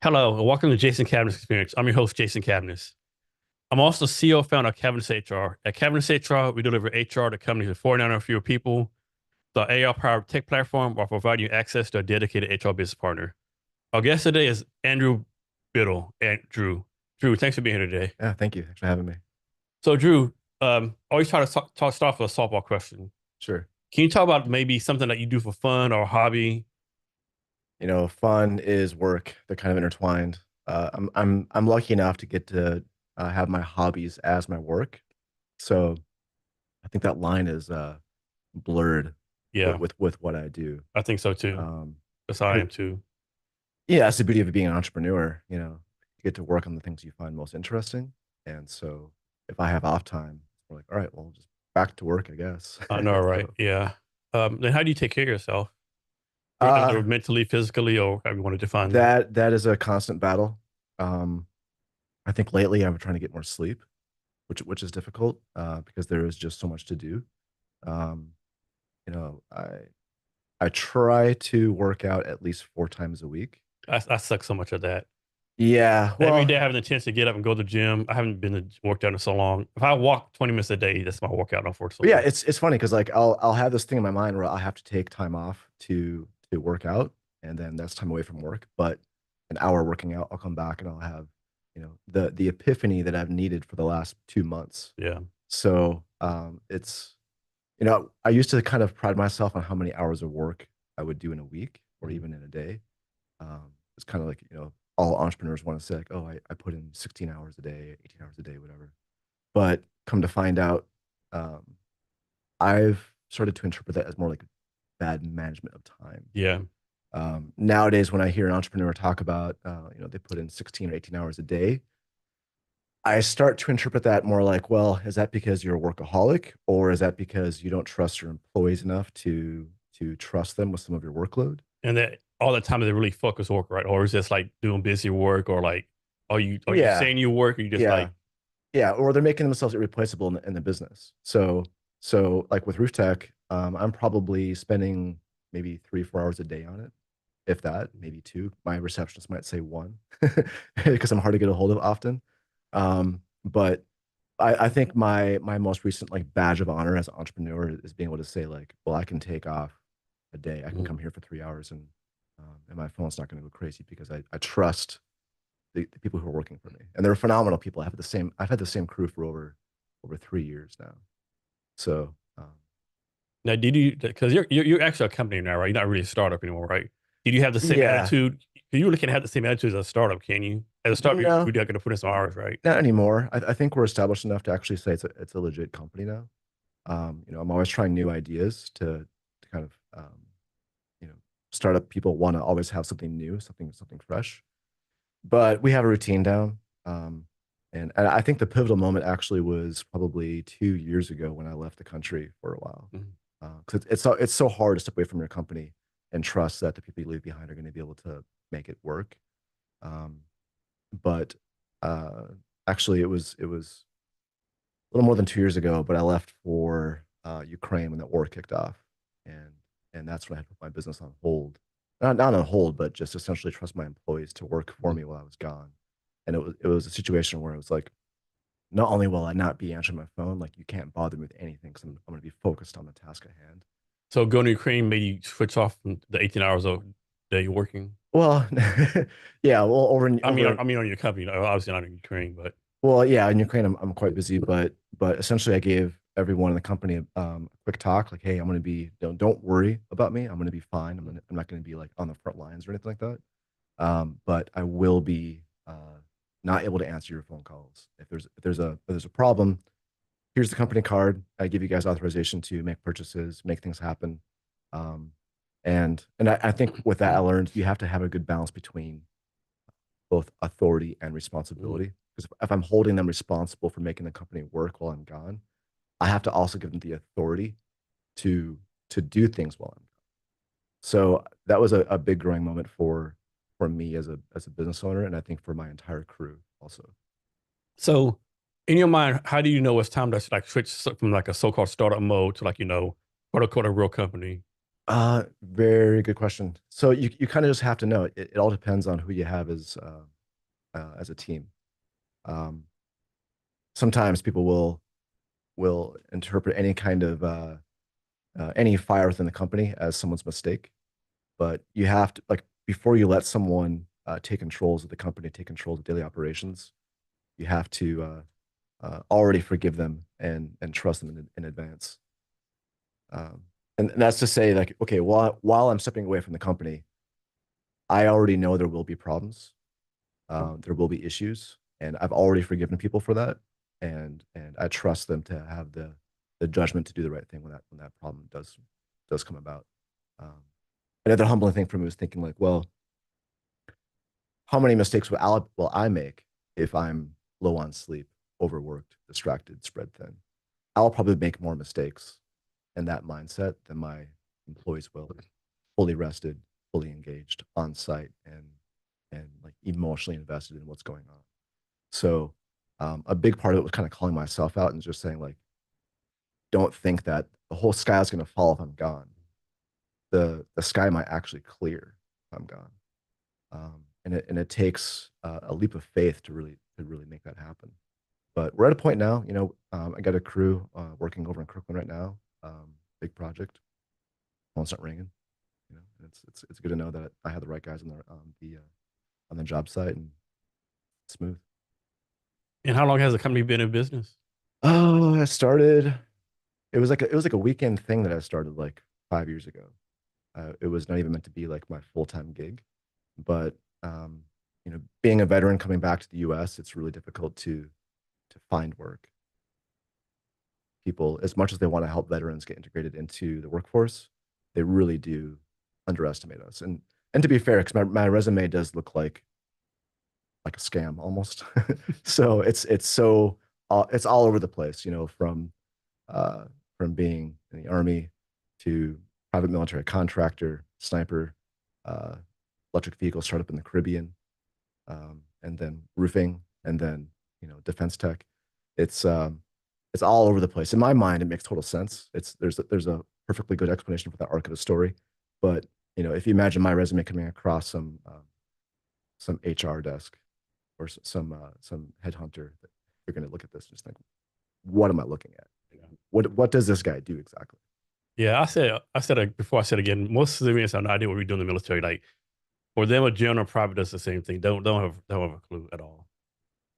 Hello, and welcome to Jason Cavness Experience. I'm your host, Jason Cavness. I'm also CEO founder of Cavness HR. At Cavness HR, we deliver HR to companies with 49 or fewer people. The AI-powered tech platform while providing you access to a dedicated HR business partner. Our guest today is Andrew Biddle. And Drew, thanks for being here today. Yeah, thank you. Thanks for having me. So, Drew, always try to start with a softball question. Sure. Can you talk about maybe something that you do for fun or hobby? Fun is work. They're kind of intertwined. I'm lucky enough to get to have my hobbies as my work. So I think that line is blurred Yeah, with what I do. I think so too. Um, That's how I 'Cause- am too. yeah, that's the beauty of being an entrepreneur. You get to work on the things you find most interesting. And so if I have off time, we're like, all right, well, just back to work, I guess. I know, right? So, Yeah. Then how do you take care of yourself? uh, Either mentally, physically, or however you want to define that. that is a constant battle. Um, I think lately I'm trying to get more sleep, which is difficult because there is just so much to do. Um, you know, I try to work out at least 4 times a week. I suck so much at that. Yeah, Every well, day having the chance to get up and go to the gym. I haven't been to worked out in so long. If I walk 20 minutes a day, that's my workout, yeah, unfortunately. it's funny because like I'll have this thing in my mind where I have to take time off to work out, and then that's time away from work. But an hour working out, I'll come back and I'll have the epiphany that I've needed for the last 2 months. Yeah. So it's I used to kind of pride myself on how many hours of work I would do in a week or Mhm. even in a day. It's kind of like, all entrepreneurs want to say, like, oh, I put in 16 hours a day, 18 hours a day, whatever. But come to find out, um, I've started to interpret that as more like bad management of time. Yeah. Nowadays, when I hear an entrepreneur talk about, they put in 16 or 18 hours a day, I start to interpret that more like, well, is that because you're a workaholic, or is that because you don't trust your employees enough to trust them with some of your workload? And that all the time is really focused work, right? Or is just like doing busy work, or like are you Yeah, saying you work, or you just yeah, like yeah. Or they're making themselves irreplaceable in the business. So like with Roof Tech, I'm probably spending maybe 3, 4 hours a day on it, if that, maybe two. My receptionist might say one because I'm hard to get a hold of often. But I think my most recent like badge of honor as an entrepreneur is being able to say like, well, I can take off a day. I can Mhm. come here for 3 hours and my phone's not going to go crazy because I trust the people who are working for me, and they're phenomenal people. I've had the same crew for over 3 years now. So Now, did you, because you're actually a company now, right? You're not really a startup anymore, right? Did you have the same yeah, attitude? You really can have the same attitude as a startup, can you? As a startup, no, you're going to put in some hours, right? not anymore. I think we're established enough to actually say it's a legit company now. I'm always trying new ideas to kind of you know, startup people want to always have something new, something fresh. But we have a routine down. And I think the pivotal moment actually was probably 2 years ago when I left the country for a while. Mhm. Because it's so hard to step away from your company and trust that the people you leave behind are going to be able to make it work. Um, but uh, actually, it was a little more than 2 years ago, but I left for Ukraine when that war kicked off, and and that's when I had to put my business on hold. Not on hold, but just essentially trust my employees to work for me while I was gone. And it was a situation where it was like, not only will I not be answering my phone, like you can't bother me with anything because I'm going to be focused on the task at hand. So going to Ukraine made you switch off from the 18 hours a day you're working. Well, yeah, well, I mean on your company, obviously not in Ukraine, but well, yeah, in Ukraine, I'm quite busy, but essentially, I gave everyone in the company a quick talk, like, hey, I'm going to be don't worry about me. I'm going to be fine. I'm not going to be like on the front lines or anything like that. But I will be not able to answer your phone calls. If there's a problem, here's the company card. I give you guys authorization to make purchases, make things happen. Um, and I think with that, I learned you have to have a good balance between both authority and mm, responsibility. Because if I'm holding them responsible for making the company work while I'm gone, I have to also give them the authority to to do things while I'm gone. So that was a big growing moment for me as a business owner, and I think for my entire crew also. so in your mind, how do you know it's time to like switch from like a so-called startup mode to like, quote unquote, a real company? Very good question. So you kind of just have to know. It all depends on who you have as a team. Um, Sometimes people will interpret any kind of any fire within the company as someone's mistake, but you have to like before you let someone take controls of the company, take control of daily operations, you have to already forgive them and trust them in advance. And that's to say, like, okay, while I'm stepping away from the company, I already know there will be problems, there will be issues, and I've already forgiven people for that, and I trust them to have the judgment to do the right thing when that problem does come about. Um, Another humbling thing for me was thinking like, well, how many mistakes will I make if I'm low on sleep, overworked, distracted, spread thin? I'll probably make more mistakes in that mindset than my employees will, fully rested, fully engaged, on site, and like emotionally invested in what's going on. So a big part of it was kind of calling myself out and just saying like, don't think that the whole sky is going to fall if I'm gone. The sky might actually clear if I'm gone. And it takes a leap of faith to really make that happen. But we're at a point now, I got a crew working over in Kirkland right now, big project. Phone's not ringing, and it's good to know that I have the right guys on the job site and smooth. And how long has the company been in business? Oh, I started. It was like a weekend thing that I started like 5 years ago. It was not even meant to be like my full-time gig, but being a veteran coming back to the U.S., it's really difficult to find work. People, as much as they want to help veterans get integrated into the workforce, they really do underestimate us. And to be fair, because my resume does look like a scam almost. So it's all over the place, from being in the army to private military contractor, sniper, uh, electric vehicle startup in the Caribbean, and then roofing, and then defense tech. It's um, it's all over the place. In my mind, it makes total sense. There's a perfectly good explanation for that arc of the story. But if you imagine my resume coming across some HR desk or some headhunter, you're going to look at this and just think, what am I looking at? What does this guy do exactly? Yeah, I said it before. I said again. Most civilians have no idea what we do in the military. Like for them, a general private does the same thing. Don't have a clue at all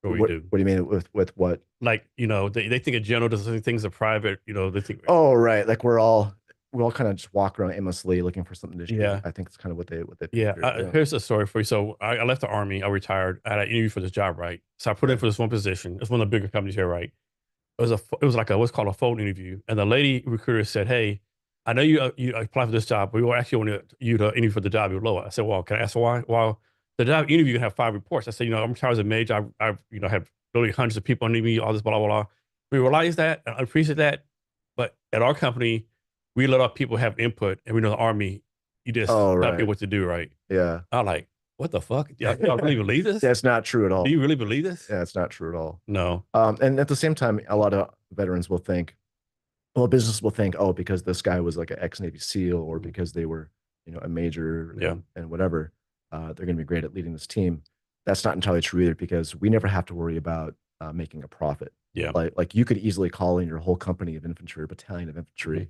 what we do. What do you mean with what? Like they think a general does the same things a private. They think Oh, right. Like we all kind of just walk around aimlessly looking for something to do. yeah. I think it's kind of what they Yeah, picture. Yeah. here's a story for you. So I left the army. I retired. I had an interview for this job, right? So I put in Okay. for this one position. It's one of the bigger companies here, right? It was like a what's called a phone interview, and the lady recruiter said, "Hey, I know you applied for this job, but we were actually want you to interview for the job. You're lower." I said, "Well, can I ask why?" Well, the job interview you have 5 reports. I said, I'm charged as a major. I've had literally hundreds of people under me. All this blah blah blah. We realize that and I appreciate that, but at our company, we let our people have input, and we know the army, you just Oh, tell people right. what to do, right? Yeah. I'm like, what the fuck? Y'all really believe this? That's not true at Do all. you really believe this? Yeah, it's not true at all. No. And at the same time, a lot of veterans will think, well, business will think, oh, because this guy was like an ex-Navy SEAL or because they were, a major Yeah. and whatever, they're going to be great at leading this team. That's not entirely true either because we never have to worry about making a profit. Yeah. Like you could easily call in your whole company of infantry or battalion of infantry Mhm.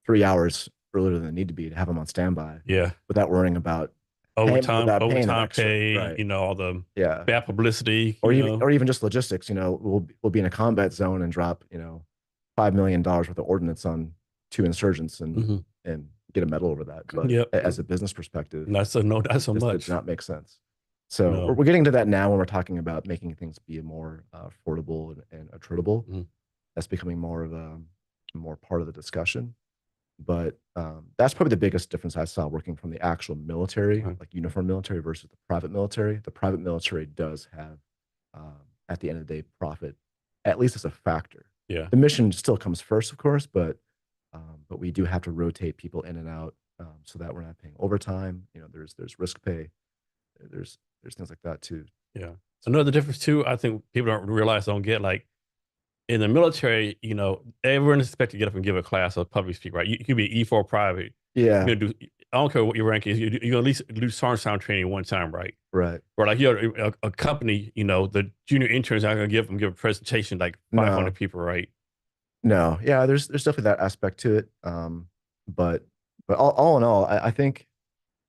3 hours earlier than they need to be to have them on standby Yeah. without worrying about paying them Overtime extra. pay, Right. all the Yeah. bad publicity, Or even just logistics. We'll be in a combat zone and drop $5 million worth of ordnance on two insurgents Mhm. and get a medal over that. But Yep. as a business perspective, Not so no, not it so just did much. not make sense. So No. we're getting to that now when we're talking about making things be more affordable and attritable. Mhm. That's becoming more part of the discussion. But that's probably the biggest difference I saw working from the actual military, Right. like uniform military versus the private military. The private military does have, at the end of the day, profit, at least as a factor. Yeah. The mission still comes first, of course, but we do have to rotate people in and out so that we're not paying overtime. There's risk pay. There's things like that too. Yeah. Another difference too, I think people don't realize, don't get like in the military, everyone is expected to get up and give a class or public speak, right? You could be E4 private. Yeah. You're gonna do. I don't care what your rank is. You at least do sound training one time, right? Right. Or like you're a company, the junior interns are gonna give a presentation like 500 No. people, right? No. Yeah. There's definitely that aspect to it. But all in all, I think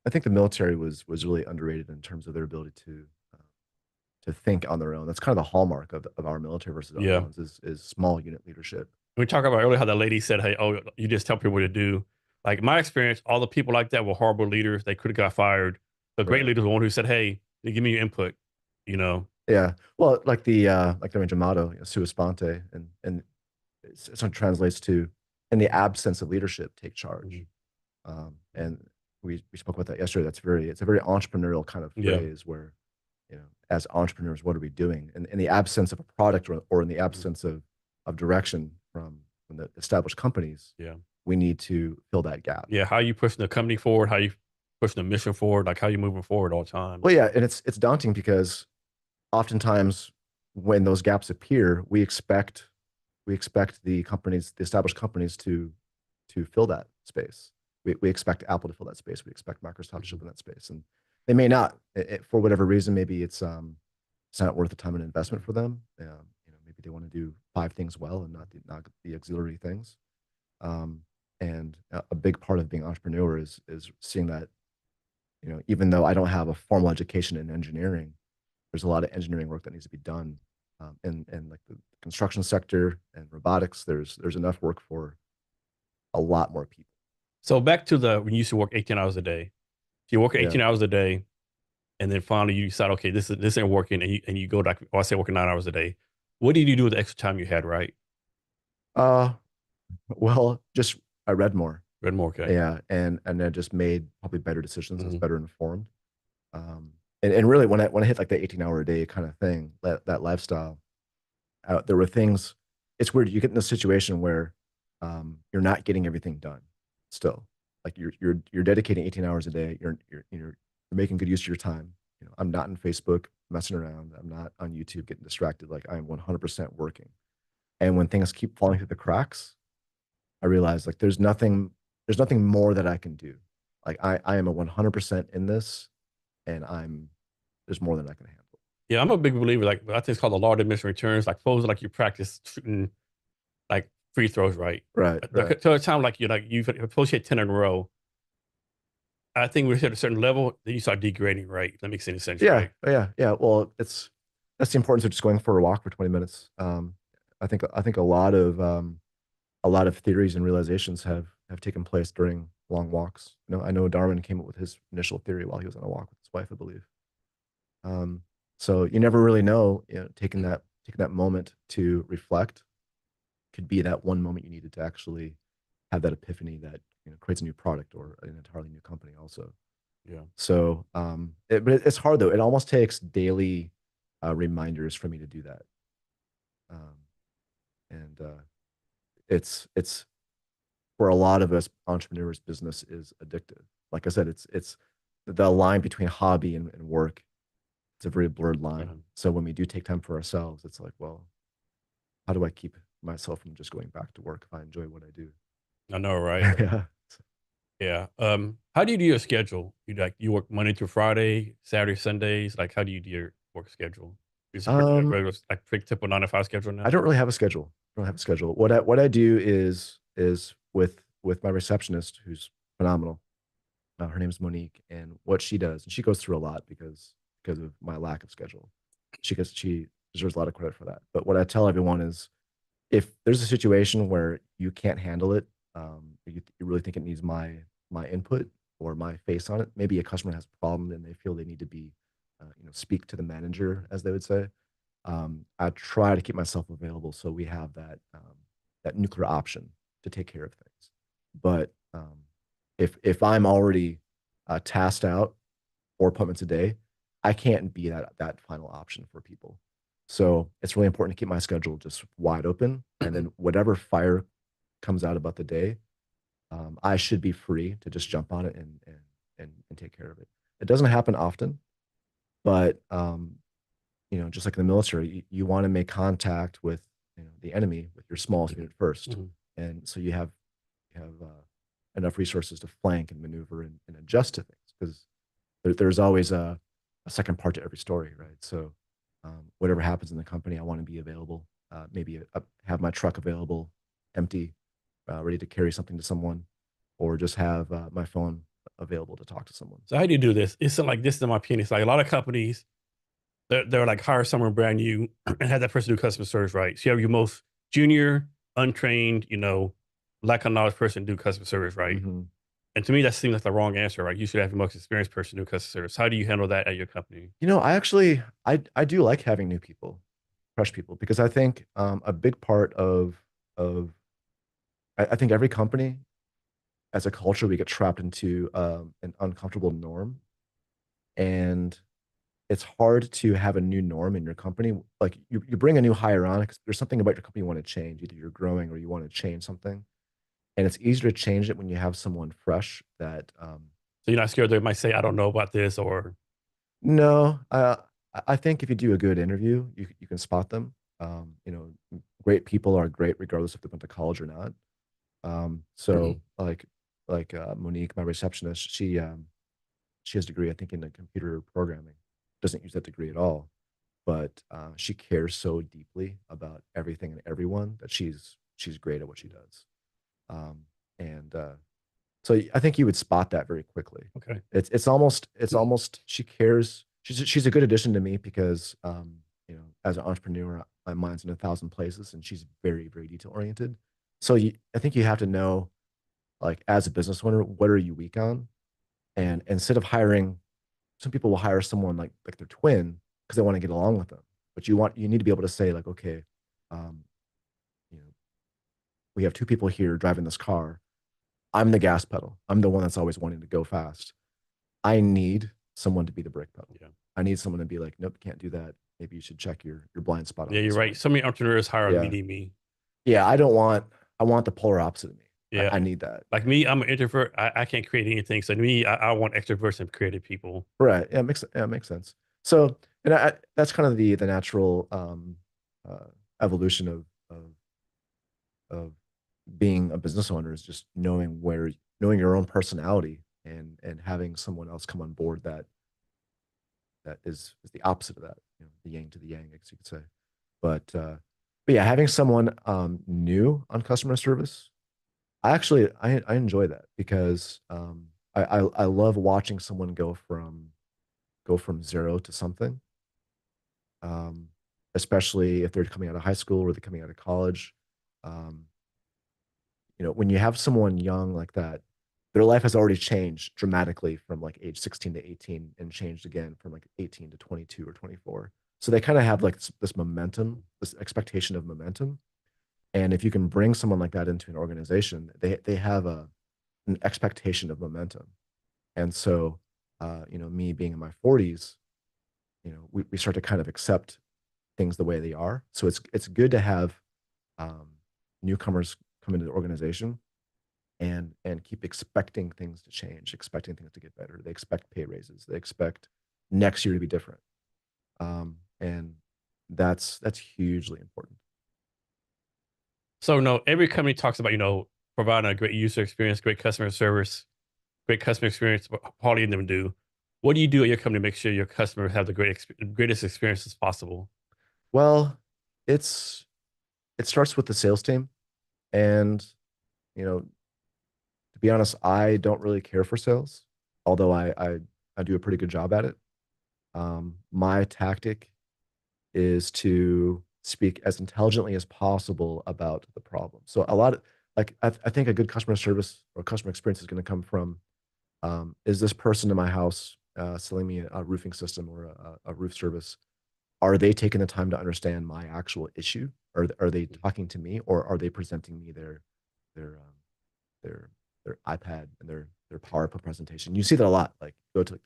the military was really underrated in terms of their ability to think on their own. That's kind of the hallmark of our military versus other Yeah. ones is small unit leadership. We talked about earlier how the lady said, "Hey, oh, you just tell people what to do." Like my experience, all the people like that were horrible leaders. They could have got fired. The great Right. leader was the one who said, "Hey, give me your input." You know, Yeah. Well, like the Ranger motto, sua sponte, and it sort of translates to in the absence of leadership, take charge. Mhm. And we spoke about that yesterday. It's a very entrepreneurial kind of Yeah. phrase where, as entrepreneurs, what are we doing? In the absence of a product or in the Mhm. absence of direction from the established companies, Yeah. we need to fill that gap. Yeah. How you pushing the company forward? How you pushing the mission forward? Like how you moving forward all the time? Well, yeah, and it's daunting because oftentimes when those gaps appear, we expect the established companies to fill that space. We expect Apple to fill that space. We expect Microsoft to Mhm. ship in that space, and they may not for whatever reason. Maybe it's not worth the time and investment for them. Maybe they want to do five things well and not the auxiliary things. Um, and a big part of being an entrepreneur is seeing that even though I don't have a formal education in engineering, there's a lot of engineering work that needs to be done in like the construction sector and robotics. There's enough work for a lot more people. So back to the when you used to work 18 hours a day. So you work Yeah. 18 hours a day, and then finally you decide, okay, this ain't working, and you go like, oh, I say working 9 hours a day. What did you do with the extra time you had? Right, Uh, well, just I read more. read more. Okay. Yeah, and I just made probably better decisions. I was Hmm. better informed. And really, when I hit like the 18-hour a day kind of thing, that lifestyle, there were things. It's weird. You get in a situation where you're not getting everything done. Still, like you're dedicating 18 hours a day. You're making good use of your time. I'm not on Facebook messing around. I'm not on YouTube getting distracted. Like I'm 100% working. And when things keep falling through the cracks, I realize like there's nothing more that I can do. Like I am a 100% in this, and there's more than I can handle. Yeah, I'm a big believer. Like I think it's called the law of diminishing returns. Like suppose like you practice shooting like free throws, right? Right, right. To a time like you've supposed to hit 10 in a row. I think when you hit a certain level, then you start degrading, right? If that makes any sense, Yeah, right? yeah, yeah. Well, that's the importance of just going for a walk for 20 minutes. I think a lot of theories and realizations have taken place during long walks. I know Darwin came up with his initial theory while he was on a walk with his wife, I believe. Um, so you never really know, taking that moment to reflect could be that one moment you needed to actually have that epiphany that creates a new product or an entirely new company also. Yeah. So, but it's hard though. It almost takes daily reminders for me to do that. Um, and it's for a lot of us entrepreneurs, business is addictive. Like I said, it's the line between hobby and work. It's a very blurred line. Uh-huh. So when we do take time for ourselves, it's like, well, how do I keep myself from just going back to work if I enjoy what I do? I know, right? Yeah. Yeah. How do you do your schedule? You work Monday through Friday, Saturday, Sundays. Like, how do you do your work schedule? Is it pretty Um, regular, like pretty typical 9 to 5 schedule I now? don't really have a schedule. I don't have a schedule. What I do is with my receptionist, who's phenomenal. Her name is Monique, and what she does, and she goes through a lot because of my lack of schedule. She deserves a lot of credit for that. But what I tell everyone is, if there's a situation where you can't handle it, you really think it needs my input or my face on it. Maybe a customer has a problem and they feel they need to be, speak to the manager, as they would say. I try to keep myself available so we have that nuclear option to take care of things. But if I'm already tasked out 4 appointments a day, I can't be that final option for people. So it's really important to keep my schedule just wide open, and then whatever fire comes out about the day, I should be free to just jump on it and take care of it. It doesn't happen often, but just like in the military, you want to make contact with the enemy with your smallest unit first, Mhm. and so you have enough resources to flank and maneuver and adjust to things, because there's always a second part to every story, right? So whatever happens in the company, I want to be available. Maybe have my truck available, empty, ready to carry something to someone, or just have my phone available to talk to someone. So how do you do this? It's like this, in my opinion. It's like a lot of companies, they're like hire someone brand new and have that person do customer service, right? So you have your most junior, untrained, lack of knowledge person do customer service, right? Mm-hmm. And to me, that seems like the wrong answer, right? You should have your most experienced person do customer service. How do you handle that at your company? I actually I do like having new people, fresh people, because I think a big part of I think every company, as a culture, we get trapped into an uncomfortable norm, and it's hard to have a new norm in your company. Like you bring a new hire on because there's something about your company you want to change. Either you're growing or you want to change something, and it's easier to change it when you have someone fresh that So you're not scared they might say, I don't know about this, or no, I think if you do a good interview, you can spot them. Great people are great regardless if they went to college or not. So like Monique, my receptionist, she has a degree, I think, in the computer programming. Doesn't use that degree at all, but she cares so deeply about everything and everyone that she's great at what she does. And So I think you would spot that very quickly. okay. It's almost she cares. She's a good addition to me because as an entrepreneur, my mind's in 1,000 places, and she's very, very detail oriented. So I think you have to know, like, as a business owner, what are you weak on? And instead of hiring, some people will hire someone like their twin because they want to get along with them. But you need to be able to say, like, okay, um, you know, we have two people here driving this car. I'm the gas pedal. I'm the one that's always wanting to go fast. I need someone to be the brake pedal. Yeah. I need someone to be like, nope, can't do that. Maybe you should check your blind spot on Yeah, you're this right. one. So many entrepreneurs hire a Yeah. mini me. Yeah. I want the polar opposite of me. Yeah. I need that. Like me, I'm an introvert. I can't create anything. So to me, I want extroverts and creative people. Right. Yeah, it makes sense. So, and that's kind of the natural uh, evolution of being a business owner, is just knowing your own personality, and having someone else come on board that is the opposite of that, the yang to the yang, I guess you could say. But yeah, having someone new on customer service, I enjoy that, because I love watching someone go from zero to something, um, especially if they're coming out of high school or they're coming out of college. Um, when you have someone young like that, their life has already changed dramatically from like age 16 to 18, and changed again from like 18 to 22 or 24. So they kind of have like this momentum, this expectation of momentum. And if you can bring someone like that into an organization, they have an expectation of momentum. And so, me being in my 40s, we start to kind of accept things the way they are. So it's good to have um, newcomers come into the organization and keep expecting things to change, expecting things to get better. They expect pay raises. They expect next year to be different. And that's hugely important. So no, every company talks about, providing a great user experience, great customer service, great customer experience, but hardly of them do. What do you do at your company to make sure your customers have the greatest experience as possible? Well, it's it starts with the sales team, and you know, to be honest, I don't really care for sales, although I do a pretty good job at it. My tactic is to speak as intelligently as possible about the problem. So a lot of, like, I think a good customer service or customer experience is going to come from, is this person in my house selling me a roofing system or a roof service? Are they taking the time to understand my actual issue? Or are they talking to me, or are they presenting me their their their iPad and their PowerPoint presentation? You see that a lot. Like, go to like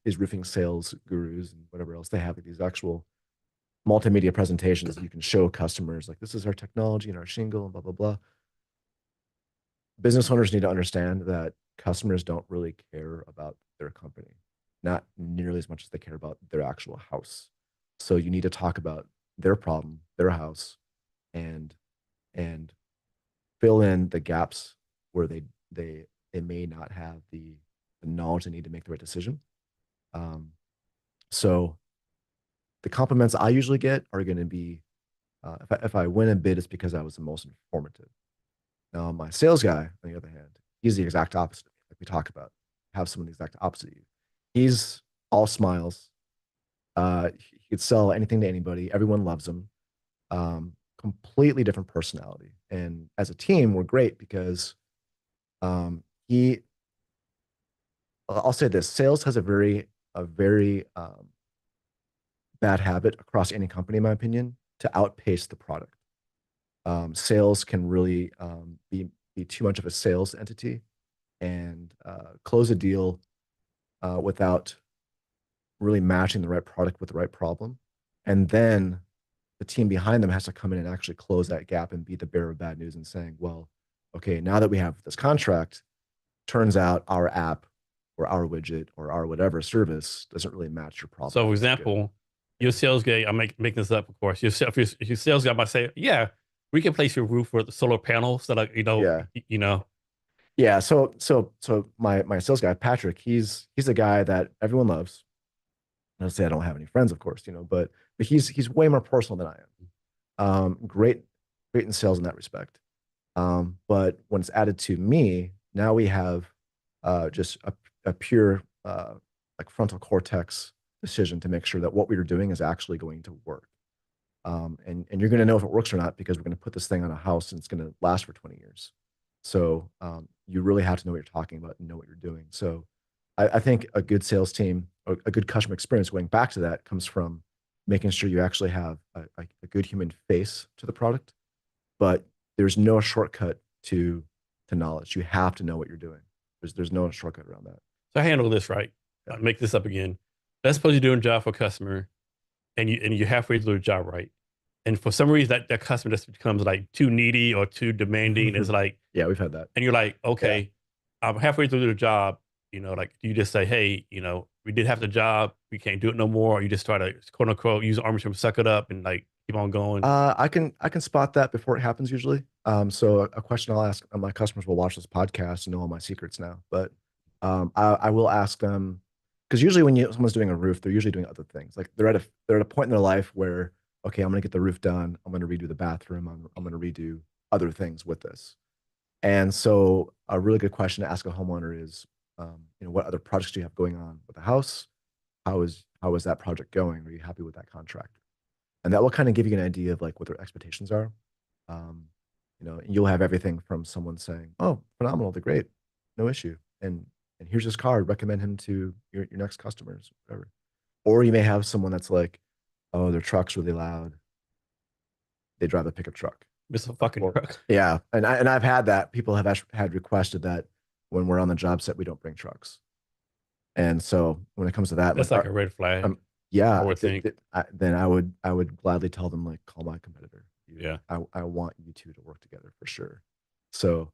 these roofing sales gurus and whatever else, they have like these actual multimedia presentations that you can show customers, like, this is our technology and our shingle and blah blah blah. Business owners need to understand that customers don't really care about their company, not nearly as much as they care about their actual house. So you need to talk about their problem, their house, and and fill in the gaps where they they may not have the knowledge they need to make the right decision. So the compliments I usually get are going to be, if I win a bid, it's because I was the most informative. Now, my sales guy, on the other hand, he's the exact opposite, like we talked about. Have someone the exact opposite of you. He's all smiles. He could sell anything to anybody. Everyone loves him. Completely different personality. And as a team, we're great because he, I'll say this, sales has a very bad habit across any company, in my opinion, to outpace the product. Sales can really be too much of a sales entity and close a deal without really matching the right product with the right problem. And then the team behind them has to come in and actually close that gap and be the bearer of bad news and saying, well, okay, now that we have this contract, turns out our app or our widget or our whatever service doesn't really match your problem. So, for example, your sales guy, I'm making this up, of course. Your sales guy might say, "Yeah, we can place your roof with solar panels that are, Yeah. you know." Yeah. So my sales guy, Patrick, he's a guy that everyone loves. I'll say I don't have any friends, of course, but he's way more personal than I am. Great in sales in that respect. But when it's added to me, now we have just a pure like frontal cortex decision to make sure that what we are doing is actually going to work. And you're going to know if it works or not because we're going to put this thing on a house and it's going to last for 20 years. So you really have to know what you're talking about and know what you're doing. So I think a good sales team, a good customer experience, going back to that, comes from making sure you actually have a good human face to the product. But there's no shortcut to knowledge. You have to know what you're doing. There's no shortcut around that. So I handle this right. Yeah. Make this up again. Let's suppose you're doing a job for a customer, and you're halfway through the job, right? And for some reason, that customer just becomes like too needy or too demanding. It's like, yeah, we've had that. And you're like, okay, I'm halfway through the job. Like you just say, hey, we did have the job, we can't do it no more. Or you just try to quote unquote use arm to suck it up and like keep on going. I can spot that before it happens usually. So a question I'll ask, my customers will watch this podcast and know all my secrets now. But I will ask them, because usually when someone's doing a roof, they're usually doing other things. Like they're at a point in their life where, okay, I'm gonna get the roof done. I'm gonna redo the bathroom. I'm gonna redo other things with this. And so a really good question to ask a homeowner is, what other projects do you have going on with the house? How is that project going? Are you happy with that contractor? And that will kind of give you an idea of like what their expectations are. You'll have everything from someone saying, "Oh, phenomenal, they're great, no issue," and here's his card, recommend him to your next customers, whatever. Or you may have someone that's like, "Oh, their truck's really loud. They drive a pickup truck." It's a fucking truck. Yeah, and I've had that. People have had requested that when we're on the job set, we don't bring trucks. And so when it comes to that, That's like a red flag. yeah, I would think. then I would gladly tell them like, call my competitor. Yeah, I want you two to work together for sure. So,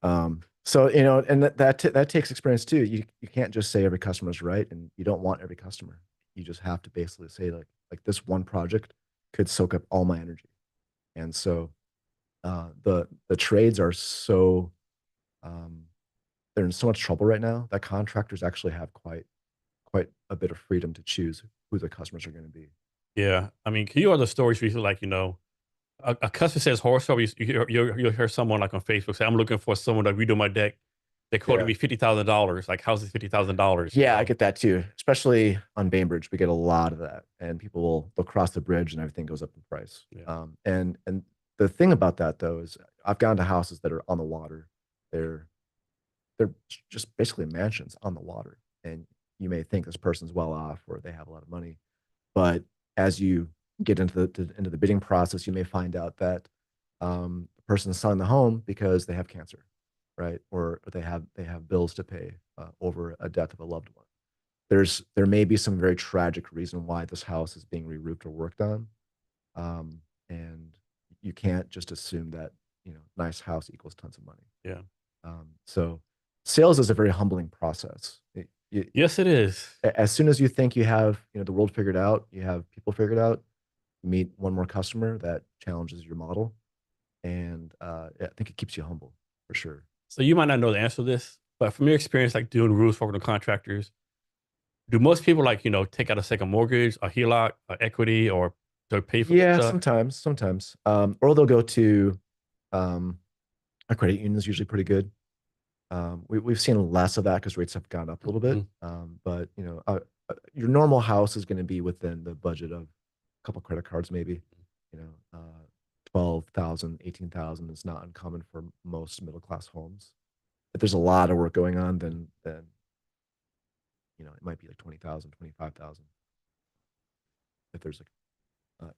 and that takes experience too. You can't just say every customer's right, and you don't want every customer. You just have to basically say like this one project could soak up all my energy, and so the trades are so they're in so much trouble right now that contractors actually have quite a bit of freedom to choose who the customers are going to be. yeah. I mean, can you hear the stories where you like, a customer says horror story. You'll hear someone like on Facebook say, "I'm looking for someone to redo my deck. They quoted me $50,000. Like, how's this $50,000?" Yeah, I get that too. Especially on Bainbridge, we get a lot of that, and they'll cross the bridge and everything goes up in price. Yeah. And the thing about that though is I've gone to houses that are on the water. They're just basically mansions on the water, and you may think this person's well off or they have a lot of money, but as you get into the bidding process, you may find out that the person's selling the home because they have cancer, right? Or they have bills to pay over a death of a loved one. There may be some very tragic reason why this house is being re-roofed or worked on, and you can't just assume that nice house equals tons of money. Yeah. So sales is a very humbling process. Yes, it is. As soon as you think you have the world figured out, you have people figured out, meet one more customer that challenges your model, and I think it keeps you humble for sure. So you might not know the answer to this, But from your experience, like doing roofs for the contractors, do most people like, take out a second mortgage, a HELOC, equity, or to pay for the Yeah, stuff? sometimes. Or they'll go to um, a credit union is usually pretty good. We've seen less of that because rates have gone up a little bit. Mhm. But your normal house is going to be within the budget of a couple credit cards, maybe. You know, 12,000, 18,000 is not uncommon for most middle class homes. If there's a lot of work going on, then it might be like 20,000, 25,000. If there's like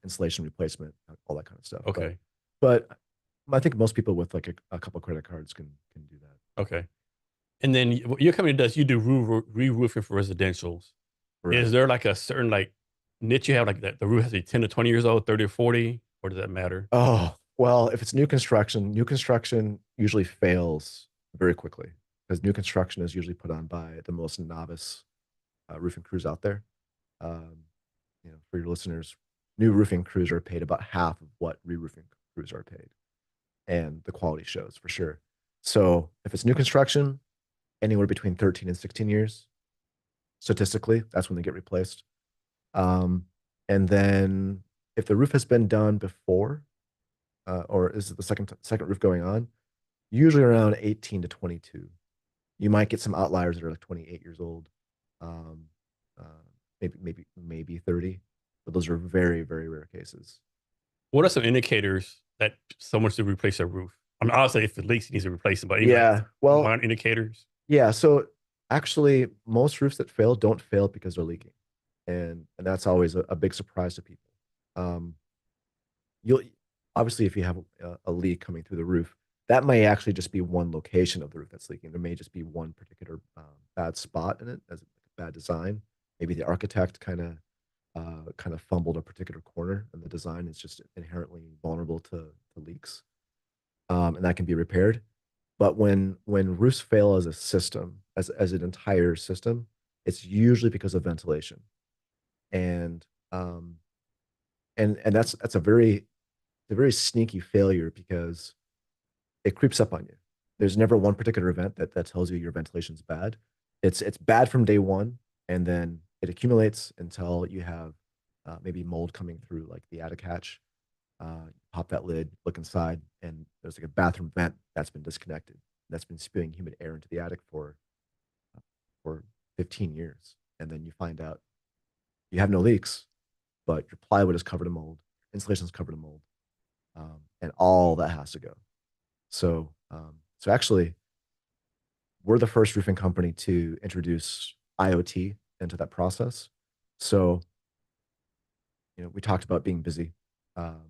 installation replacement, all that kind of stuff. Okay. But I think most people with like a couple credit cards can do that. Okay. And then what your company does, you do re-roofing for residentials. Is Right. there like a certain like niche you have, like that the roof has to be 10 to 20 years old, 30 or 40, or does that matter? Oh, well, if it's new construction usually fails very quickly because new construction is usually put on by the most novice roofing crews out there. Um, for your listeners, new roofing crews are paid about half of what re-roofing crews are paid, and the quality shows for sure. So if it's new construction, anywhere between 13 and 16 years, statistically, that's when they get replaced. Um, and then if the roof has been done before, or is it the second roof going on, usually around 18 to 22. You might get some outliers that are like 28 years old, um, uh, maybe 30, but those are very, very rare cases. What are some indicators that someone should replace their roof? I mean, obviously, if it leaks, it needs to replace it, but even like Yeah, well, minor indicators. yeah. So actually, most roofs that fail don't fail because they're leaking, and that's always a big surprise to people. Um, you'll obviously, if you have a leak coming through the roof, that may actually just be one location of the roof that's leaking. There may just be one particular bad spot in it as a bad design. Maybe the architect kind of fumbled a particular corner, and the design is just inherently vulnerable to leaks, and that can be repaired. But when roofs fail as a system, as an entire system, it's usually because of ventilation, and um, and that's a very sneaky failure because it creeps up on you. There's never one particular event that tells you your ventilation's bad. It's bad from day one, and then it accumulates until you have maybe mold coming through like the attic hatch. Pop that lid, look inside, and there's like a bathroom vent that's been disconnected. That's been spewing humid air into the attic for 15 years, and then you find out you have no leaks, but your plywood is covered in mold, insulation is covered in mold, and all that has to go. So actually, we're the first roofing company to introduce IoT into that process. So, we talked about being busy. Um,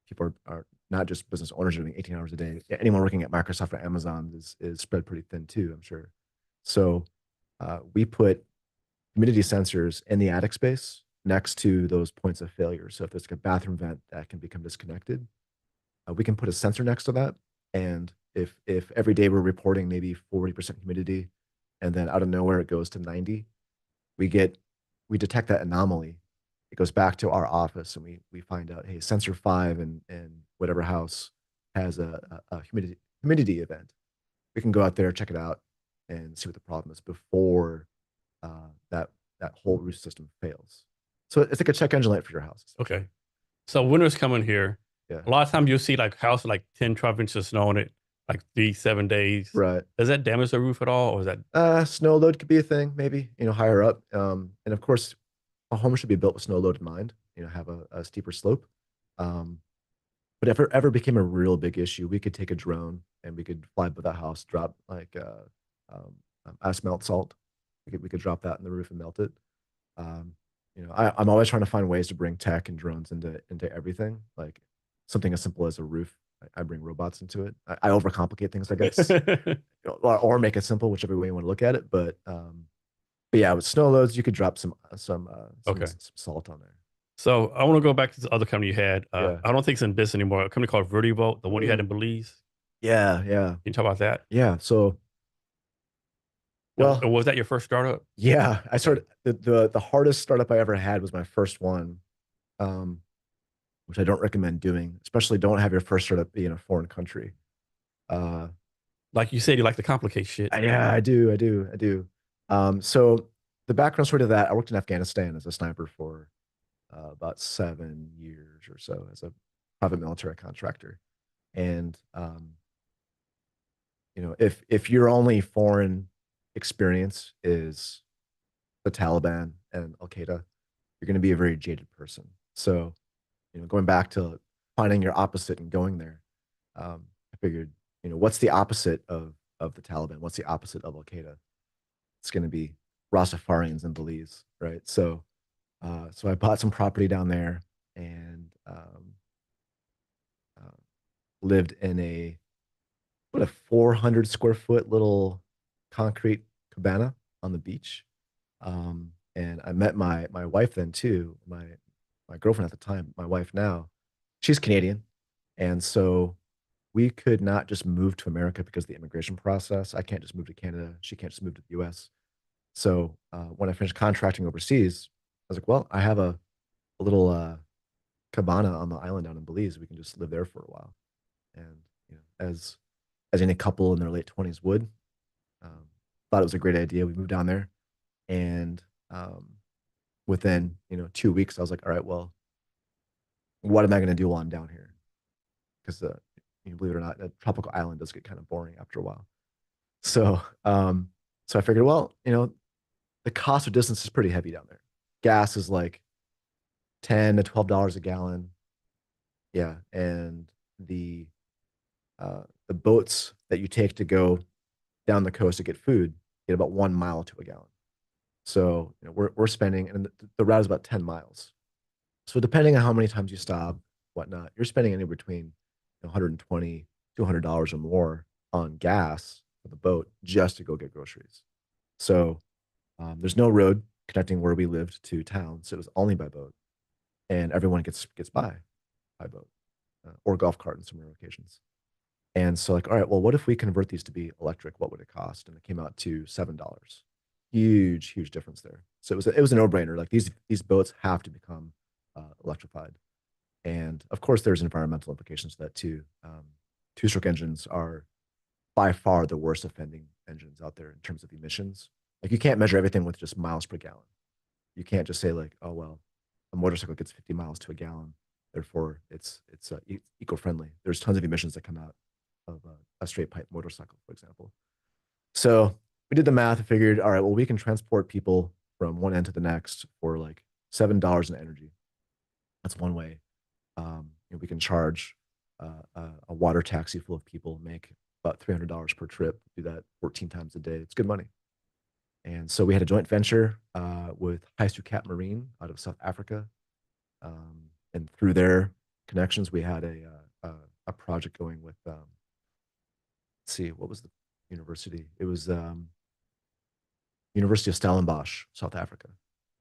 People are not just business owners doing 18 hours a day. Anyone working at Microsoft or Amazon is spread pretty thin too, I'm sure. So, we put humidity sensors in the attic space next to those points of failure. So if there's like a bathroom vent that can become disconnected, we can put a sensor next to that. And if every day we're reporting maybe 40% humidity, and then out of nowhere it goes to 90, we get we detect that anomaly. It goes back to our office, and we find out, hey, sensor five and whatever house has a humidity event. We can go out there, check it out, and see what the problem is before that whole roof system fails. So it's like a check engine light for your house. Okay. So winter's coming here. Yeah. A lot of times you'll see like house with like 10, 12 inches of snow on it, like 3, 7 days. Right. Does that damage the roof at all? Or is that Snow load could be a thing, maybe, higher up. And of course, a home should be built with snow load in mind, have a steeper slope. Um, but if it ever became a real big issue, we could take a drone and we could fly by the house, drop like ice melt salt. We could drop that in the roof and melt it. Um, I'm always trying to find ways to bring tech and drones into everything. Like something as simple as a roof, I bring robots into it. I overcomplicate things, I guess, or make it simple, whichever way you want to look at it. But yeah, with snow loads, you could drop okay? some salt on there. So I want to go back to the other company you had. Yeah. I don't think it's in business anymore. A company called Vertivolt, the one you had in Mm. Belize. Yeah, yeah, Can you talk about that? yeah. So, And well, was that your first startup? yeah, I Okay. started the hardest startup I ever had was my first one, um, which I don't recommend doing. Especially don't have your first startup be in a foreign country. Uh, Like you said, you like to complicate shit. Yeah, I do. So the background story to that, I worked in Afghanistan as a sniper for about 7 years or so as a private military contractor. And if your only foreign experience is the Taliban and Al Qaeda, you're going to be a very jaded person. So, going back to finding your opposite and going there, I figured, what's the opposite of the Taliban? What's the opposite of Al Qaeda? It's going to be Rastafarians and Belize, right? So I bought some property down there and uh, lived in a 400 square foot little concrete cabana on the beach. And I met my wife then too, my girlfriend at the time, my wife now. She's Canadian, and so we could not just move to America because of the immigration process. I can't just move to Canada. She can't just move to the U.S. So when I finished contracting overseas, I was like, well, I have a little cabana on the island down in Belize. We can just live there for a while. And as any couple in their late 20s would, um, thought it was a great idea. We moved down there, and within 2 weeks, I was like, all right, well, what am I going to do while I'm down here? Because believe it or not, a tropical island does get kind of boring after a while. So so I figured, well, the cost of distance is pretty heavy down there. Gas is like $10 to $12 a gallon. Yeah, and the boats that you take to go down the coast to get food get about 1 mile to a gallon. So we're spending, and the route is about 10 miles. So depending on how many times you stop, whatnot, you're spending anywhere between 120 $200 or more on gas for the boat just to go get groceries. So there's no road connecting where we lived to town, so it was only by boat, and everyone gets by boat or golf cart in some rare occasions. And so, like, all right, well, what if we convert these to be electric? What would it cost? And it came out to $7. Huge, huge difference there. So it was a no-brainer. Like these boats have to become electrified. And of course, there's environmental implications to that too. Two-stroke engines are by far the worst offending engines out there in terms of emissions. Like you can't measure everything with just miles per gallon. You can't just say like, oh well, a motorcycle gets 50 miles to a gallon, therefore it's eco-friendly. There's tons of emissions that come out of a straight pipe motorcycle, for example. So we did the math and figured, all right, well, we can transport people from one end to the next for like $7 in energy. That's one way. We can charge a water taxi full of people, make about $300 per trip, do that 14 times a day. It's good money. And so we had a joint venture with Cat Marine out of South Africa. And through their connections, we had a project going with, let's see, what was the university? It was University of Stellenbosch, South Africa.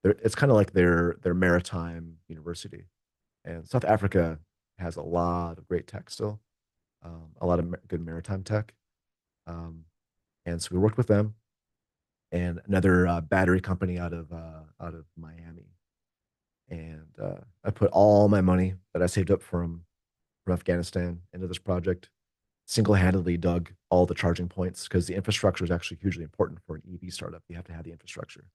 It's kind of like their maritime university. And South Africa has a lot of great tech still, a lot of good maritime tech. And so we worked with them and another battery company out of Miami. And I put all my money that I saved up from Afghanistan into this project. Single-handedly dug all the charging points because the infrastructure is actually hugely important for an EV startup. You have to have the infrastructure.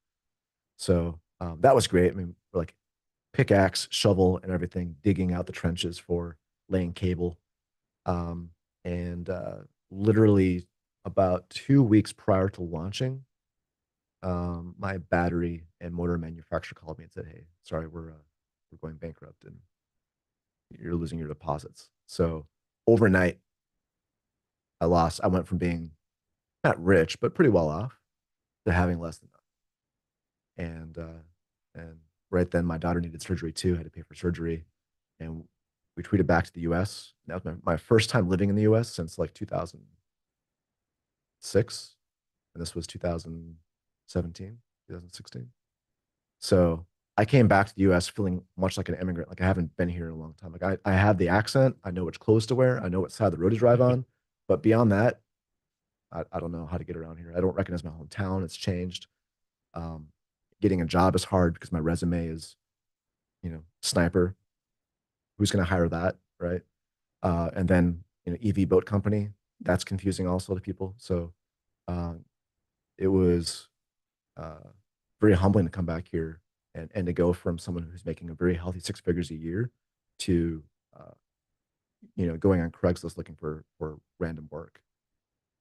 So that was great. I mean, we're like pickaxe, shovel, and everything, digging out the trenches for laying cable. And literally about 2 weeks prior to launching, my battery and motor manufacturer called me and said, "Hey, sorry, we're going bankrupt and you're losing your deposits." So overnight, I went from being not rich, but pretty well off to having less than that. And right then, my daughter needed surgery too, had to pay for surgery. And we tweeted back to the US. That was my first time living in the US since like 2006. And this was 2017, 2016. So I came back to the US feeling much like an immigrant. Like I haven't been here in a long time. Like I have the accent. I know which clothes to wear. I know what side of the road to drive on. But beyond that, I don't know how to get around here. I don't recognize my hometown. It's changed. Um, Getting a job is hard because my resume is, sniper. Who's going to hire that, right? And then, EV boat company. that's confusing also to people. So uh, it was uh, very humbling to come back here and to go from someone who's making a very healthy 6 figures a year to uh, going on Craigslist looking for random work.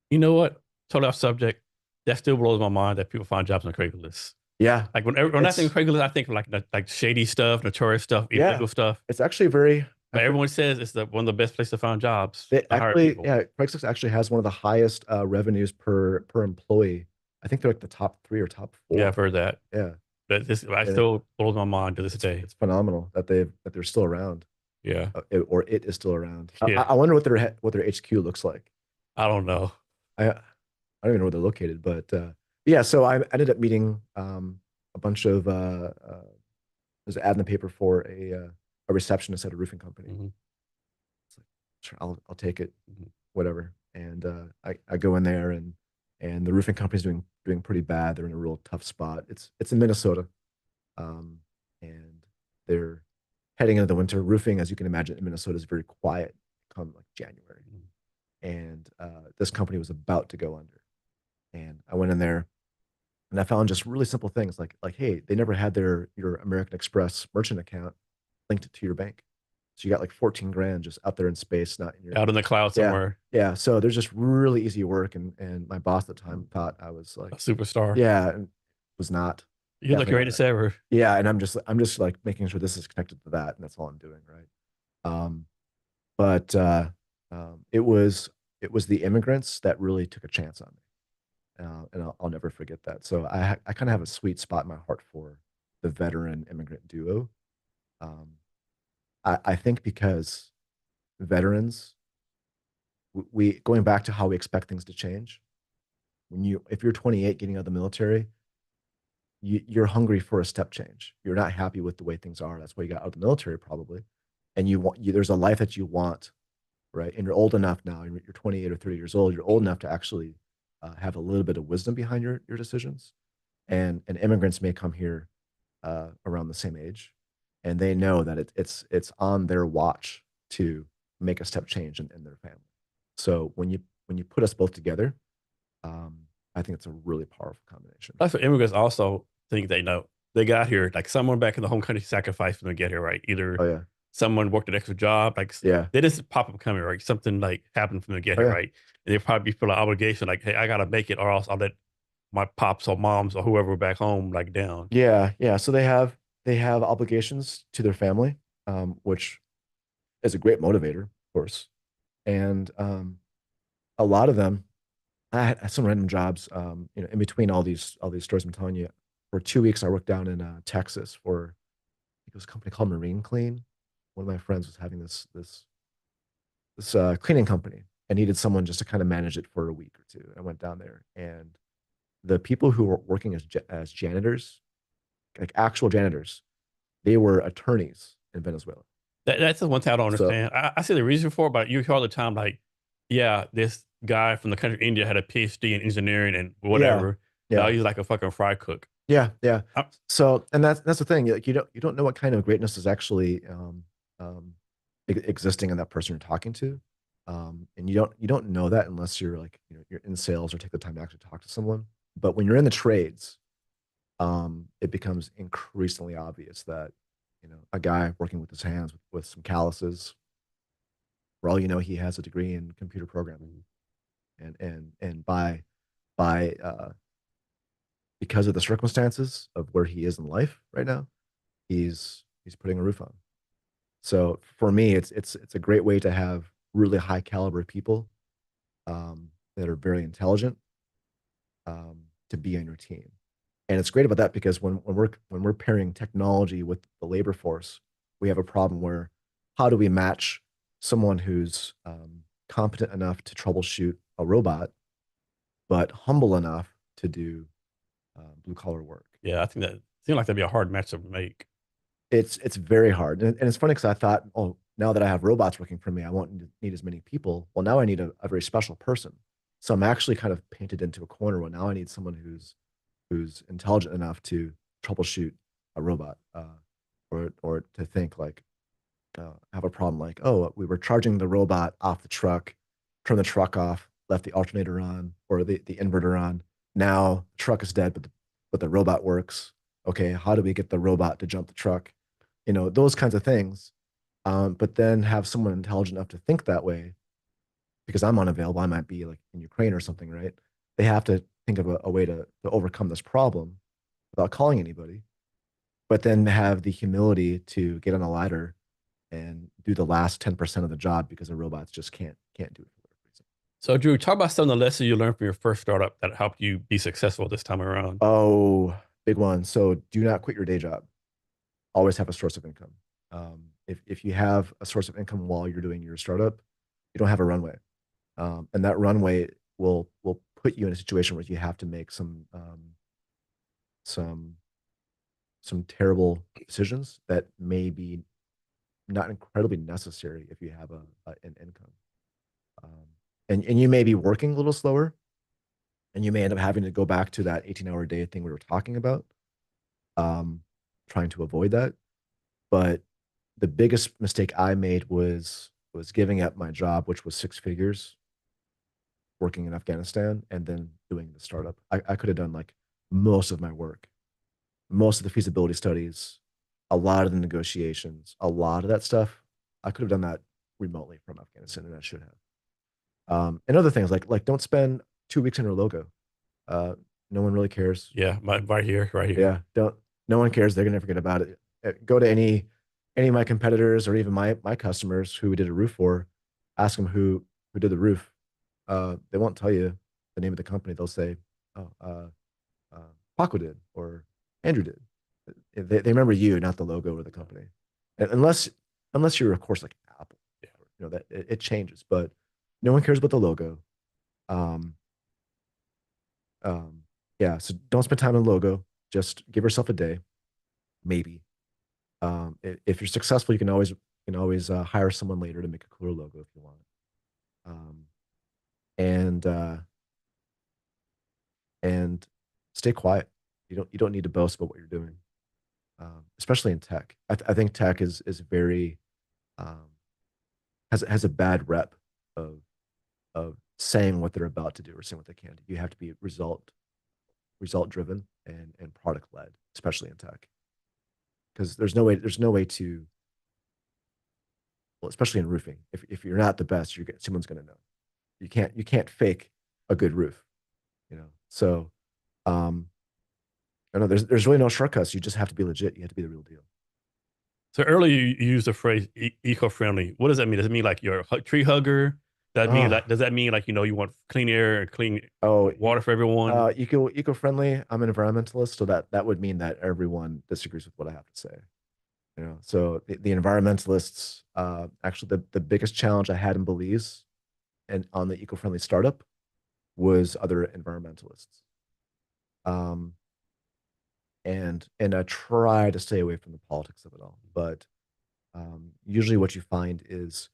You know what? Totally off subject. That still blows my mind that people find jobs on Craigslist. Yeah, Like when I think it's of Craigslist, I think of like shady stuff, notorious stuff, yeah, illegal stuff. it's actually very. But everyone says it's one of the best places to find jobs It to hire actually, people. yeah, Craigslist actually has one of the highest revenues per employee. I think they're like the top three or top Yeah, four. I've heard that. Yeah, But this I and still blows my mind to this it's day. it's phenomenal that they're still around, Yeah. or it is still around. Yeah. I wonder what their HQ looks like. I don't know. I don't even know where they're located, but yeah. So I ended up meeting a bunch of there's an ad in the paper for a receptionist at a roofing company. Hmm. It's like, sure, I'll take it, Hmm. whatever. And I go in there and the roofing company's doing pretty bad. They're in a real tough spot. It's in Minnesota, um, and they're heading into the winter. Roofing, as you can imagine, in Minnesota is very quiet come like January. And this company was about to go under. And I went in there and I found just really simple things like hey, they never had your American Express merchant account linked to your bank. So you got like 14 grand just out there in space, not in your Out in the cloud yeah. somewhere. Yeah. So there's just really easy work. And my boss at the time thought I was A like, superstar. yeah, and was not You're the definitely greatest not. ever. Yeah. And I'm just like making sure this is connected to that. And that's all I'm doing. Right. Um, but it was the immigrants that really took a chance on me. And I'll never forget that. So I kind of have a sweet spot in my heart for the veteran immigrant duo. Um, I think because veterans, we going back to how we expect things to change. If you're 28 getting out of the military, you're hungry for a step change. You're not happy with the way things are. That's why you got out of the military probably, and there's a life that you want, right? And you're old enough now. You're 28 or 30 years old. You're old enough to actually have a little bit of wisdom behind your decisions. And immigrants may come here around the same age, and they know that it's on their watch to make a step change in their family. So when you put us both together, um, I think it's a really powerful combination. That's what immigrants also think they know. They got here, like someone back in the home country sacrificed for them to get here, right? Either Oh yeah, someone worked an extra job, like yeah, they just pop up coming, right? Something like happened for them to get oh here, yeah, right? And they probably feel an obligation, like, hey, I gotta make it, or else I'll let my pops or moms or whoever back home like down. yeah, yeah. So they have obligations to their family, which is a great motivator, of course. And a lot of them, I had some random jobs, in between all these stories I'm telling you. For 2 weeks, I worked down in Texas for I think it was a company called Marine Clean. One of my friends was having this cleaning company and needed someone just to kind of manage it for a week or two. I went down there, and the people who were working as janitors, like actual janitors, they were attorneys in Venezuela. That's the one thing I don't So understand. I see the reason for it, but you hear all the time, like, yeah, this guy from the country of India had a PhD in engineering and yeah, whatever. Now yeah, he's like a fucking fry cook. yeah, yeah. I, So, and that's the thing. Like you don't know what kind of greatness is actually um, existing in that person you're talking to, and you don't know that unless you're like you're in sales or take the time to actually talk to someone. But when you're in the trades, it becomes increasingly obvious that a guy working with his hands with some calluses, for all you know, he has a degree in computer programming, and by because of the circumstances of where he is in life right now, he's putting a roof on. So for me, it's a great way to have really high caliber people that are very intelligent to be on your team. And it's great about that because when we're pairing technology with the labor force, we have a problem where how do we match someone who's competent enough to troubleshoot a robot, but humble enough to do blue collar work? yeah, I think that seemed like that'd be a hard match to make. It's very hard, and it's funny because I thought, oh, now that I have robots working for me, I won't need as many people. Well, now I need a very special person. So I'm actually kind of painted into a corner. Well, now I need someone who's intelligent enough to troubleshoot a robot, or to think like have a problem like, oh, we were charging the robot off the truck, turned the truck off, left the alternator on or the inverter on. Now the truck is dead, but the robot works. Okay, how do we get the robot to jump the truck? You know, those kinds of things. But then have someone intelligent enough to think that way, because I'm unavailable. I might be like in Ukraine or something, right? They have to think of a way to overcome this problem without calling anybody, but then have the humility to get on a ladder and do the last 10% of the job because the robots just can't do it for whatever reason. So, Drew, talk about some of the lessons you learned from your first startup that helped you be successful this time around. Oh, big one. So do not quit your day job. Always have a source of income. If you have a source of income while you're doing your startup, you don't have a runway, and that runway will put you in a situation where you have to make some some terrible decisions that may be not incredibly necessary if you have an income. Um, and you may be working a little slower, and you may end up having to go back to that 18-hour day thing we were talking about, um, trying to avoid that. But the biggest mistake I made was giving up my job, which was six figures, working in Afghanistan, and then doing the startup. I could have done like most of my work, most of the feasibility studies, a lot of the negotiations, a lot of that stuff. I could have done that remotely from Afghanistan, and I should have. And other things like don't spend 2 weeks in your logo. No one really cares. Yeah, right here, right here. Yeah, don't. No one cares. They're gonna forget about it. Go to any of my competitors or even my customers who we did a roof for. Ask them who did the roof. They won't tell you the name of the company. They'll say, "Oh, uh, Paco did," or "Andrew did." They remember you, not the logo or the company. Unless you're of course like Apple, you know that it changes. But no one cares about the logo. Um, um, yeah, so don't spend time on logo. Just give yourself a day, maybe. If you're successful, you can always hire someone later to make a cooler logo if you want. Um, and and stay quiet. You don't need to boast about what you're doing, especially in tech. I think tech is very um, has a bad rep of saying what they're about to do or saying what they can do. You have to be result driven and product led, especially in tech, because there's no way to, well, especially in roofing. If you're not the best, someone's going to know. You can't fake a good roof, you know. So um, I know there's really no shortcuts. You just have to be legit. You have to be the real deal. So earlier you used the phrase eco-friendly. What does that mean? Does it mean like you're a tree hugger? Oh, Does that mean like you want clean air and clean oh, water for everyone? eco-friendly. I'm an environmentalist, so that would mean that everyone disagrees with what I have to say. You know, so the environmentalists, actually the biggest challenge I had in Belize and on the eco-friendly startup was other environmentalists. Um, and I try to stay away from the politics of it all. But usually, what you find is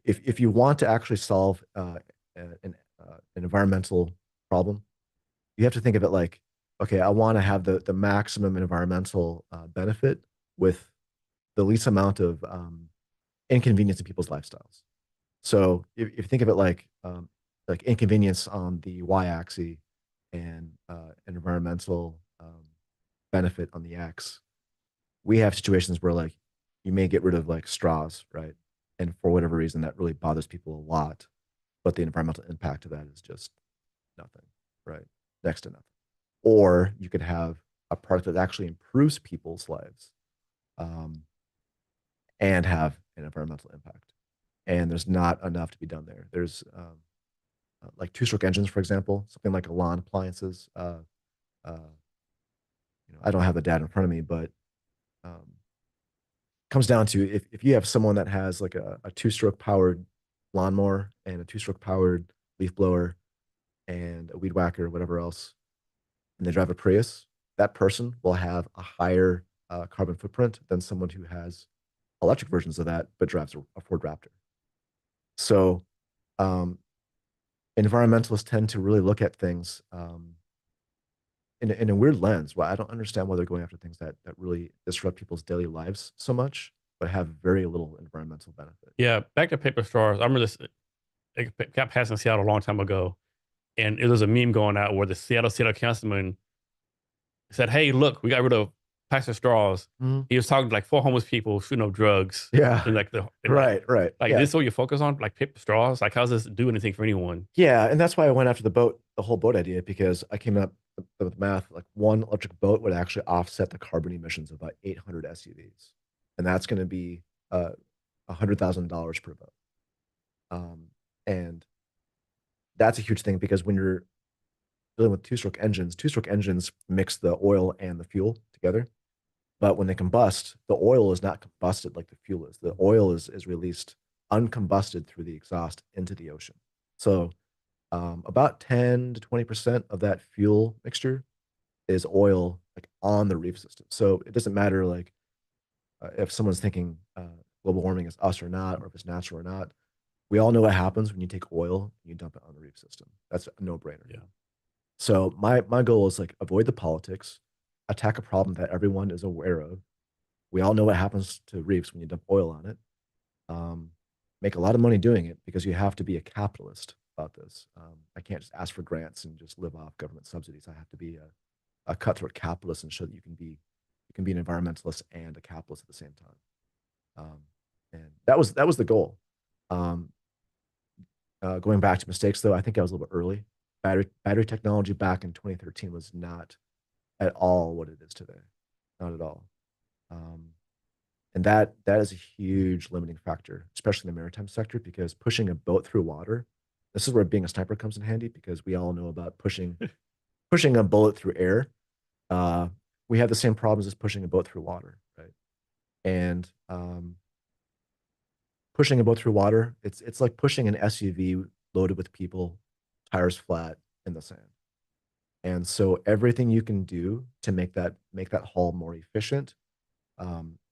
if you want to actually solve an environmental problem, you have to think of it like, okay, I want to have the maximum environmental benefit with the least amount of inconvenience in people's lifestyles. So if you think of it like inconvenience on the y-axis and environmental benefit on the x, we have situations where like you may get rid of like straws, right? And for whatever reason, that really bothers people a lot, but the environmental impact of that is just nothing, right? Next to nothing. Or you could have a product that actually improves people's lives, um, and have an environmental impact. And there's not enough to be done there. There's like two-stroke engines, for example, something like lawn appliances. Uh, I don't have the data in front of me, but um, comes down to if you have someone that has like a two-stroke powered lawnmower and a two-stroke powered leaf blower and a weed whacker or whatever else, and they drive a Prius, that person will have a higher carbon footprint than someone who has electric versions of that but drives a Ford Raptor. So um, environmentalists tend to really look at things in a weird lens. Well, I don't understand why they're going after things that really disrupt people's daily lives so much, but have very little environmental benefit. Yeah, back to paper straws. I remember this. it got passed in Seattle a long time ago, and it was a meme going out where the Seattle councilman said, "Hey, look, we got rid of plastic straws." Mhm. He was talking to like four homeless people shooting up drugs, Yeah. and like the and Right. like Yeah. this is what you focus on, like paper straws. Like, how does this do anything for anyone? Yeah. And that's why I went after the whole boat idea, because I came up with math, like one electric boat would actually offset the carbon emissions of about 800 SUVs. And that's going to be $100,000 per boat. And that's a huge thing, because when you're dealing with two-stroke engines mix the oil and the fuel together. But when they combust, the oil is not combusted like the fuel is. The oil is released uncombusted through the exhaust into the ocean. So about 10 to 20% of that fuel mixture is oil, like on the reef system. So it doesn't matter like if someone's thinking global warming is us or not, or if it's natural or not. We all know what happens when you take oil and you dump it on the reef system. That's a no-brainer. Yeah. So my goal is like avoid the politics, attack a problem that everyone is aware of. We all know what happens to reefs when you dump oil on it. Um, make a lot of money doing it, because you have to be a capitalist about this. I can't just ask for grants and just live off government subsidies. I have to be a cutthroat capitalist and show that you can be an environmentalist and a capitalist at the same time. And that was the goal. Um, Going back to mistakes, though, I think I was a little bit early. Battery technology back in 2013 was not at all what it is today, not at all. Um, and that is a huge limiting factor, especially in the maritime sector, because pushing a boat through water. This is where being a sniper comes in handy, because we all know about pushing a bullet through air. Uh, we have the same problems as pushing a boat through water, right? And pushing a boat through water, it's like pushing an SUV loaded with people, tires flat in the sand. And so everything you can do to make that hull more efficient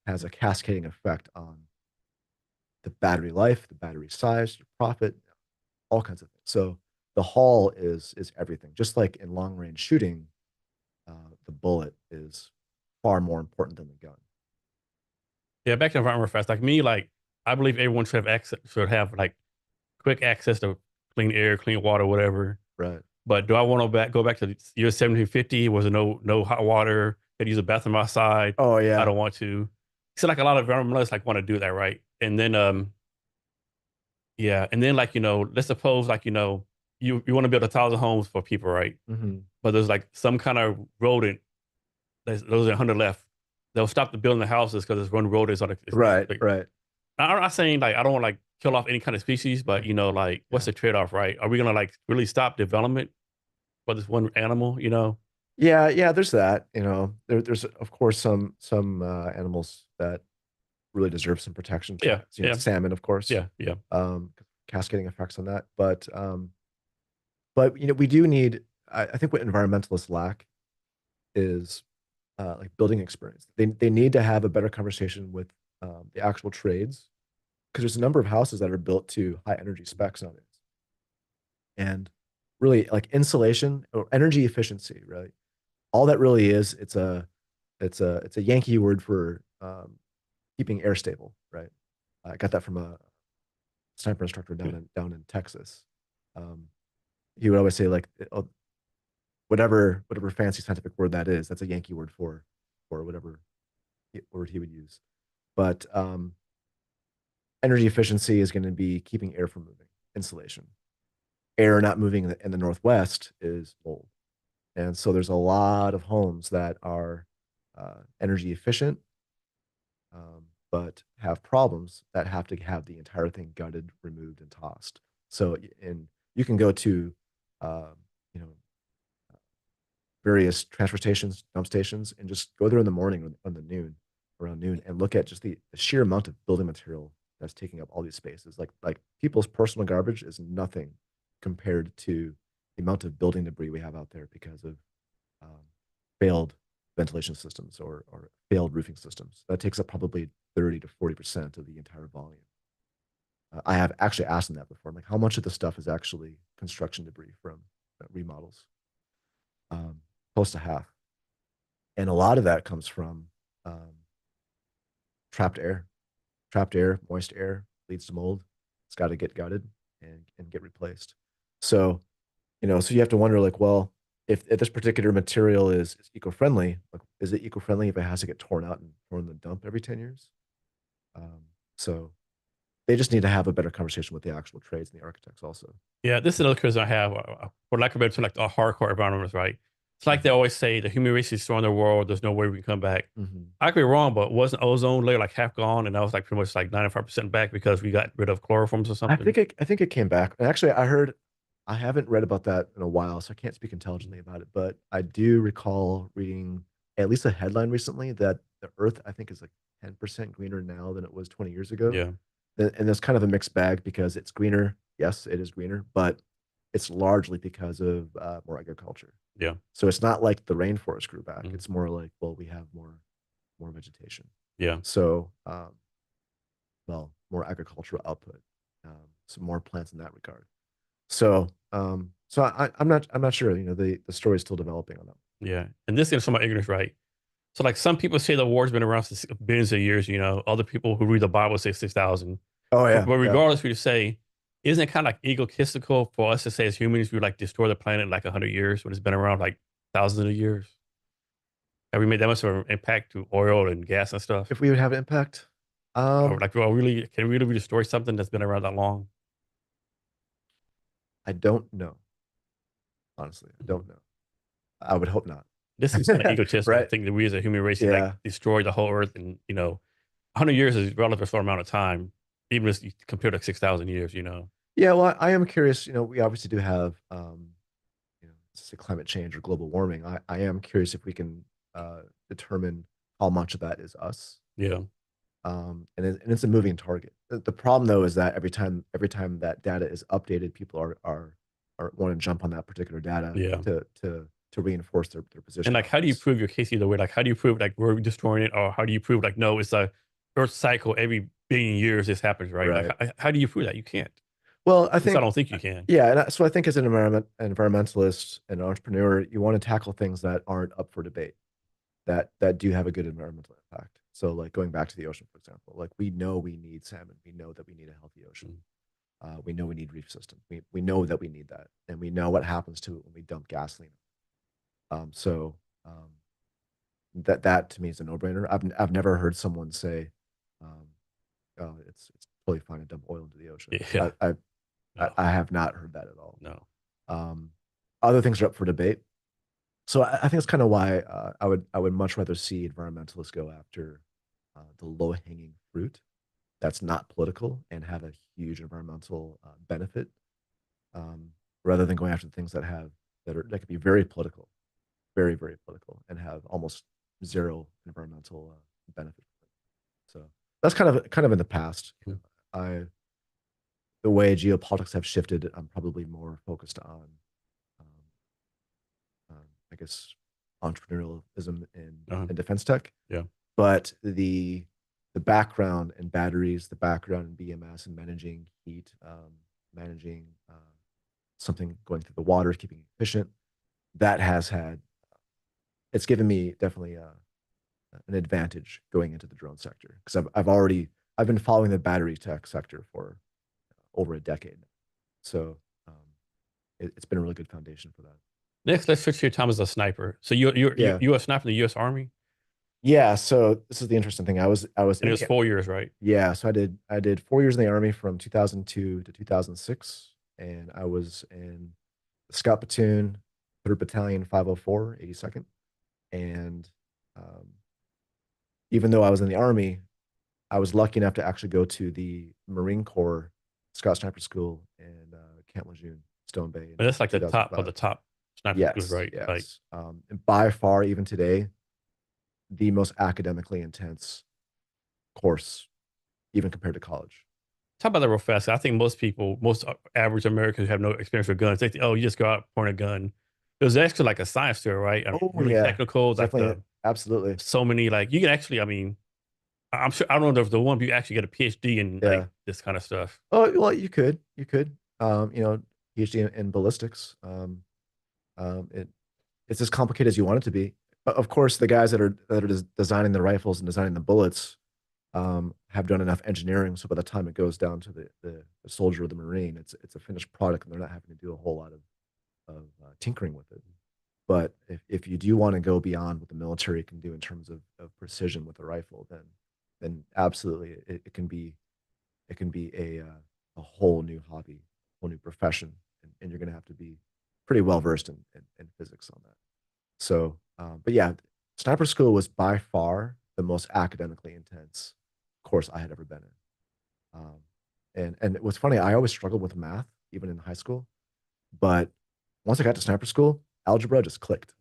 has a cascading effect on the battery life, the battery size, your profit, all kinds of things. So the hull is everything. Just like in long range shooting, the bullet is far more important than the gun. Yeah, back to environment fast. Like me, like I believe everyone should have like quick access to clean air, clean water, whatever. Right. But do I want to go back to the year 1750? Was there no hot water? Could use a bathroom outside? Oh I yeah. don't want to. So like a lot of environmentalists like want to do that, right? And then yeah, and then like let's suppose like you want to build 1,000 homes for people, right? Hmm. But there's like some kind of rodent. Those are 100 left. They'll stop the building the houses because there's one rodent on it. Right. Right. I'm not saying like I don't want to like kill off any kind of species, but like what's Yeah. the trade off, right? Are we gonna like really stop development for this one animal? Yeah. Yeah. There's that. There's of course some animals that really deserve some protection. Yeah, yeah, Salmon, of course. yeah. Um, Cascading effects on that. But we do need. I think what environmentalists lack is like building experience. They need to have a better conversation with the actual trades, because there's a number of houses that are built to high energy specs on it, and really like insulation or energy efficiency. Really, all that really is, it's a Yankee word for keeping air stable. Right. I got that from a sniper instructor down in Texas. Um, he would always say like whatever fancy scientific word that is, that's a Yankee word for whatever word he would use. But energy efficiency is going to be keeping air from moving, insulation. Air not moving in the Northwest is mold. And so there's a lot of homes that are energy efficient, but have problems that have to have the entire thing gutted, removed, and tossed. So, and you can go to, uh, you know, various transfer stations, dump stations, and just go there in the morning on the noon, around noon, and look at just the sheer amount of building material that's taking up all these spaces. Like people's personal garbage is nothing compared to the amount of building debris we have out there because of um, failed ventilation systems or failed roofing systems. That takes up probably 30 to 40% of the entire volume. I have actually asked them that before. I'm like, how much of the stuff is actually construction debris from remodels? Close to half. And a lot of that comes from um, trapped air. Trapped air, moist air leads to mold. It's got to get gutted. and get replaced. So, so you have to wonder like, well, if this particular material is eco-friendly, like, is it eco-friendly if it has to get torn out and thrown in the dump every 10 years? So they just need to have a better conversation with the actual trades and the architects also. Yeah, this is another question I have. For lack of a better term, like the hardcore environmentalists, right? It's like they always say the human race is destroying the world. There's no way we can come back. I could be wrong, but wasn't ozone layer like half gone, and that was like pretty much like 95% back because we got rid of chloroforms or something? I think it came back. And actually, I haven't read about that in a while, so I can't speak intelligently about it. But I do recall reading at least a headline recently that the Earth, I think, is like 10% greener now than it was 20 years ago. Yeah, And there's kind of a mixed bag because it's greener. Yes, it is greener, but it's largely because of more agriculture. yeah, So it's not like the rainforest grew back. mhm, It's more like, well, we have more vegetation. yeah, So, well, more agricultural output, some more plants in that regard. So, I'm not sure. The story is still developing on that. yeah. And this is some of my ignorance, right? So like some people say the war's been around for billions of years, other people who read the Bible say 6,000. Oh But yeah, yeah. regardless, we say, isn't it kind of like egotistical for us to say as humans we like destroy the planet in like 100 years when it's been around like thousands of years? Have we made that much of an impact to oil and gas and stuff? If we would have impact, Or um, like, well, really, can we really destroy something that's been around that long? I don't know. Honestly, I Mhm. don't know. I would hope not. This is kind of egotistical. I Right? think that we as a human race like Yeah. destroy the whole earth, and 100 years is a relatively short amount of time, even as you compare to 6,000 years. Yeah. Well, I am curious. We obviously do have, let's say climate change or global warming. I am curious if we can determine how much of that is us. Yeah, And it's a moving target. The problem though is that every time that data is updated, people are want to jump on that particular data yeah. to reinforce their And position like, on how do you this. prove your case either way? Like, how do you prove like we're destroying it, or how do you prove like no, it's a Earth cycle every billion years this happens, right? Like, Right. how do you prove that? You can't. Well, I At least I think, don't think you can. yeah, and so I think as an environmentalist and entrepreneur, you want to tackle things that aren't up for debate, that do have a good environmental impact. So, like going back to the ocean, for example, like we know we need salmon, we know that we need a healthy ocean, Mm. we know we need reef systems, we know that we need that, and we know what happens to it when we dump gasoline. So that to me is a no-brainer. I've never heard someone say, um, "Oh, it's totally fine to dump oil into the ocean." Yeah, I no, I have not heard that at all. no. Um, Other things are up for debate. So I think that's kind of why I would much rather see environmentalists go after the low-hanging fruit that's not political and have a huge environmental benefit, um, rather than going after the things that could be very political, very very political, and have almost zero environmental benefit. So that's kind of in the past. Mm. I The way geopolitics have shifted, I'm probably more focused on, um, I guess, entrepreneurialism Uh-huh. and defense tech. Yeah, But the background in batteries, the background in BMS and managing heat, managing something going through the water, keeping it efficient, that has had it's given me definitely an advantage going into the drone sector because I've been following the battery tech sector for over a decade now. So um, it's been a really good foundation for that. next, let's switch to your time as a sniper. So Yeah. you're a sniper in the U.S. Army, Yeah. So this is the interesting thing. I was and it in was the 4 years, right? Yeah, so I did 4 years in the Army from 2002 to 2006, and I was in the Scout Platoon, 3rd Battalion, 504, 82nd. And um, even though I was in the Army, I was lucky enough to actually go to the Marine Corps Scout Sniper School in Camp Lejeune, Stone Bay in But that's like the top of 2005. the top sniper schools, Yes, right? Like, yes. And by far, even today, the most academically intense course, even compared to college. talk about that real fast. I think most average Americans who have no experience with guns. They think, oh, you just go out, point a gun. There's actually like a science to it, right? I mean, Oh really yeah, technical, it's like definitely the absolutely. so many, like you can actually, I mean, I'm sure, I don't know if the one you actually get a PhD in like Yeah. this kind of stuff. Oh well, you could, PhD in ballistics. It's as complicated as you want it to be. But of course, the guys that are designing the rifles and designing the bullets, have done enough engineering, so by the time it goes down to the soldier or the Marine, it's a finished product, and they're not having to do a whole lot of tinkering with it. But if you do want to go beyond what the military can do in terms of precision with a rifle, then absolutely it can be a whole new hobby, whole new profession, and you're going to have to be pretty well versed in physics on that. So, but yeah, sniper school was by far the most academically intense course I had ever been in. And it was funny, I always struggled with math, even in high school. But once I got to sniper school, algebra just clicked.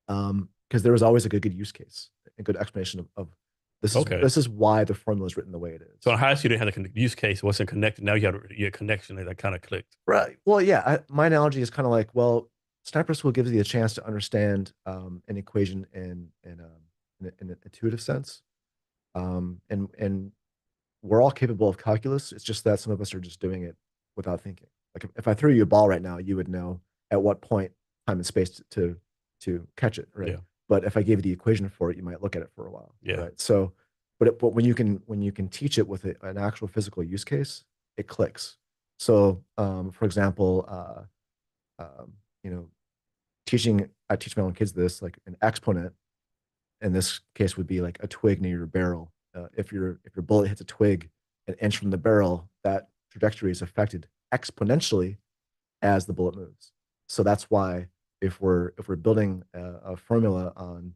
Because there was always a good use case, a good explanation of Okay. this is why the formula is written the way it is. So in high school, you didn't have the use case, wasn't connected. Now you have your connection that kind of clicked. Right. Well, yeah, my analogy is kind of like, well, sniper school gives you a chance to understand an equation in an intuitive sense. And we're all capable of calculus. It's just that some of us are just doing it without thinking. Like if I threw you a ball right now, you would know at what point, time and space to catch it, right? Yeah. But if I gave you the equation for it, you might look at it for a while, Yeah. right? So, but when you can teach it with an actual physical use case, it clicks. So, for example, you know, I teach my own kids this, like an exponent in this case would be like a twig near your barrel. If your bullet hits a twig an inch from the barrel, that trajectory is affected exponentially as the bullet moves. So that's why if we're building a formula on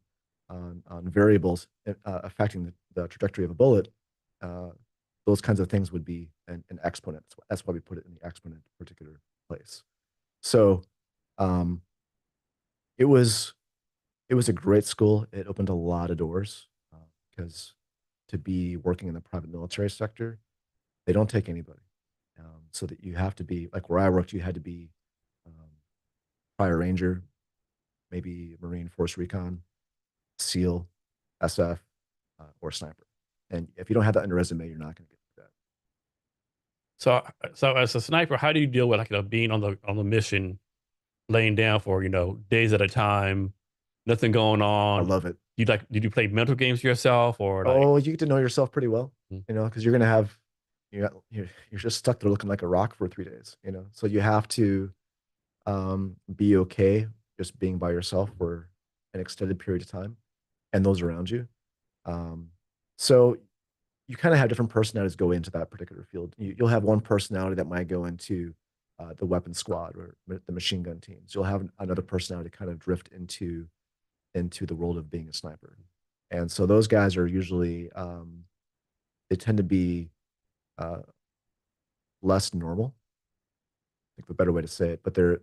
variables affecting the trajectory of a bullet, uh, those kinds of things would be an exponent. That's why we put it in the exponent particular place. So um, it was it was a great school. It opened a lot of doors because to be working in the private military sector, they don't take anybody. So that you have to be like where I worked, you had to be um, prior Ranger, maybe Marine Force Recon, SEAL, SF, or sniper. And if you don't have that on your resume, you're not going to get that. So as a sniper, how do you deal with like being on the mission, laying down for days at a time, nothing going I on? love it. Did you play mental games yourself or like? Oh, you get to know yourself pretty well, Mm. because you're going to have you're just stuck there looking like a rock for 3 days, So you have to be okay just being by yourself for an extended period of time and those around you. Um, so you kind of have different personalities go into that particular field. You'll have one personality that might go into the weapon squad or the machine gun teams. You'll have another personality kind of drift into the world of being a sniper. And so those guys are usually they tend to be uh, less normal. I think the better way to say it, but they're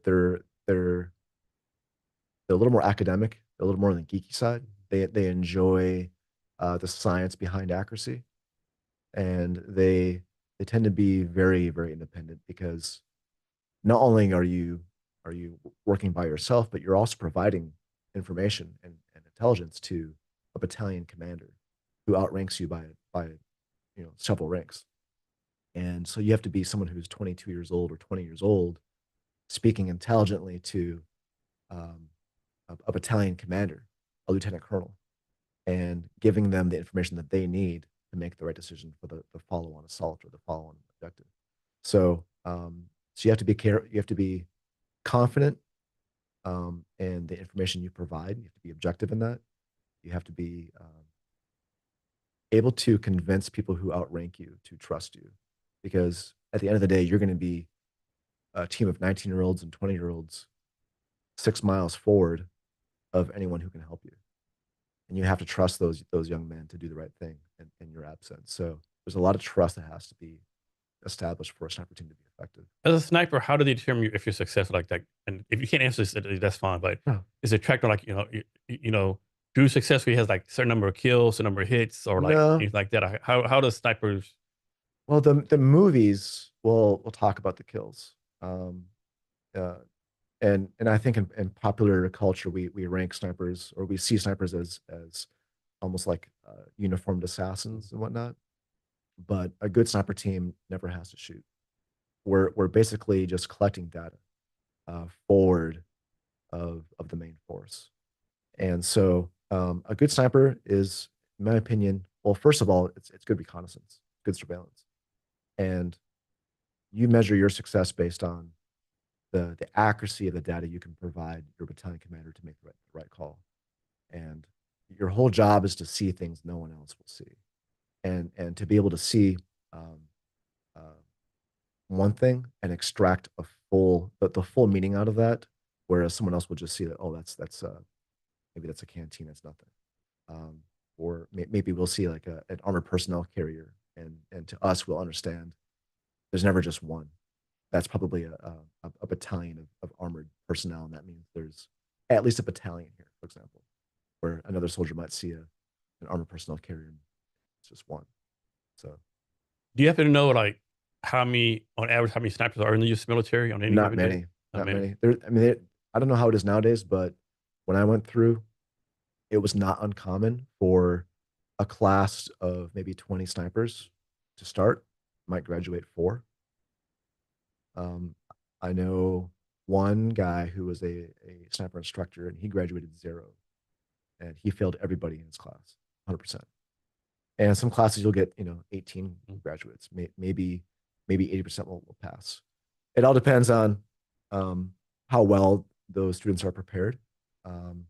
a little more academic, they're a little more on the geeky side. They enjoy the science behind accuracy, and they tend to be very independent because not only are you working by yourself, but you're also providing information and intelligence to a battalion commander who outranks you by several ranks. And so you have to be someone who's 22 years old or 20 years old, speaking intelligently to um, a battalion commander, a lieutenant colonel, and giving them the information that they need to make the right decision for the follow-on assault or the follow-on objective. So you have to you have to be confident in the information you provide. You have to be objective in that. You have to be able to convince people who outrank you to trust you, because at the end of the day, you're going to be a team of 19-year-olds and 20-year-olds 6 miles forward of anyone who can help you. And you have to trust those young men to do the right thing in your absence. So there's a lot of trust that has to be established for a sniper team to be effective. As a sniper, how do they determine if you're successful like that? And if you can't answer this, that's fine. But Oh. is it tracked on like do successfully has like certain number of kills, a number of hits, or like No, things like that? How does snipers? well, the movies will talk about the kills, uh, and I think in popular culture we rank snipers, or we see snipers as almost like uniformed assassins and whatnot. But a good sniper team never has to shoot. We're basically just collecting data forward of the main force. And so a good sniper is in my opinion, well, first of all, it's good reconnaissance, good surveillance, and you measure your success based on the accuracy of the data you can provide your battalion commander to make the right call. And your whole job is to see things no one else will see, and to be able to see um, uh, one thing and extract the full meaning out of that, whereas someone else will just see that, oh, that's maybe that's a canteen, that's nothing. Um, or maybe we'll see like an armored personnel carrier, and to us we'll understand there's never just one. That's probably a battalion of armored personnel, and that means there's at least a battalion here, for example, where another soldier might see an armored personnel carrier, and it's just one. So Do you happen to know like how many on average how many snipers are in the U.S. military on any not given day? many, Not not many. many. There, I mean, I don't know how it is nowadays, but when I went through, it was not uncommon for a class of maybe 20 snipers to start, might graduate four. Um, I know one guy who was a sniper instructor, and he graduated zero, and he failed everybody in his class, 100%. And some classes you'll get, 18 graduates, maybe 80% will pass. It all depends on how well those students are prepared. Um,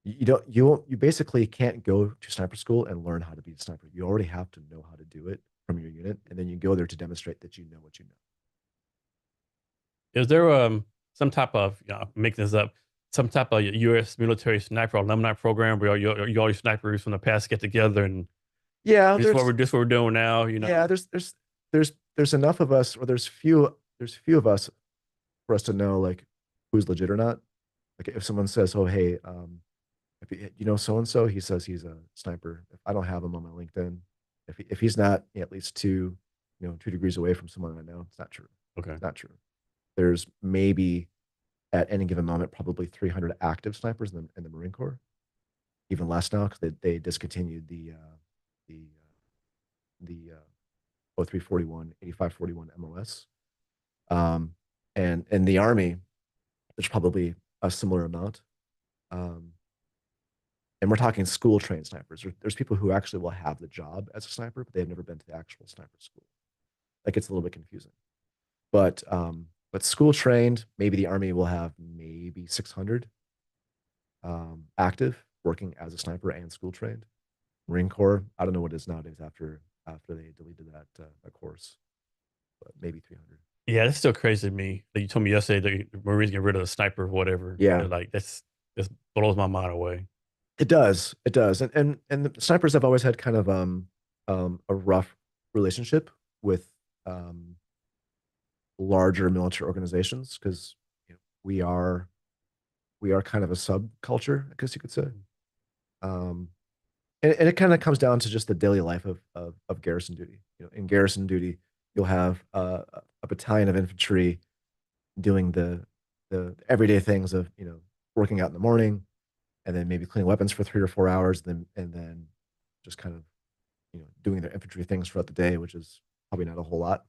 you basically can't go to sniper school and learn how to be a sniper. You already have to know how to do it from your unit, and then you go there to demonstrate that you know what you know. Is there some type of making this up, some type of U.S. military sniper alumni program where all your snipers from the past get together and Yeah, this what we're doing now? yeah, there's enough of us, or there's few of us for us to know like who's legit or not. Like if someone says, "Oh, hey, if you know so and so," he says he's a sniper. If I don't have him on my LinkedIn, if he's not at least 2 degrees away from someone I know, it's not true. Okay. It's not true. There's maybe at any given moment probably 300 active snipers in the Marine Corps, even less now because they discontinued the 0341 8541 MOS. Um, and in the Army, there's probably a similar amount. Um, and we're talking school trained snipers. There's people who actually will have the job as a sniper, but they've never been to the actual sniper school. That gets a little bit confusing. But school trained, maybe the Army will have maybe 600 active working as a sniper and school trained. Marine Corps, I don't know what it is nowadays after they deleted that course, but maybe 300. Yeah, that's still crazy to me that you told me yesterday that the Marines get rid of the sniper or whatever. Yeah, And like that's blows my mind away. it does. It does. And the snipers have always had kind of a rough relationship with um larger military organizations because we are we are kind of a subculture, I guess you could say. Um and it kind of comes down to just the daily life of garrison duty. In garrison duty, you'll have a battalion of infantry doing the everyday things of working out in the morning, and then maybe cleaning weapons for 3 or 4 hours, and then just kind of doing their infantry things throughout the day, which is probably not a whole lot.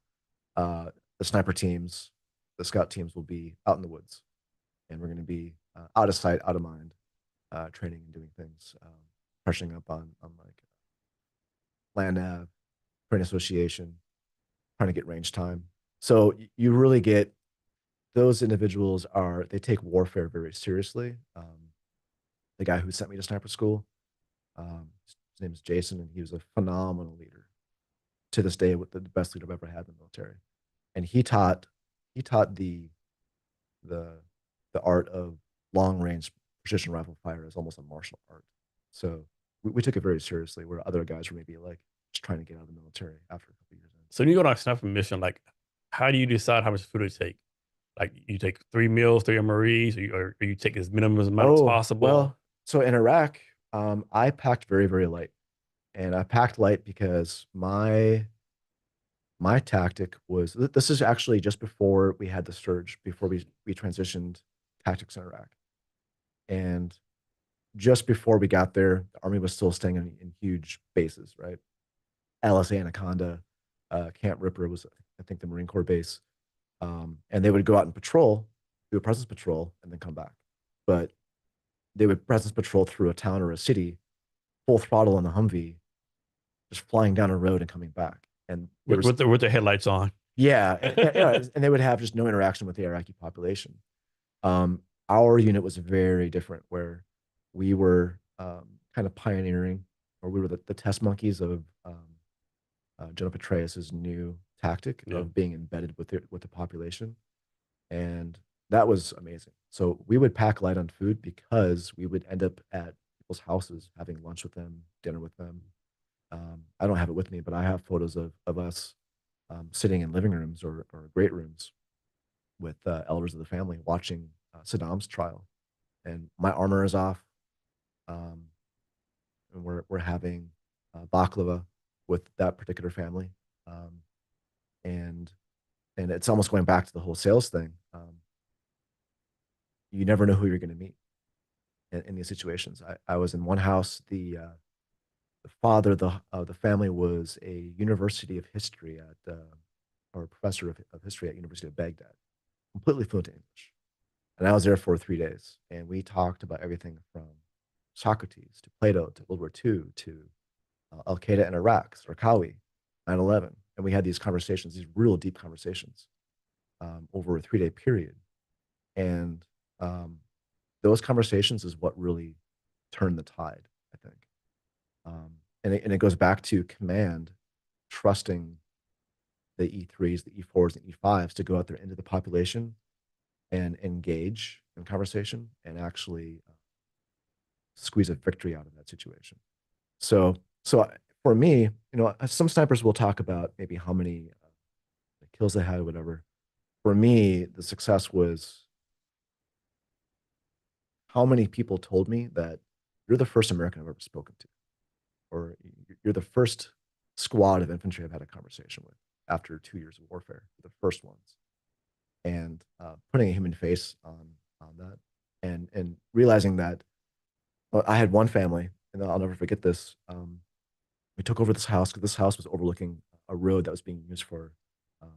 The sniper teams, the scout teams will be out in the woods, and we're going to be out of sight, out of mind, training and doing things, brushing up on like land nav, train association, trying to get range time. So you really get those individuals they take warfare very seriously. The guy who sent me to sniper school, his name is Jason, and he was a phenomenal leader. To this day, with the best leader I've ever had in the military. And he taught the the art of long range precision rifle fire as almost a martial art. So we took it very seriously, where other guys were maybe like just trying to get out of the military after a couple of years in. So when you go on a sniper mission, like how do you decide how much food to take? Like you take 3 meals, 3 MREs, or you take as minimum amount as Oh, possible. well, so in Iraq, I packed very, very light. And I packed light because my tactic was this is actually just before we had the surge, before we transitioned tactics in Iraq. And just before we got there, the army was still staying in huge bases, right? LSA Anaconda, Camp Ripper was, I think, the Marine Corps base. And they would go out and patrol, do a presence patrol, and then come back. But they would presence patrol through a town or a city full throttle on the Humvee, just flying down a road and coming back. And there was, with the headlights on. yeah, and they would have just no interaction with the Iraqi population. Our unit was very different, where we were kind of pioneering, or we were the test monkeys of General Petraeus's new tactic Yeah. of being embedded with the population, and that was amazing. So we would pack light on food because we would end up at people's houses having lunch with them, dinner with them. I don't have it with me, but I have photos of us sitting in living rooms or great rooms with elders of the family watching Saddam's trial, and my armor is off, um, and we're having baklava with that particular family, um, and it's almost going back to the whole sales thing. You never know who you're going to meet in these situations. I was in one house. The father of the family was a University of History at or a professor of history at University of Baghdad, completely fluent in English. And I was there for 3 days, and we talked about everything from Socrates to Plato to World War II to Al Qaeda in Iraq, Sarkawi, 9/11, and we had these conversations, these real deep conversations over a 3 day period. And um, those conversations is what really turned the tide, I think. And it goes back to command trusting the E3s, the E4s, and E5s to go out there into the population and engage in conversation and actually squeeze a victory out of that situation. So for me, some snipers will talk about maybe how many kills they had or whatever. For me, the success was how many people told me that you're the first American I've ever spoken to, or you're the first squad of infantry I've had a conversation with after 2 years of warfare, the first ones, and putting a human face on that, and realizing that I had one family, and I'll never forget this. We took over this house because this house was overlooking a road that was being used for um,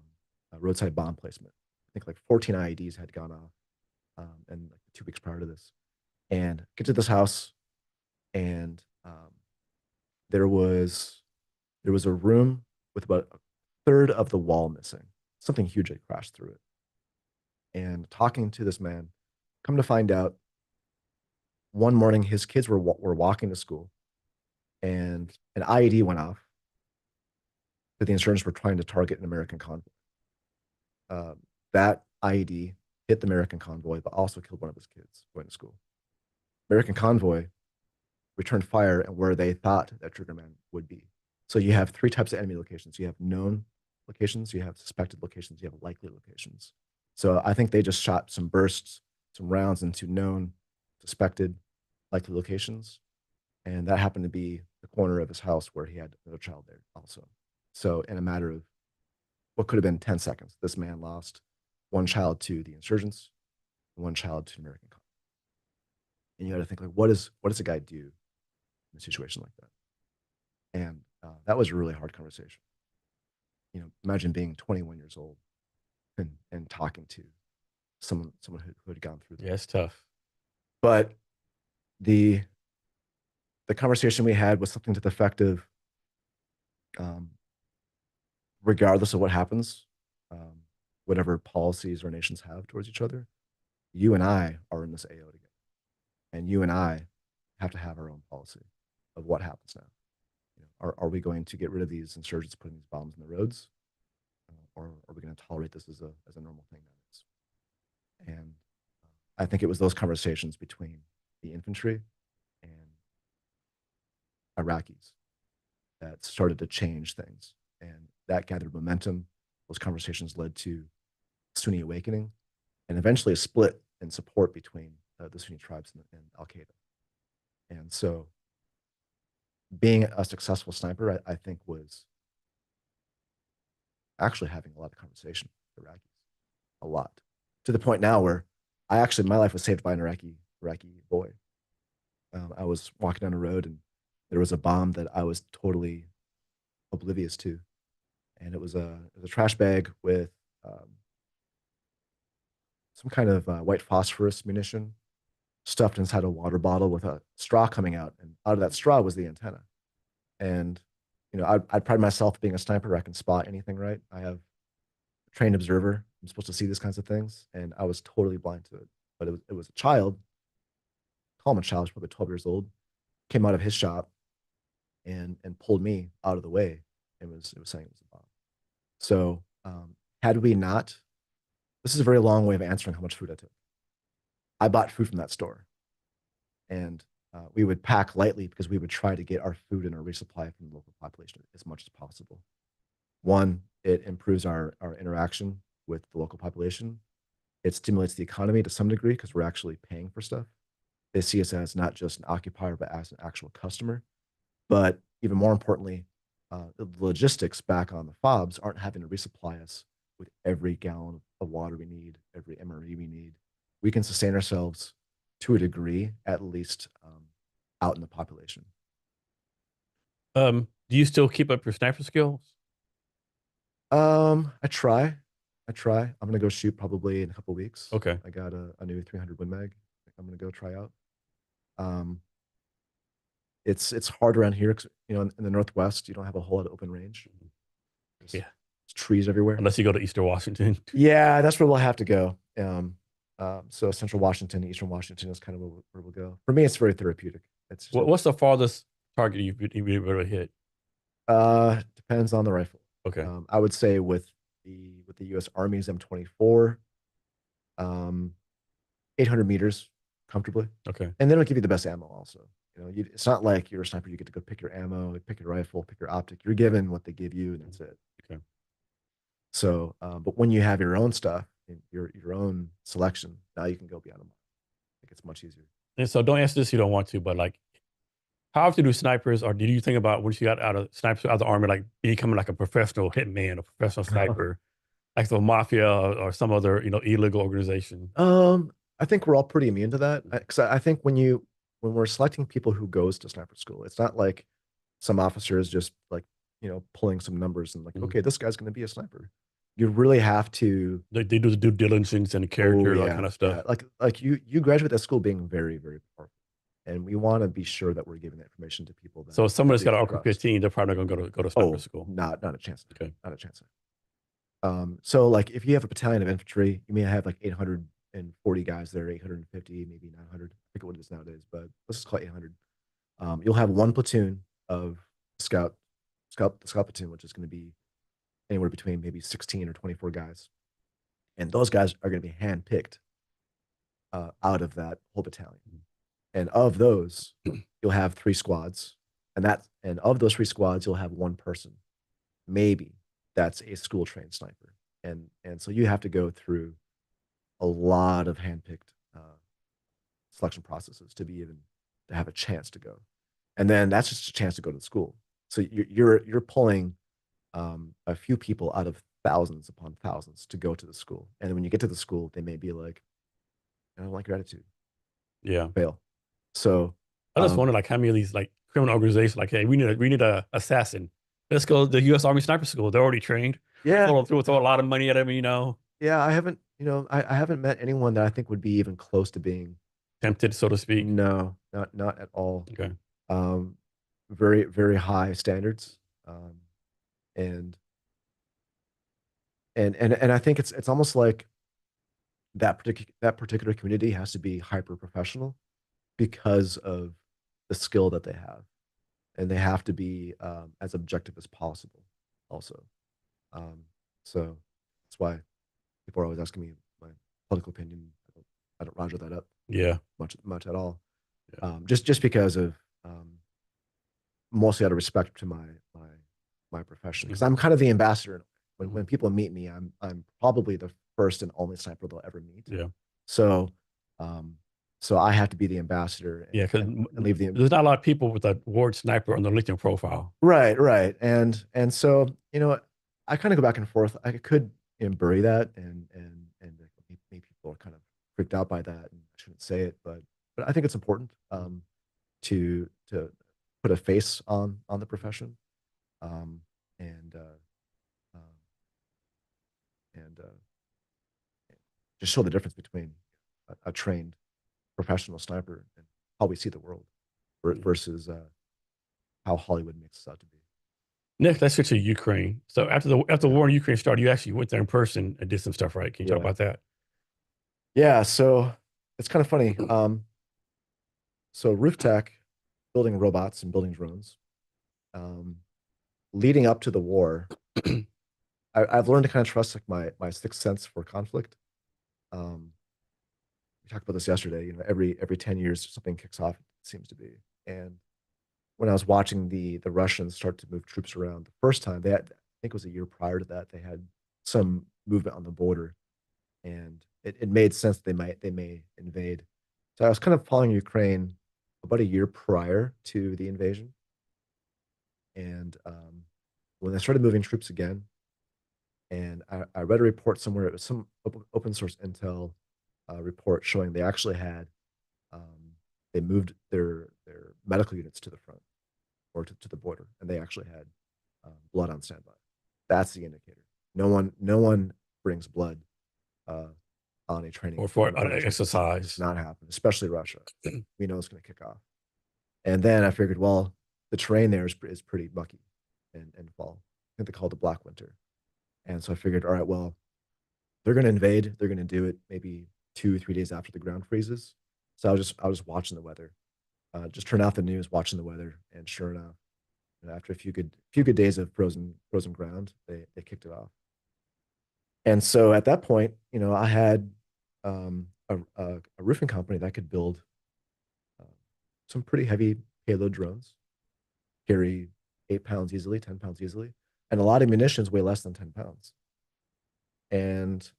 a roadside bomb placement. I think like 14 IEDs had gone off, and like 2 weeks prior to this. And get to this house, and there was there was a room with about a third of the wall missing. Something huge had crashed through it. And talking to this man, come to find out, one morning his kids were walking to school, and an IED went off. That the insurgents were trying to target an American convoy. That IED hit the American convoy, but also killed one of his kids going to school. American convoy returned fire and where they thought that triggerman would be. So you have 3 types of enemy locations. You have known locations, you have suspected locations, you have likely locations. So I think they just shot some bursts, some rounds into known, suspected, likely locations. And that happened to be the corner of his house where he had another child there also. So in a matter of what could have been 10 seconds, this man lost one child to the insurgents, one child to American. And you got to think like, what does a guy do in a situation like that? And that was a really hard conversation. Imagine being 21 years old and talking to someone who had gone through that. Yeah, it's tough. But the conversation we had was something to the effect of, regardless of what happens, whatever policies our nations have towards each other, you and I are in this AO together, and you and I have to have our own policy of what happens now. Are we going to get rid of these insurgents putting these bombs in the roads, or are we going to tolerate this as a normal thing that is? And I think it was those conversations between the infantry and Iraqis that started to change things, and that gathered momentum. Those conversations led to Sunni awakening, and eventually a split in support between the Sunni tribes and Al Qaeda. And so, being a successful sniper, I think, was actually having a lot of conversation with Iraqis, a lot, to the point now where my life was saved by an Iraqi boy. I was walking down the road, and there was a bomb that I was totally oblivious to, and it was a trash bag with some kind of white phosphorus munition, stuffed inside a water bottle with a straw coming out, and out of that straw was the antenna. And I pride myself being a sniper. I can spot anything, right? I have a trained observer. I'm supposed to see these kinds of things, and I was totally blind to it. But it was a child, call him a child, he's probably 12 years old, came out of his shop and pulled me out of the way. It was saying it was a bomb. So had we not, this is a very long way of answering how much food I took. I bought food from that store, and we would pack lightly because we would try to get our food and our resupply from the local population as much as possible. One, it improves our interaction with the local population. It stimulates the economy to some degree because we're actually paying for stuff. They see us as not just an occupier, but as an actual customer. But even more importantly, the logistics back on the fobs aren't having to resupply us with every gallon of water we need, every MRE we need. We can sustain ourselves to a degree, at least out in the population. Do you still keep up your sniper skills? I try. I'm gonna go shoot probably in a couple weeks. Okay. I got a new 300 Win Mag. I'm gonna go try out. Um, it's hard around here, 'cause, in the Northwest, you don't have a whole lot of open range. There's Yeah. trees everywhere. Unless you go to Eastern Washington. Yeah, that's where we'll have to go. So Central Washington, Eastern Washington is kind of where we'll go. For me, it's very therapeutic. It's What's the farthest target you've been able to hit? depends on the rifle. Okay. I would say with the U.S. Army's M24, 800 meters comfortably, Okay. and then it'll give you the best ammo also. It's not like you're a sniper, you get to go pick your ammo, pick your rifle, pick your optic. You're given what they give you, and that's it. Okay. So, but when you have your own stuff, your own selection, now you can go beyond them. It gets much easier. And so don't answer this if you don't want to, but like, how often do snipers, or did you think about once you got out of snipers out of the army, like becoming like a professional hitman, a professional sniper, like the mafia or some other, illegal organization? I think we're all pretty immune to that. Because I think when we're selecting people who goes to sniper school, it's not like some officers just like, pulling some numbers and like, Mhm. okay, this guy's going to be a sniper. You really have to. They do the due diligence and the Oh character, that yeah, kind of stuff. yeah. Like you graduate that school being very, very powerful, and we want to be sure that we're giving that information to people So if someone that's we got an can Article trust. 15, they're probably not going to go to sniper Oh, school. not a chance. Okay. Not a chance. So like if you have a battalion of infantry, you may have like 840 guys there, 850, maybe 900. I forget what it is nowadays, but let's just call it 800. You'll have one platoon of the scout platoon, which is going to be anywhere between maybe 16 or 24 guys. And those guys are going to be handpicked out of that whole battalion. And of those, you'll have 3 squads. And of those 3 squads, you'll have one person, maybe, that's a school trained sniper. And so you have to go through a lot of handpicked selection processes to have a chance to go. And then that's just a chance to go to the school. So you're pulling a few people out of thousands upon thousands to go to the school. And when you get to the school, they may be like, I don't like your attitude. Yeah. Fail. So I just wonder like how many of these like criminal organizations like, hey, we need a assassin. Let's go to the U.S. Army Sniper School. They're already trained. yeah, Throw a lot of money at them, yeah, I haven't met anyone that I think would be even close to being. tempted, so to speak. No, not at all. Okay. Um, very, very high standards. And and I think it's almost like that particular community has to be hyper professional because of the skill that they have, and they have to be as objective as possible also. So that's why people are always asking me my political opinion. I don't roger that up Yeah. much at all. Yeah. Just because of mostly out of respect to my profession, because I'm kind of the ambassador. When people meet me, I'm probably the first and only sniper they'll ever meet. Yeah. So so I have to be the ambassador. Yeah, because and leave the there's not a lot of people with a word sniper on their LinkedIn profile. right. And so I kind of go back and forth. I could bury that, and maybe people are kind of freaked out by that, and I shouldn't say it, but I think it's important to put a face on the profession, and um, and just show the difference between a trained professional sniper and how we see the world versus how Hollywood makes us out to be. Next, let's switch to Ukraine. So after the war in Ukraine started, you actually went there in person and did some stuff, right? Can you talk about that? Yeah, so it's kind of funny. So Roof Tec, building robots and building drones. Um, Leading up to the war, I've learned to kind of trust like my sixth sense for conflict. Um, we talked about this yesterday. You know, every 10 years something kicks off. It seems to be. And when I was watching the Russians start to move troops around the first time, they had, I think it was a year prior to that, they had some movement on the border, and it made sense that they may invade. So I was kind of following Ukraine about a year prior to the invasion, and when they started moving troops again, and I read a report somewhere, it was some open source intel report showing they actually had um, they moved their medical units to the front or to the border, and they actually had blood on standby. That's the indicator. No one brings blood uh, on a training Or for on a training. exercise. It's not happening, especially Russia. We know it's going to kick off. And then I figured, well, the terrain there is pretty mucky and fall. I think they call it the Black Winter. And so I figured, all right, well, they're going to invade. They're going to do it maybe 2 or 3 days after the ground freezes. So I was watching the weather. Just turn off the news, watching the weather, and sure enough, you know, after a few good days of frozen ground, they kicked it off. And so at that point, you know, I had a roofing company that could build uh, some pretty heavy payload drones, carry 8 pounds easily, 10 pounds easily, and a lot of munitions weigh less than 10 pounds. And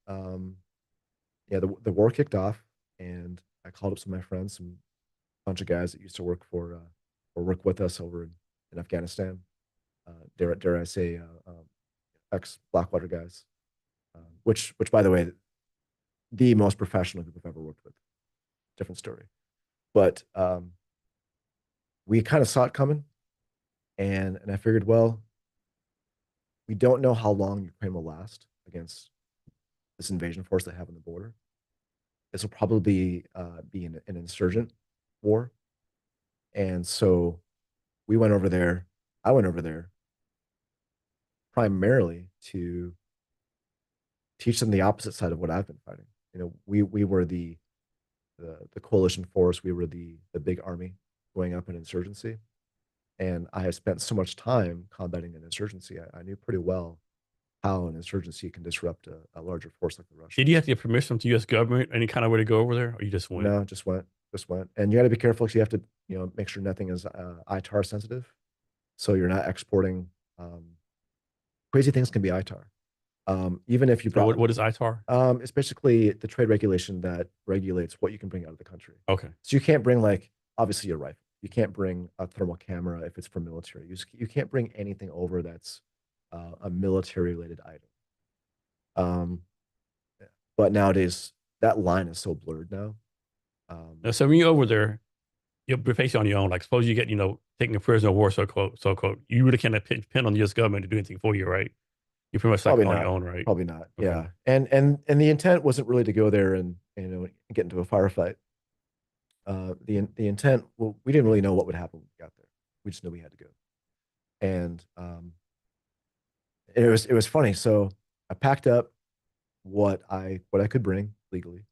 yeah, the war kicked off, and I called up some of my friends, some bunch of guys that used to work for or work with us over in Afghanistan. Dare I say, ex Blackwater guys, which by the way, the most professional group I've ever worked with. Different story, but we kind of saw it coming, and I figured, well, we don't know how long Ukraine will last against this invasion force they have on the border. This will probably be an insurgent war, and so we went over there. I went over there primarily to teach them the opposite side of what I've been fighting. You know, we were the coalition force. We were the big army going up an insurgency, and I have spent so much time combating an insurgency. I knew pretty well how an insurgency can disrupt a larger force like the Russians. Did you have to get permission from the U.S. government, any kind of way to go over there, or you just went? No, just went. And you got to be careful because you have to, you know, make sure nothing is ITAR sensitive. So you're not exporting. Crazy things can be ITAR. Even if you So brought, what is ITAR? it's basically the trade regulation that regulates what you can bring out of the country. Okay. So you can't bring, like, obviously a rifle. You can't bring a thermal camera if it's for military. You can't bring anything over that's a military related item. Um, but nowadays that line is so blurred now. Now, so when you're over there, you're basically on your own. Like, suppose you get, taking a prisoner of war, so quote, you really can't depend on the U.S. government to do anything for you, right? You're pretty much like Probably on not. your own, right? Probably not. Okay. Yeah. And the intent wasn't really to go there and, you know, get into a firefight. The intent, well, we didn't really know what would happen when we got there. We just knew we had to go. And it was funny. So I packed up what I could bring legally,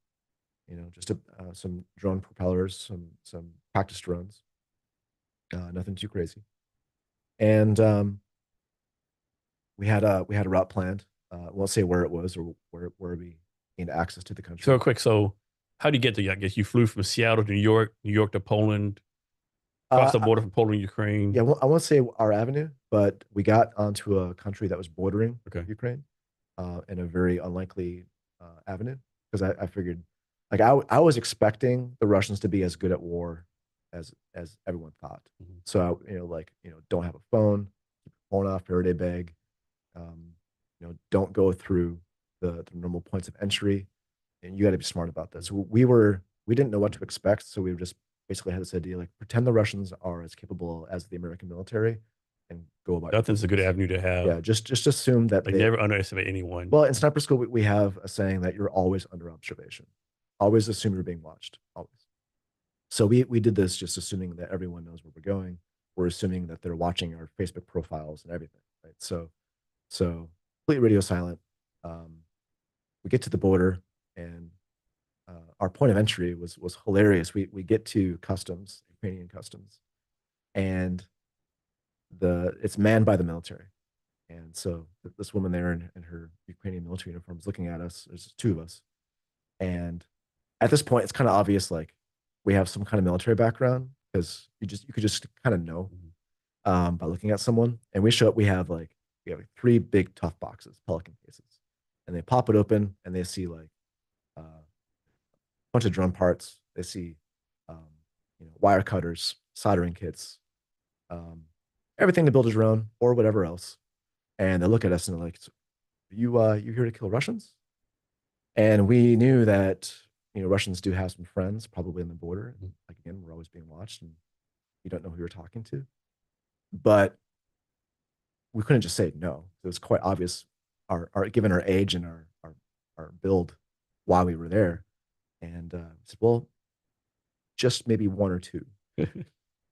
you know, just some drone propellers, some practice drones, nothing too crazy. And we had a route planned. I won't say where it was or where we gained access to the country. So quick, so how do you get there? I guess you flew from Seattle to New York, New York to Poland, across the border from Poland, Ukraine. Yeah, well, I won't say our avenue, but we got onto a country that was bordering Ukraine, in a very unlikely avenue, because I figured, like, I was expecting the Russians to be as good at war as everyone thought. Mhm. So don't have a phone, keep your phone off, Faraday bag, don't go through the normal points of entry, and you got to be smart about this. So we didn't know what to expect, so we just basically had this idea, like, pretend the Russians are as capable as the American military and go about. Nothing's a good avenue to have. Yeah, just assume that Like, never underestimate anyone. Well, in sniper school, we have a saying that you're always under observation. Always assume you're being watched. Always. So we did this just assuming that everyone knows where we're going. We're assuming that they're watching our Facebook profiles and everything, right? So complete radio silent. Um, we get to the border, and our point of entry was hilarious. We get to customs, Ukrainian customs, and it's manned by the military. And so this woman there in her Ukrainian military uniform is looking at us. There's two of us, and at this point, it's kind of obvious like we have some kind of military background because you could just kind of know by looking at someone. And we show up. We have like three big tough boxes, Pelican cases, and they pop it open and they see like a bunch of drum parts. They see um, wire cutters, soldering kits, um, everything to build your own or whatever else. And they look at us and they're like, "So you here to kill Russians?" And we knew that Russians do have some friends probably on the border. And like again, we're always being watched, and you don't know who you're talking to. But we couldn't just say no. It was quite obvious, our given our age and our build, why we were there. And said, well, just maybe one or two.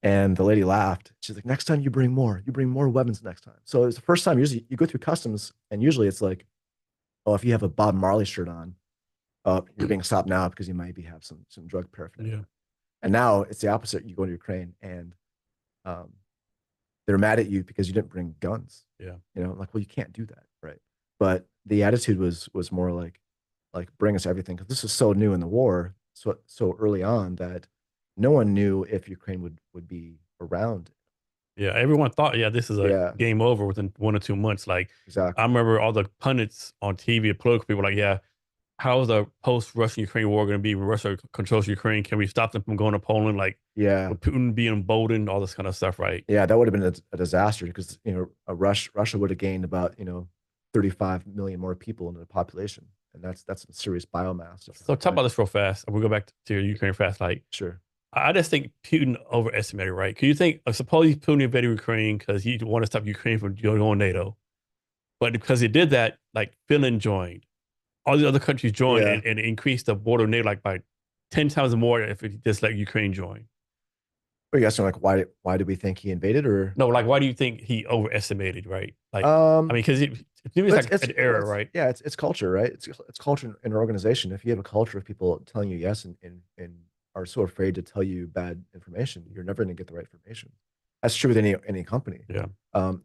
And the lady laughed. She's like, next time you bring more weapons next time. So it was the first time. Usually you go through customs, and usually it's like, oh, if you have a Bob Marley shirt on, you're being stopped now because you might have some drug paraphernalia. Yeah. And now it's the opposite. You go to Ukraine, and um, they're mad at you because you didn't bring guns. Yeah. Like, well, you can't do that, right? But the attitude was more like bring us everything, because this is so new in the war, so early on, that no one knew if Ukraine would be around. Yeah, everyone thought, yeah, this is a Yeah, game over within 1 or 2 months. Like, I exactly. remember all the pundits on TV, the political people, like, yeah, how is the post-Russian Ukraine war going to be when Russia controls Ukraine? Can we stop them from going to Poland? Like, Yeah, with Putin being emboldened, all this kind of stuff, right? yeah, that would have been a disaster, because Russia would have gained about 35 million more people in the population, and that's some serious biomass. So talk about this real fast. We'll go back to Ukraine fast. Like, Sure. I just think Putin overestimated, right? Can you think, suppose Putin invaded Ukraine because he wanted to stop Ukraine from going NATO, but because he did that, like Finland joined, all the other countries joined, Yeah. and increased the border of NATO like by 10 times more if it just let Ukraine join. Are you asking like why did we think he invaded, or No, like why do you think he overestimated, right? Like, I um mean, because it's like an error, right? yeah, it's culture, right? It's culture in an organization. If you have a culture of people telling you yes, and are so afraid to tell you bad information, you're never going to get the right information. That's true with any company. Yeah.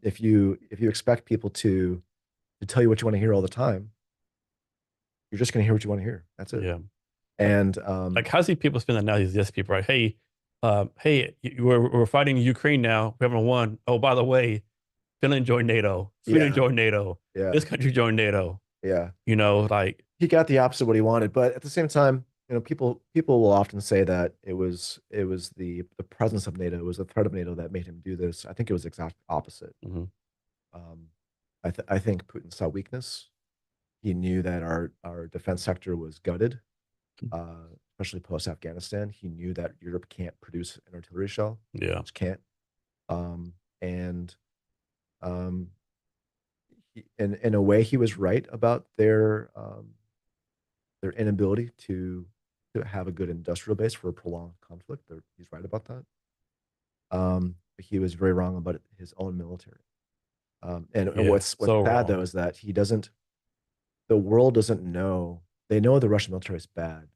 If you expect people to tell you what you want to hear all the time, you're just going to hear what you want to hear. That's it. Yeah. And Like, how's these people spend that now? These yes people, right? Hey, we're fighting Ukraine now. We haven't won. Oh, by the way, Finland joined NATO. Sweden yeah, joined NATO. yeah, This country joined NATO. yeah. Like, He got the opposite of what he wanted, but at the same time, people will often say that it was the presence of NATO, it was the threat of NATO that made him do this. I think it was the exact opposite. mhm. Um, I think Putin saw weakness. He knew that our defense sector was gutted, especially post Afghanistan. He knew that Europe can't produce an artillery shell, Yeah. just can't. And um, in a way, he was right about their inability to have a good industrial base for a prolonged conflict. He's right about that. But he was very wrong about his own military. And Yeah. what's So bad though wrong. is that the world doesn't know. They know the Russian military is bad,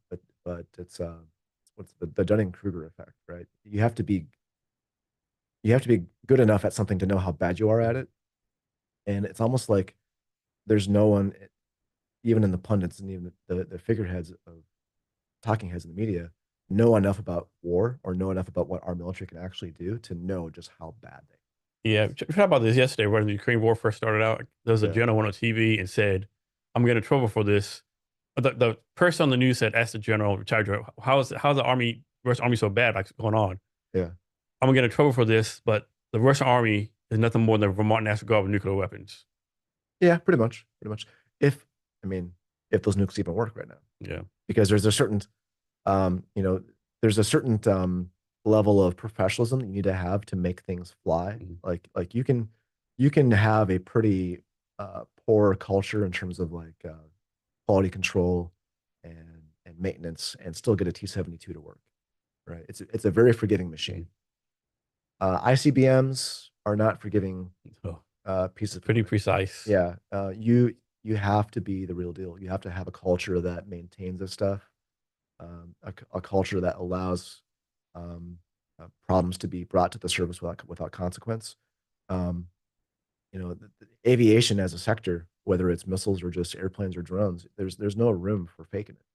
but it's what's the Dunning-Kruger effect, right? You have to be good enough at something to know how bad you are at it. And it's almost like there's no one, even in the pundits and even the figureheads of talking heads in the media, know enough about war or know enough about what our military can actually do to know just how bad Yeah. We talked about this yesterday when the Ukraine war first started out. There was a they. Yeah, general on TV and said, I'm getting in trouble for this. The person on the news said, ask the general, retired general, how's the army, Russian army so bad? Like, what's going on? yeah, I'm gonna get in trouble for this, but the Russian army is nothing more than Vermont National Guard with nuclear weapons. yeah. Pretty much. If I mean, if those nukes even work right now, Yeah. because um, you know, there's a certain level of professionalism that you need to have to make things fly. Mhm. Like you can have a pretty poor culture in terms of like quality control and maintenance, and still get a T-72 to work. right? It's a very forgiving machine. ICBMs are not forgiving So pieces of pretty equipment. precise. Yeah, you have to be the real deal. You have to have a culture that maintains this stuff, a culture that allows problems to be brought to the surface without consequence. Um, the aviation as a sector, whether it's missiles or just airplanes or drones, there's no room for faking it.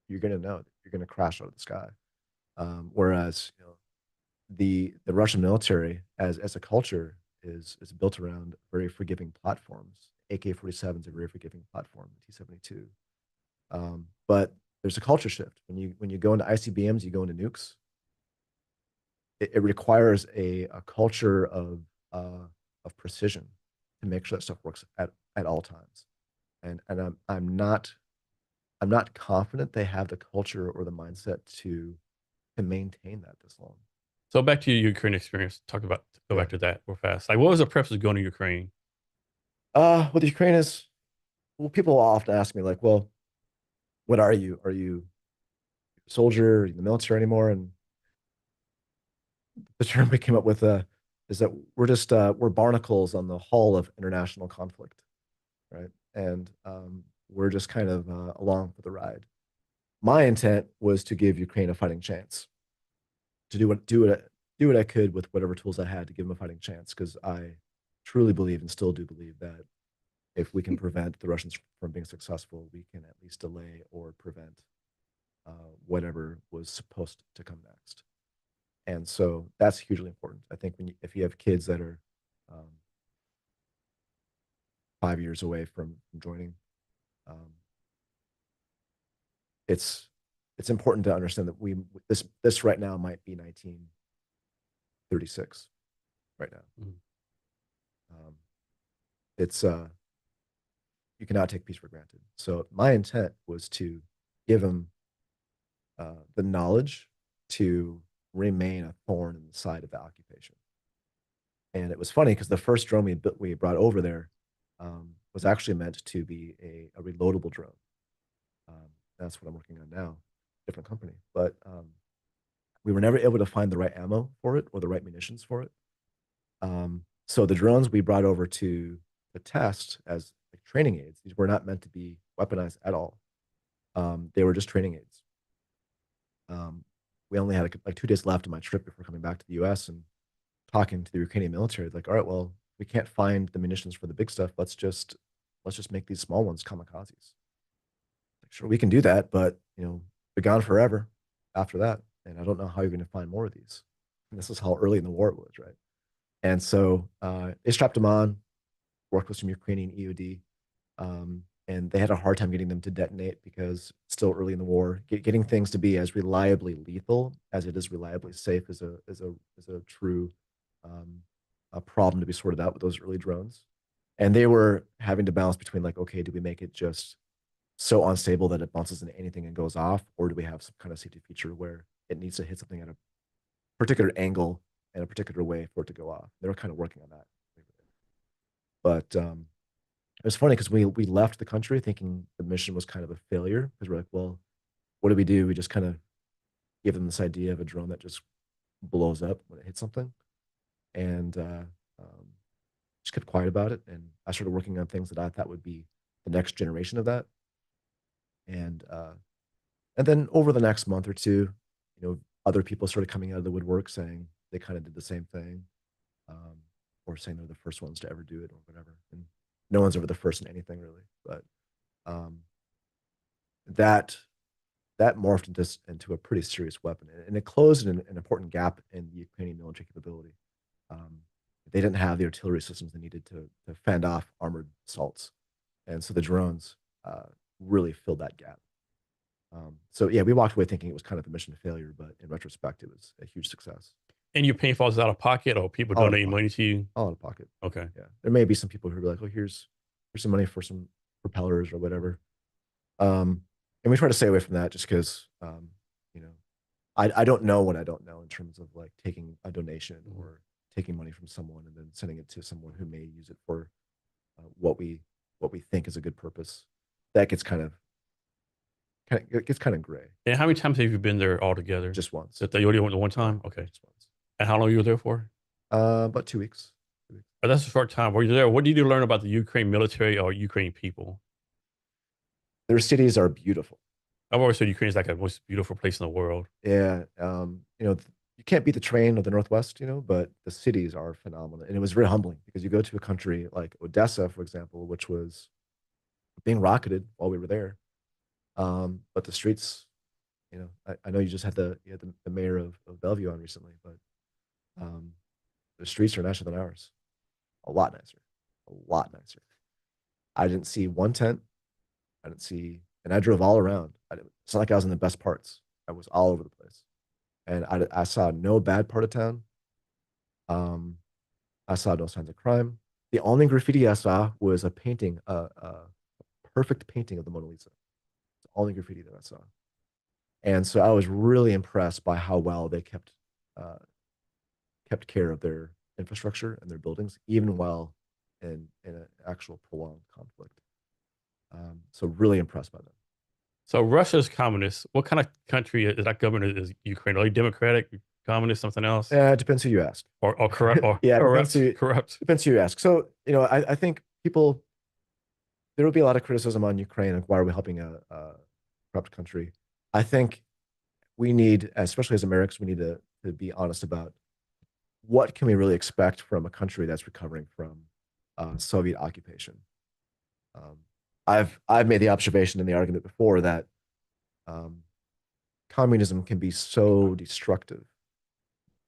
You're gonna know that you're gonna crash out of the sky. Whereas the Russian military as a culture is built around very forgiving platforms. AK-47 is a very forgiving platform, T-72. But there's a culture shift. When you go into ICBMs, you go into nukes. It requires a culture of precision to make sure that stuff works at all times. And I'm not confident they have the culture or the mindset to maintain that this long. So back to your Ukraine experience. Go Yeah. back to that real fast. Like, what was the purpose of going to Ukraine? With Ukraine is, well, people often ask me like, well, what are you? Are you a soldier? Are you in the military anymore? And the term we came up with is that we're barnacles on the hull of international conflict, right? And we're just kind of along for the ride. My intent was to give Ukraine a fighting chance, to do what I could with whatever tools I had to give them a fighting chance, because I truly believe and still do believe that if we can prevent the Russians from being successful, we can at least delay or prevent whatever was supposed to come next. And so that's hugely important. I think if you have kids that are um, 5 years away from joining, um, it's important to understand that this right now might be 1936 right now. Mhm. It's You cannot take peace for granted. So my intent was to give them the knowledge to remain a thorn in the side of the occupation. And it was funny because the first drone we brought over there was actually meant to be a reloadable drone. That's what I'm working on now, different company. But we were never able to find the right ammo for it or the right munitions for it. So the drones we brought over to the test as like training aids, these were not meant to be weaponized at all. They were just training aids. We only had like 2 days left of my trip before coming back to the U.S. and talking to the Ukrainian military. Like, all right, well, we can't find the munitions for the big stuff. Let's just make these small ones kamikazes. Like, sure, we can do that, but they're gone forever after that, and I don't know how you're going to find more of these. And this is how early in the war it was, right? And so they strapped them on, worked with some Ukrainian EOD, and they had a hard time getting them to detonate because it's still early in the war. Getting things to be as reliably lethal as it is reliably safe is a true um, a problem to be sorted out with those early drones. And they were having to balance between like, okay, do we make it just so unstable that it bounces into anything and goes off, or do we have some kind of safety feature where it needs to hit something at a particular angle and a particular way for it to go off? They were kind of working on that, but it was funny because we left the country thinking the mission was kind of a failure because we're like, well, what do we do? We just kind of give them this idea of a drone that just blows up when it hits something, and just kept quiet about it. And I started working on things that I thought would be the next generation of that. And then over the next month or two, other people started coming out of the woodwork saying they kind of did the same thing, um, or saying they're the first ones to ever do it or whatever. And no one's ever the first in anything really, but um, that that morphed into a pretty serious weapon, and it closed an important gap in the Ukrainian military capability. Um, they didn't have the artillery systems they needed to fend off armored assaults, and so the drones really filled that gap. So yeah, we walked away thinking it was kind of a mission failure, but in retrospect, it was a huge success. And your paying falls out of pocket, or people All out of donating pocket. money to you? All out of pocket. Okay. Yeah, there may be some people who are like, "Oh, here's some money for some propellers or whatever." And we try to stay away from that just because, you know, I don't know what I don't know in terms of like taking a donation Mhm. or taking money from someone and then sending it to someone who may use it for what we think is a good purpose. That gets kind of it gets kind of gray. And how many times have you been there altogether? Just once. That you only went the one time? Okay. Just once. And how long you were there for? About 2 weeks. 2 weeks. Oh, that's a short time. Were you there? What did you learn about the Ukraine military or Ukraine people? Their cities are beautiful. I've always said Ukraine is like the most beautiful place in the world. Yeah. You can't beat the terrain of the Northwest, but the cities are phenomenal. And it was very humbling because you go to a country like Odessa, for example, which was being rocketed while we were there. But the streets, I know you just had the mayor of Bellevue on recently, but the streets are nicer than ours. A lot nicer. A lot nicer. I didn't see one tent. I didn't see, and I drove all around. It's not like I was in the best parts. I was all over the place. And I saw no bad part of town. I saw no signs of crime. The only graffiti I saw was a painting, a perfect painting of the Mona Lisa. It's the only graffiti that I saw. And so I was really impressed by how well they kept care of their infrastructure and their buildings, even while in an actual prolonged conflict. So really impressed by them. So Russia's communist. What kind of country is that government? Is Ukraine? Are they democratic, communist, something else? Yeah, it depends who you ask. Or corrupt? Or yeah, corrupt? Corrupt. Depends who you ask. So, I think there will be a lot of criticism on Ukraine and why are we helping a corrupt country. I think we need, especially as Americans, we need to be honest about what can we really expect from a country that's recovering from Soviet occupation. I've made the observation in the argument before that communism can be so destructive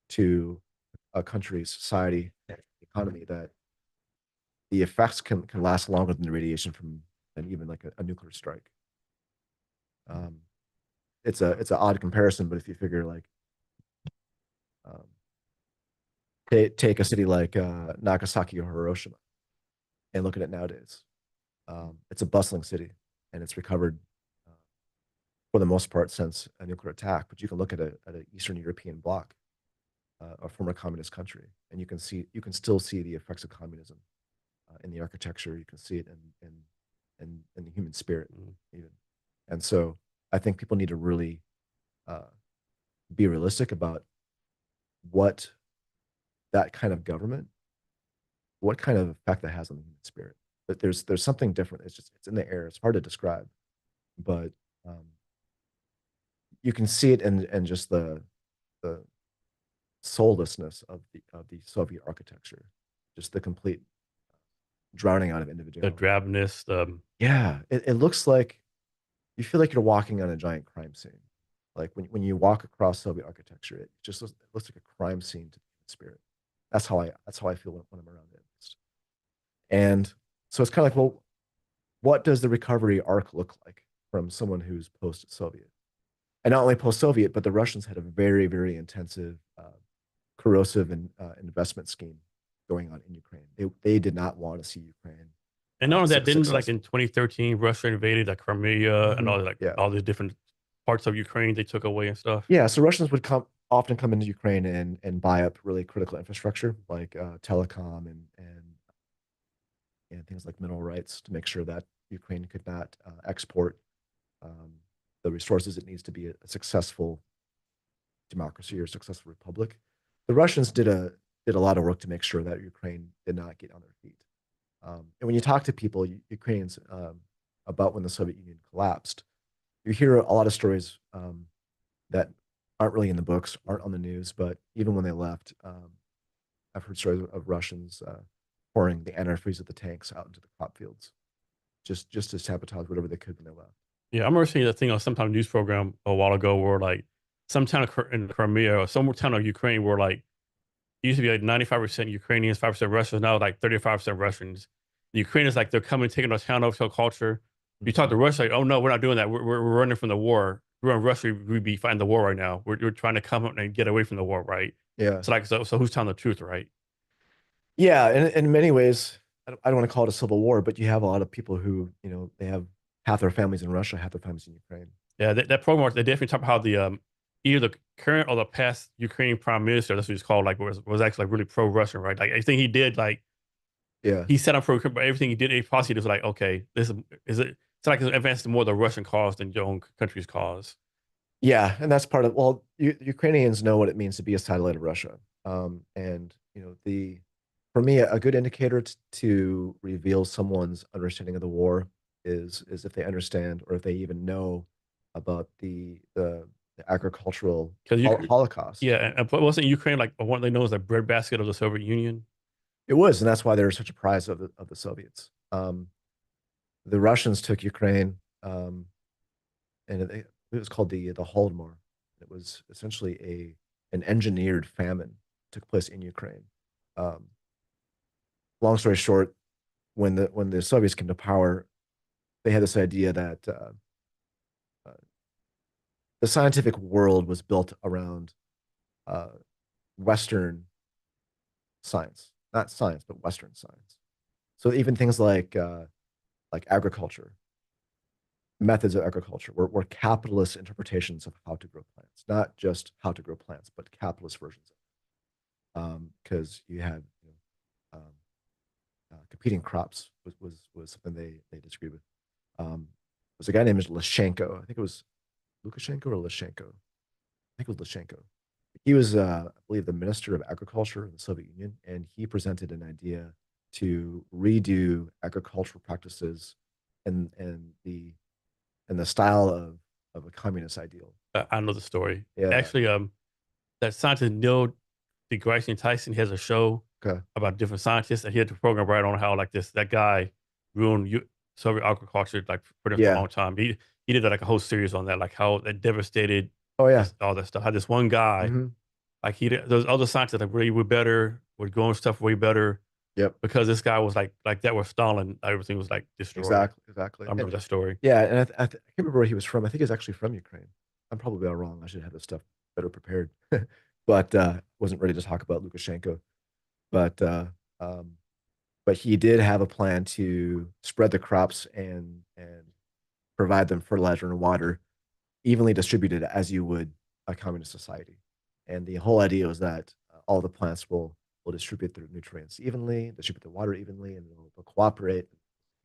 to a country's society and economy that the effects can last longer than the radiation from than even like a nuclear strike. It's an odd comparison, but if you figure like take a city like Nagasaki or Hiroshima and look at it nowadays. It's a bustling city, and it's recovered for the most part since a nuclear attack. But you can look at an Eastern European bloc, a former communist country, and you can still see the effects of communism in the architecture. You can see it in the human spirit, even. And so I think people need to really be realistic about what that kind of government, what kind of effect that has on the human spirit. But there's something different. It's in the air. It's hard to describe, but you can see it in just the soullessness of the Soviet architecture, just the complete drowning out of The individuality. drabness. Yeah, it looks like you feel like you're walking on a giant crime scene. Like when you walk across Soviet architecture, it looks like a crime scene to the human spirit. That's how I feel when I'm around it. And so it's kind of like, well, what does the recovery arc look like from someone who's post-Soviet? And not only post-Soviet, but the Russians had a very, very intensive, corrosive investment scheme going on in Ukraine. They did not want to see Ukraine. And none of that didn't successful. like in 2013, Russia invaded like Crimea and all all the different parts of Ukraine they took away and stuff. Yeah, so Russians would often come into Ukraine and buy up really critical infrastructure like telecom and things like mineral rights to make sure that Ukraine could not export the resources it needs to be a successful democracy or successful republic. The Russians did a lot of work to make sure that Ukraine did not get on their feet. And when you talk to people, Ukrainians, about when the Soviet Union collapsed, you hear a lot of stories that aren't really in the books, aren't on the news, but even when they left, I've heard stories of Russians pouring the antifreeze of the tanks out into the crop fields, just to sabotage whatever they could when they left. Yeah, I remember seeing that thing on some kind of news program a while ago where like some town in Crimea or some town of Ukraine where like it used to be like 95% Ukrainians, 5% Russians, now like 35% Russians. The Ukrainians like they're coming, taking our town over to a culture. You talk to Russia, like, oh no, we're not doing that. We're running from the war. We're in Russia, we'd be fighting the war right now. We're trying to come up and get away from the war, right? Yeah. So who's telling the truth, right? Yeah, in many ways, I don't want to call it a civil war, but you have a lot of people who, they have half their families in Russia, half their families in Ukraine. Yeah, that program, they definitely talk about how the either the current or the past Ukrainian prime minister, that's what he's called, like was actually like really pro-Russian, right? Like everything he did, like yeah, he set up for, but everything he did, a policy was like, okay, this is it. it's like it's advanced more the Russian cause than your own country's cause. Yeah, and that's part of, well, Ukrainians know what it means to be a satellite of Russia. And for me, a good indicator to reveal someone's understanding of the war is if they understand or if they even know about the agricultural Because Holocaust. yeah, and wasn't Ukraine like one they know is the breadbasket of the Soviet Union? It was, and that's why they were such a prize of the Soviets. The Russians took Ukraine, and it was called the Holodomor. It was essentially an engineered famine took place in Ukraine. Um, Long story short, when the Soviets came to power, they had this idea that uh, the scientific world was built around uh, Western science, not science, but Western science. So even things like agriculture, methods of agriculture were capitalist interpretations of how to grow plants, not just how to grow plants, but capitalist versions of it. Because you had competing crops was something they disagreed with. There's a guy named Lashenko. I think it was Lukashenko or Lashenko. I think it was Lashenko. He was, I believe, the Minister of Agriculture in the Soviet Union, and he presented an idea to redo agricultural practices and the style of a communist ideal. I know the story. Yeah. Actually, that scientist Neil deGrasse Tyson has a show Okay. about different scientists, and he had the program right on how like that guy ruined Soviet agriculture like for a Yeah. long time. He did like a whole series on that, like how that devastated Oh yeah. all that stuff. How this one guy, Hmm. like those other scientists like really were better, were growing stuff way better Yep. because this guy was like that was Stalin. Everything was like destroyed. Exactly. Exactly. I remember that story. Yeah, and I can't remember where he was from. I think he's actually from Ukraine. I'm probably all wrong. I should have this stuff better prepared. But wasn't ready to talk about Lukashenko. But um, but he did have a plan to spread the crops and provide them fertilizer and water evenly distributed as you would a communist society. And the whole idea was that all the plants will distribute their nutrients evenly, distribute the water evenly, and they'll cooperate.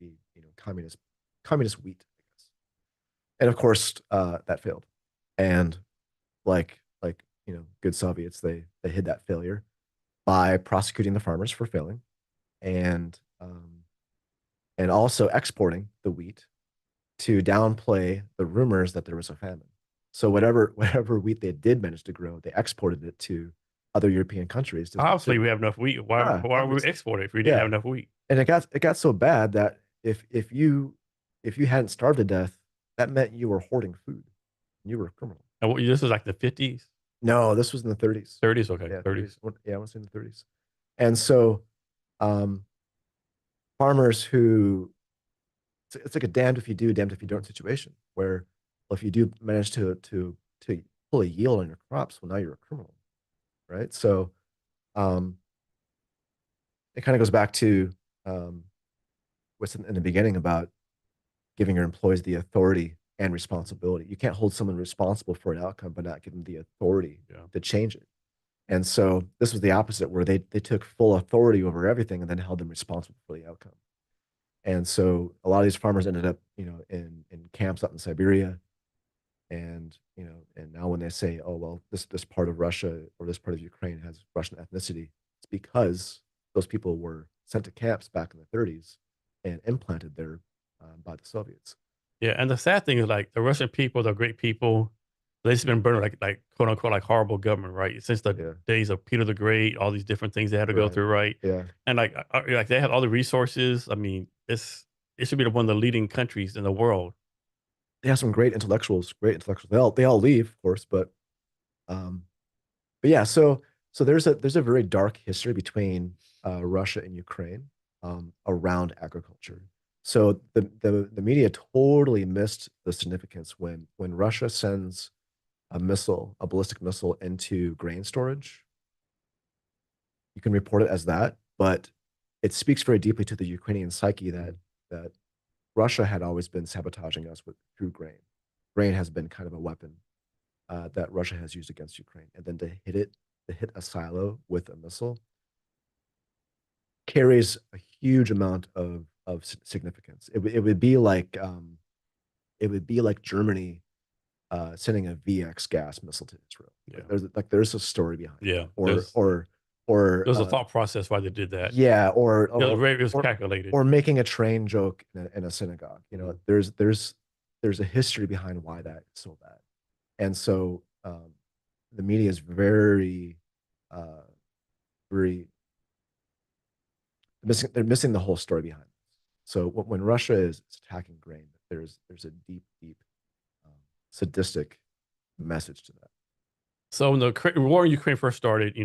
Be communist wheat, I guess. And of course, that failed. And like good Soviets, they hid that failure by prosecuting the farmers for failing, and and also exporting the wheat to downplay the rumors that there was a famine. So whatever wheat they did manage to grow, they exported it to other European countries. Obviously, we have enough wheat. Why would we Obviously, export it if we didn't have yeah. enough wheat? And it got so bad that if you hadn't starved to death, that meant you were hoarding food. You were a criminal. And this was like the 50s, No, this was in the 30s. 30s. Okay, Yeah, 30s. 30s. Yeah, I want to say in the 30s. And so, um, farmers who it's like a damned if you do, damned if you don't situation where, well, if you do manage to pull a yield on your crops, well, now you're a criminal, right? So, um, it kind of goes back to um, what's in the beginning about giving your employees the authority and responsibility. You can't hold someone responsible for an outcome but not give them the authority Yeah. to change it. And so this was the opposite, where they took full authority over everything and then held them responsible for the outcome. And so a lot of these farmers ended up, in camps up in Siberia. And now when they say, oh, well, this part of Russia or this part of Ukraine has Russian ethnicity, it's because those people were sent to camps back in the 30s and implanted there by the Soviets. Yeah, and the sad thing is like the Russian people, they're great people. They've just been burned like quote unquote like horrible government, right? Since the Yeah. days of Peter the Great, all these different things they had to go Right. through, right? Yeah. And like they have all the resources. I mean, it should be one of the leading countries in the world. They have some great intellectuals, great intellectuals. They all leave, of course, um, but yeah, so there's a very dark history between Russia and Ukraine around agriculture. So the media totally missed the significance when Russia sends a ballistic missile into grain storage. You can report it as that, but it speaks very deeply to the Ukrainian psyche that Russia had always been sabotaging us through grain. Grain has been kind of a weapon that Russia has used against Ukraine, and then to hit a silo with a missile carries a huge amount of significance. It would be like it would be like Germany sending a VX gas missile to Israel. Yeah. There's a story behind Yeah. that, or There's a thought process why they did that. yeah, It was calculated. or making a train joke in a synagogue. Mhm. There's a history behind why that is so bad, and so the media is very uh, very missing. They're missing the whole story behind it. So when Russia is attacking grain, there's a deep um, sadistic message to that. So when the war in Ukraine first started,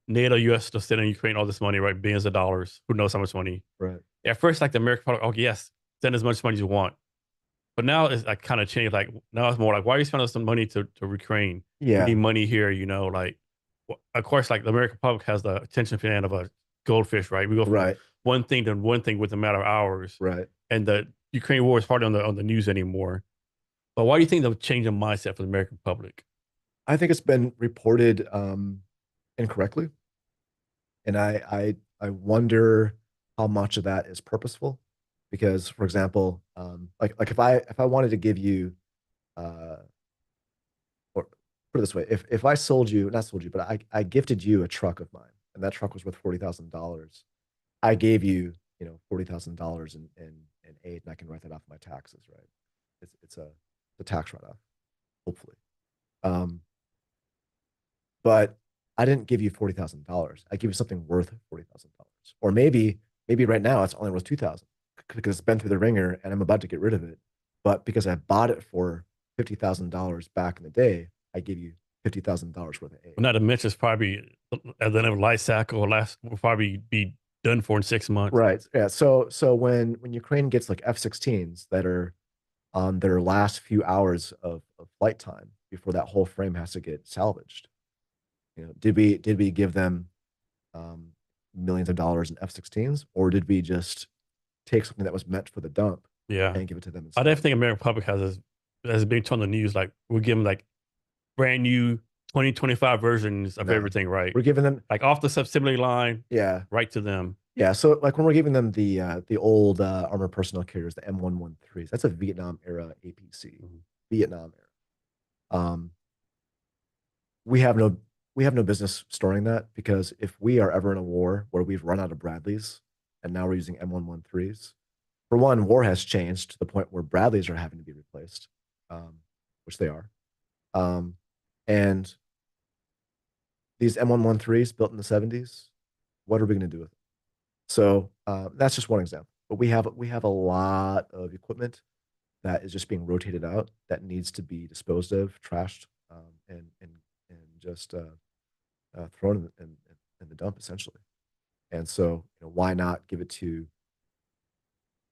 NATO, US still sending Ukraine all this money, right? Billions of dollars. Who knows how much money? Right. At first, like the American public, oh yes, send as much money as you want. But now it's like kind of changed. Like now it's more like, why are you spending some money to Ukraine? We Yeah. need money here, like of course, like the American public has the attention span of a goldfish, right? We go from Right. one thing to one thing within a matter of hours. Right. And the Ukraine war is hardly on the news anymore. But why do you think they'll change the mindset for the American public? I think it's been reported incorrectly, and I wonder how much of that is purposeful. Because, for example, like if I wanted to give you, uh, or put it this way, if I sold you, not sold you, but I gifted you a truck of mine, and that truck was worth $40,000. I gave you, $40,000 in aid, and I can write that off my taxes, right? It's a tax write-off, hopefully. Um, but I didn't give you $40,000. I give you something worth $40,000, or maybe right now it's only worth 2,000 because it's been through the ringer and I'm about to get rid of it. But because I bought it for $50,000 back in the day, I give you $50,000 worth of aid. Well, not to mention, it's probably at the end of life cycle will probably be done for in 6 months. Right. Yeah. So when Ukraine gets like F-16s that are on their last few hours of flight time before that whole frame has to get salvaged, did we give them um, millions of dollars in F-16s, or did we just take something that was meant for the dump Yeah. and give it to them I instead? definitely think American public has been on the news. Like we're giving like brand new 2025 versions of No, everything, right? we're giving them, Like off the assembly line, yeah, right to them. yeah. So like when we're giving them the old armored personnel carriers, the M113s, that's a Vietnam era APC, Mhm. Vietnam era. We have no business storing that, because if we are ever in a war where we've run out of Bradleys and now we're using M113s, for one, war has changed to the point where Bradleys are having to be replaced, which they are. Um, and these M113s built in the 70s, what are we going to do with them? So that's just one example. But we have a lot of equipment that is just being rotated out that needs to be disposed of, trashed, and just thrown in the dump essentially. And so, why not give it to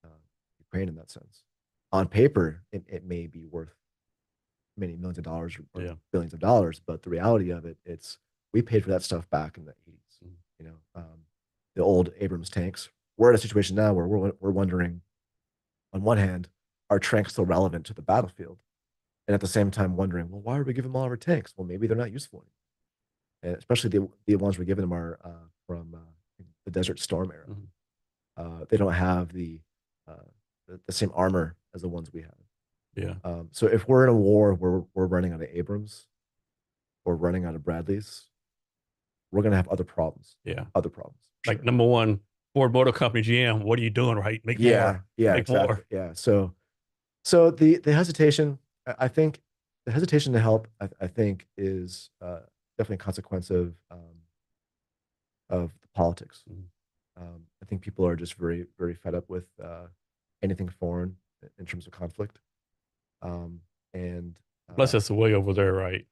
uh, Ukraine in that sense? On paper, it may be worth many millions of dollars or Yeah. billions of dollars, but the reality of it, it's we paid for that stuff back in the 80s. Mhm. The old Abrams tanks. We're in a situation now where we're wondering, on one hand, are tanks still relevant to the battlefield? And at the same time wondering, well, why are we giving them all our tanks? Well, maybe they're not useful anymore. And especially the ones we're giving them are from the Desert Storm era. Mhm. They don't have uh, the same armor as the ones we have. Yeah. So if we're in a war where we're running out of Abrams or running out of Bradleys, we're gonna have other problems. Yeah. Other problems. Like Sure. number one, Ford Motor Company, GM, what are you doing, right? Make Yeah, more. yeah, Make exactly. more. Yeah. So the hesitation, I think the hesitation to help, I think is definitely a consequence of the politics. Mhm. I think people are just very, very fed up with anything foreign in terms of conflict. Um, and Plus, it's way over there, right?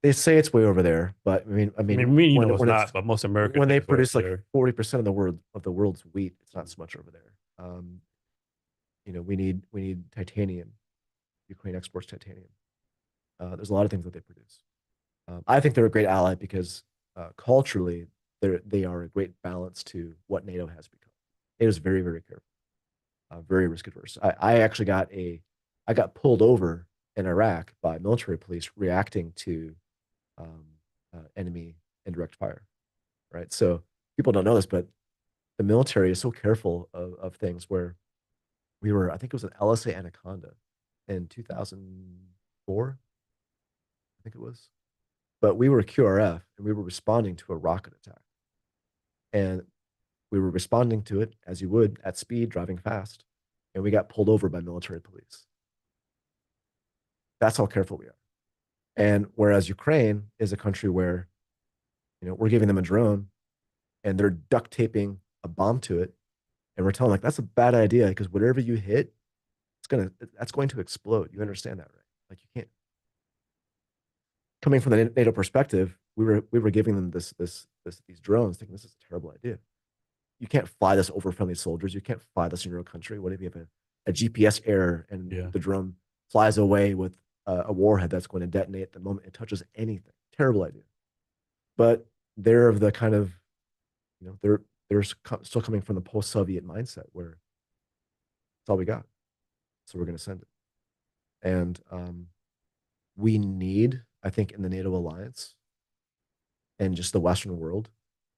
they say it's way over there, but I I mean, mean, me, it's when it's not, but most Americans when think they it's way over produce like there. 40% of the world's wheat, it's not Mhm. so much over there. We need titanium. Ukraine exports titanium. There's a lot of things that they produce. I think they're a great ally because culturally they are a great balance to what NATO has become. NATO is very, very careful, very risk adverse. I got pulled over in Iraq by military police reacting to um, enemy indirect fire. Right, so people don't know this, but the military is so careful of things where We were, I think it was an LSA Anaconda in 2004, I think it was. But we were QRF and we were responding to a rocket attack. And we were responding to it as you would at speed, driving fast. And we got pulled over by military police. That's how careful we are. And whereas Ukraine is a country where, we're giving them a drone and they're duct taping a bomb to it. And we're telling them, like, that's a bad idea because whatever you hit, that's going to explode. You understand that, right? Like, you can't. Coming from the NATO perspective, we were giving them these drones, thinking this is a terrible idea. You can't fly this over friendly soldiers. You can't fly this in your own country. What if you have a GPS error and Yeah. the drone flies away with a warhead that's going to detonate the moment it touches anything? Terrible idea. But they're of the kind of, they're still coming from the post-Soviet mindset where it's all we got, so we're going to send it. And we need, I think, in the NATO alliance and just the Western world,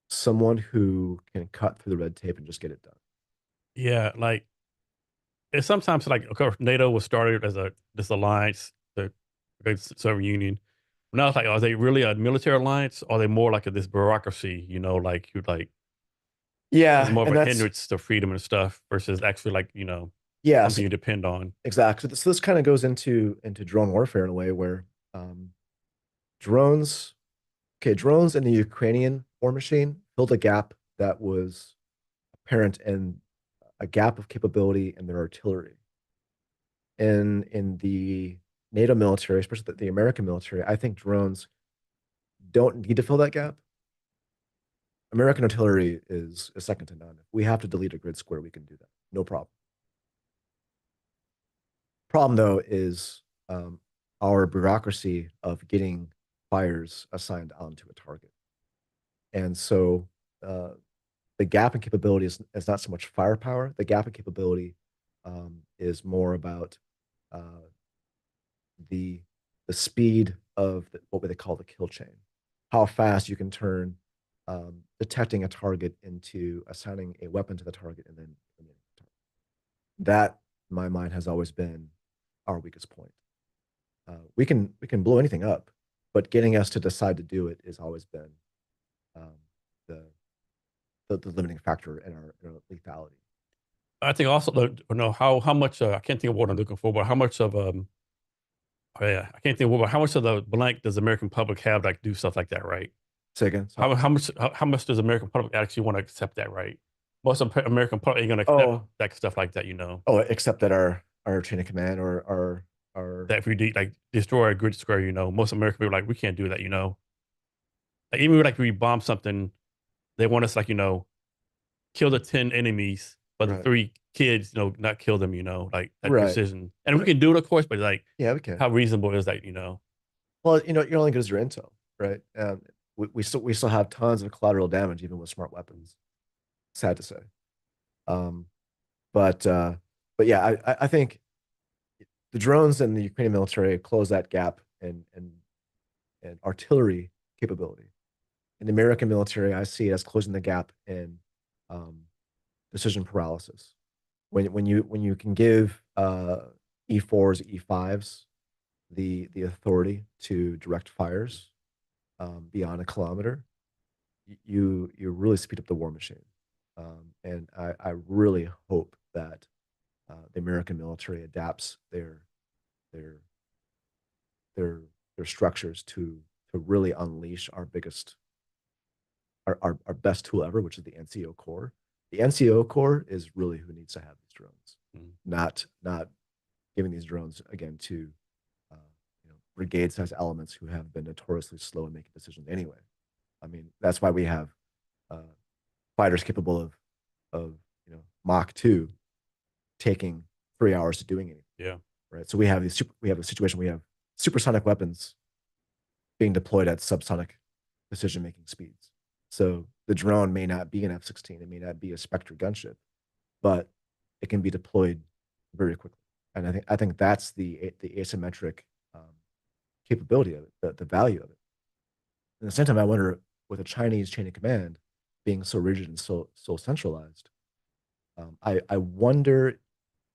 someone who can cut through the red tape and just get it done. Yeah, like it's sometimes like of course NATO was started as this alliance, the Great Soviet Union. Now it's like, are they really a military alliance? Or are they more like this bureaucracy? Like you like it's Yeah, more of and a that's hindrance to freedom and stuff versus actually like yeah, something so, you depend on. exactly. So this kind of goes into drone warfare in a way where um, drones, okay, drones in the Ukrainian war machine filled a gap that was apparent in a gap of capability in their artillery. In the NATO military, especially the American military, I think drones don't need to fill that gap. American artillery is second to none. If we have to delete a grid square, we can do that. No problem. Problem though is our bureaucracy of getting fires assigned onto a target. And so the gap in capability is not so much firepower. The gap in capability is more about uh, the speed of what they call the kill chain, how fast you can turn detecting a target into assigning a weapon to the target and then that, in my mind, has always been our weakest point. We can blow anything up, but getting us to decide to do it has always been um, the, the limiting factor in our lethality. I think also how much I can't think of what I'm looking for, but how much of oh yeah, I can't think of what, how much of the blank does the American public have like do stuff like that, right? Say again. How much does the American public actually want to accept that, right? Most of the American public ain't gonna accept Oh, that stuff like that, except that our chain of command or our that if we like destroy a grid square, most American people are like we can't do that, Like even like we bomb something, they want us like kill the 10 enemies, but the right, three kids, not kill them, like that right. precision. And we can do it, of course, but like Yeah, we can. how reasonable is that, Well, you're only good as your intel, right? We still have tons of collateral damage even with smart weapons. Sad to say. Um, but uh, but yeah, I think the drones and the Ukrainian military close that gap and artillery capability. In the American military, I see it as closing the gap in um, decision paralysis. When you can give E4s, E5s the authority to direct fires beyond a kilometer, you really speed up the war machine. And I really hope that the American military adapts their their their structures to really unleash our biggest our best tool ever, which is the NCO core. The NCO core is really who needs to have these drones, not giving these drones again to brigade-sized elements who have been notoriously slow in making decisions anyway. I mean, that's why we have uh, fighters capable of Mach 2 taking 3 hours to doing anything. yeah. Right. So we have a situation we have supersonic weapons being deployed at subsonic decision-making speeds. So the drone may not be an F-16, it may not be a Spectre gunship, but it can be deployed very quickly. And I think that's the asymmetric capability of it, the value of it. At the same time, I wonder, with a Chinese chain of command being so rigid and so centralized, I wonder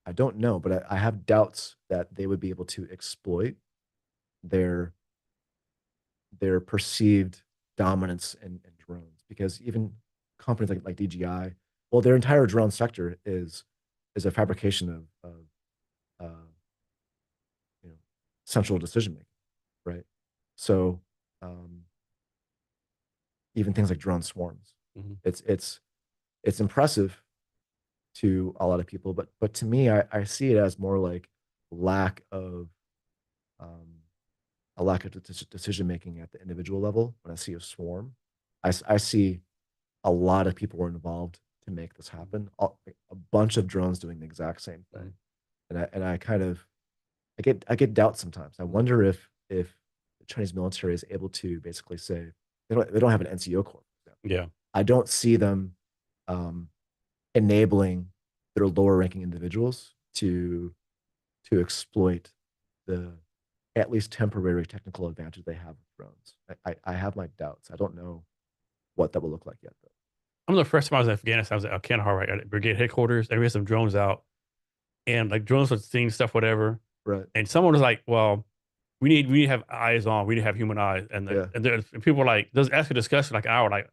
I don't know, but I have doubts that they would be able to exploit their perceived dominance in drones, because even companies like DJI, well, their entire drone sector is a fabrication of you know, central decision making, right? So um, even things like drone swarms, Hmm. it's it's it's impressive to a lot of people, but to me, I see it as more like lack of um, a lack of decision making at the individual level. When I see a swarm, I see a lot of people were involved to make this happen. A bunch of drones doing the exact same Hmm. thing, and I kind of I get doubts sometimes. I wonder if the Chinese military is able to basically say they don't have an NCO corps. Yeah. I don't see them um, enabling their lower ranking individuals to exploit the at least temporary technical advantage they have with drones. I have my doubts. I don't know what that will look like yet, though. I remember the first time I was in Afghanistan, I was at Kandahar, right, at brigade headquarters, and we had some drones out, and like drones were seeing stuff, whatever. Right. And someone was like, "Well, we need to have eyes on, we need to have human eyes." Yeah. And people were like, "Let's ask a discussion like an hour, like,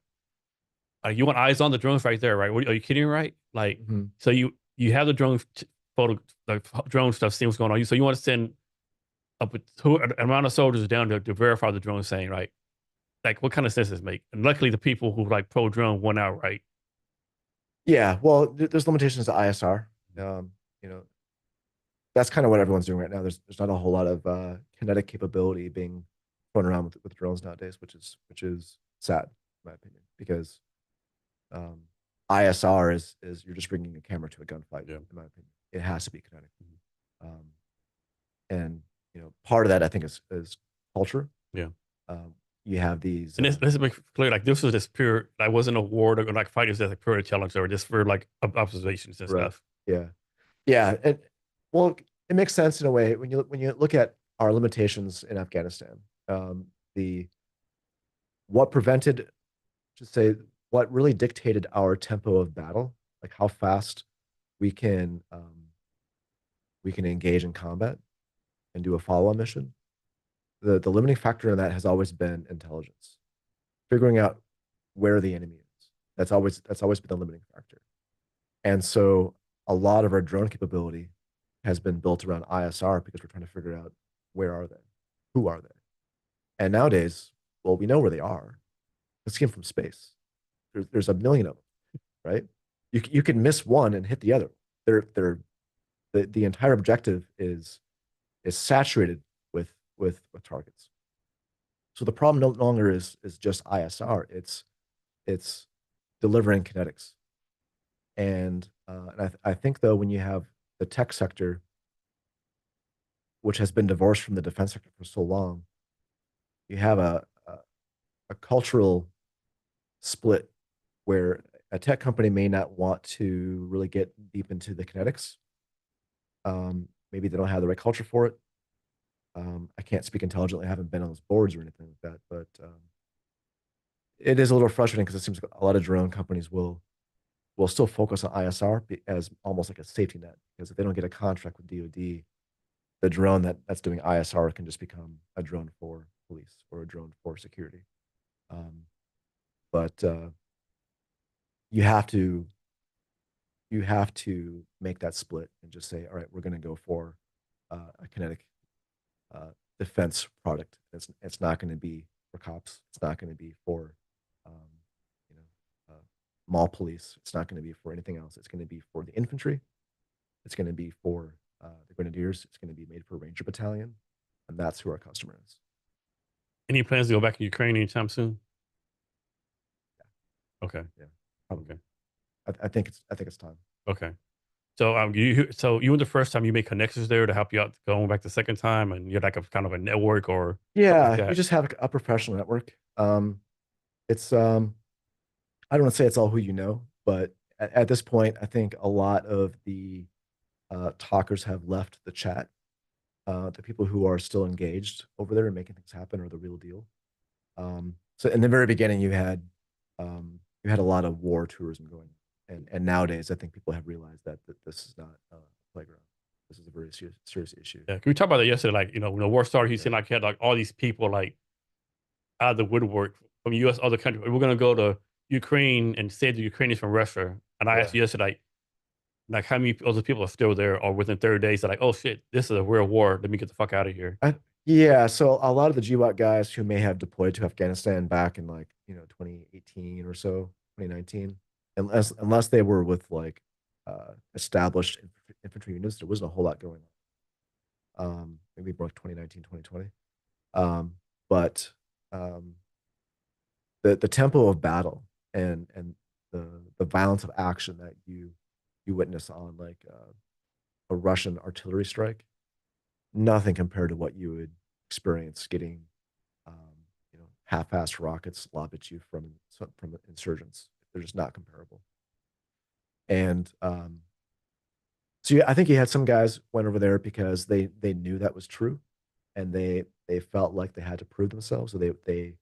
you want eyes on the drones right there, right? Are you kidding, right? Like, Mhm. so you have the drone photo, like drone stuff, seeing what's going on. So you want to send up to an amount of soldiers down to verify the drone saying, right? Like, what kind of sense does it make?" And luckily, the people who like pro drone won out, right? Yeah. Well, there's limitations to ISR. You know, that's kind of what everyone's doing right now. There's not a whole lot of kinetic capability being thrown around with drones nowadays, which is sad, in my opinion, because um, ISR is you're just bringing a camera to a gunfight. Yeah. In my opinion, it has to be kinetic. Mhm. Um, and part of that I think is culture. Yeah. Um, you have these, And this is clear, like this was just pure, like wasn't a war or like fight, it was just like pure challenge or just for like observations and right? stuff. Yeah, yeah, and well, it makes sense in a way when you look at our limitations in Afghanistan. The what prevented, to say, what really dictated our tempo of battle, like how fast we can um, we can engage in combat and do a follow-on mission. The limiting factor in that has always been intelligence, figuring out where the enemy is. That's always been the limiting factor. And so a lot of our drone capability has been built around ISR because we're trying to figure out where are they, who are they, and nowadays, well, we know where they are. Let's get them from space. There's a million of them, right? You can miss one and hit the other. They're the entire objective is saturated with targets. So the problem no longer is just ISR. It's delivering kinetics. And I think though when you have the tech sector, which has been divorced from the defense sector for so long, you have a cultural split where a tech company may not want to really get deep into the kinetics. Maybe they don't have the right culture for it. I can't speak intelligently. I haven't been on those boards or anything like that, but it is a little frustrating because it seems like a lot of drone companies will still focus on ISR as almost like a safety net, because if they don't get a contract with DoD, the drone that's doing ISR can just become a drone for police or a drone for security. Um, but you have to you have to make that split and just say, all right, we're going to go for a kinetic uh, defense product. It's not going to be for cops. It's not going to be for um, you know mall police. It's not going to be for anything else. It's going to be for the infantry. It's going to be for the grenadiers. It's going to be made for Ranger Battalion, and that's who our customer is. Any plans to go back to Ukraine anytime soon? Okay. Yeah, probably. Okay. I think it's time. Okay. So you were the first time you made connections there to help you out going back the second time, and you're like a kind of a network or something like Yeah, you that. just have a professional network. It's I don't want to say it's all who you know, but at this point, I think a lot of the talkers have left the chat. The people who are still engaged over there and making things happen are the real deal. So in the very beginning, you had a lot of war tourism going, and nowadays, I think people have realized that this is not a playground. serious issue. Yeah, we talked about that yesterday. Like, when the war started, he Yeah. seemed like he had like all these people like out of the woodwork from U.S. other countries. We're gonna go to Ukraine and save the Ukrainians from Russia. And I Yeah. asked you yesterday, like how many other people are still there, or within 30 days, they're like, oh shit, this is a real war. Let me get the fuck out of here. Yeah, so a lot of the GWAT guys who may have deployed to Afghanistan back in like 2018 or so, 2019, unless they were with like established infantry units, there wasn't a whole lot going on. Maybe more like 2019, 2020. But um, the tempo of battle and the violence of action that you witness on like a Russian artillery strike, nothing compared to what you would experience getting, um, half-assed rockets lobbed at you from insurgents. They're just not comparable. And so yeah, I think you had some guys went over there because they knew that was true, and they felt like they had to prove themselves. So they I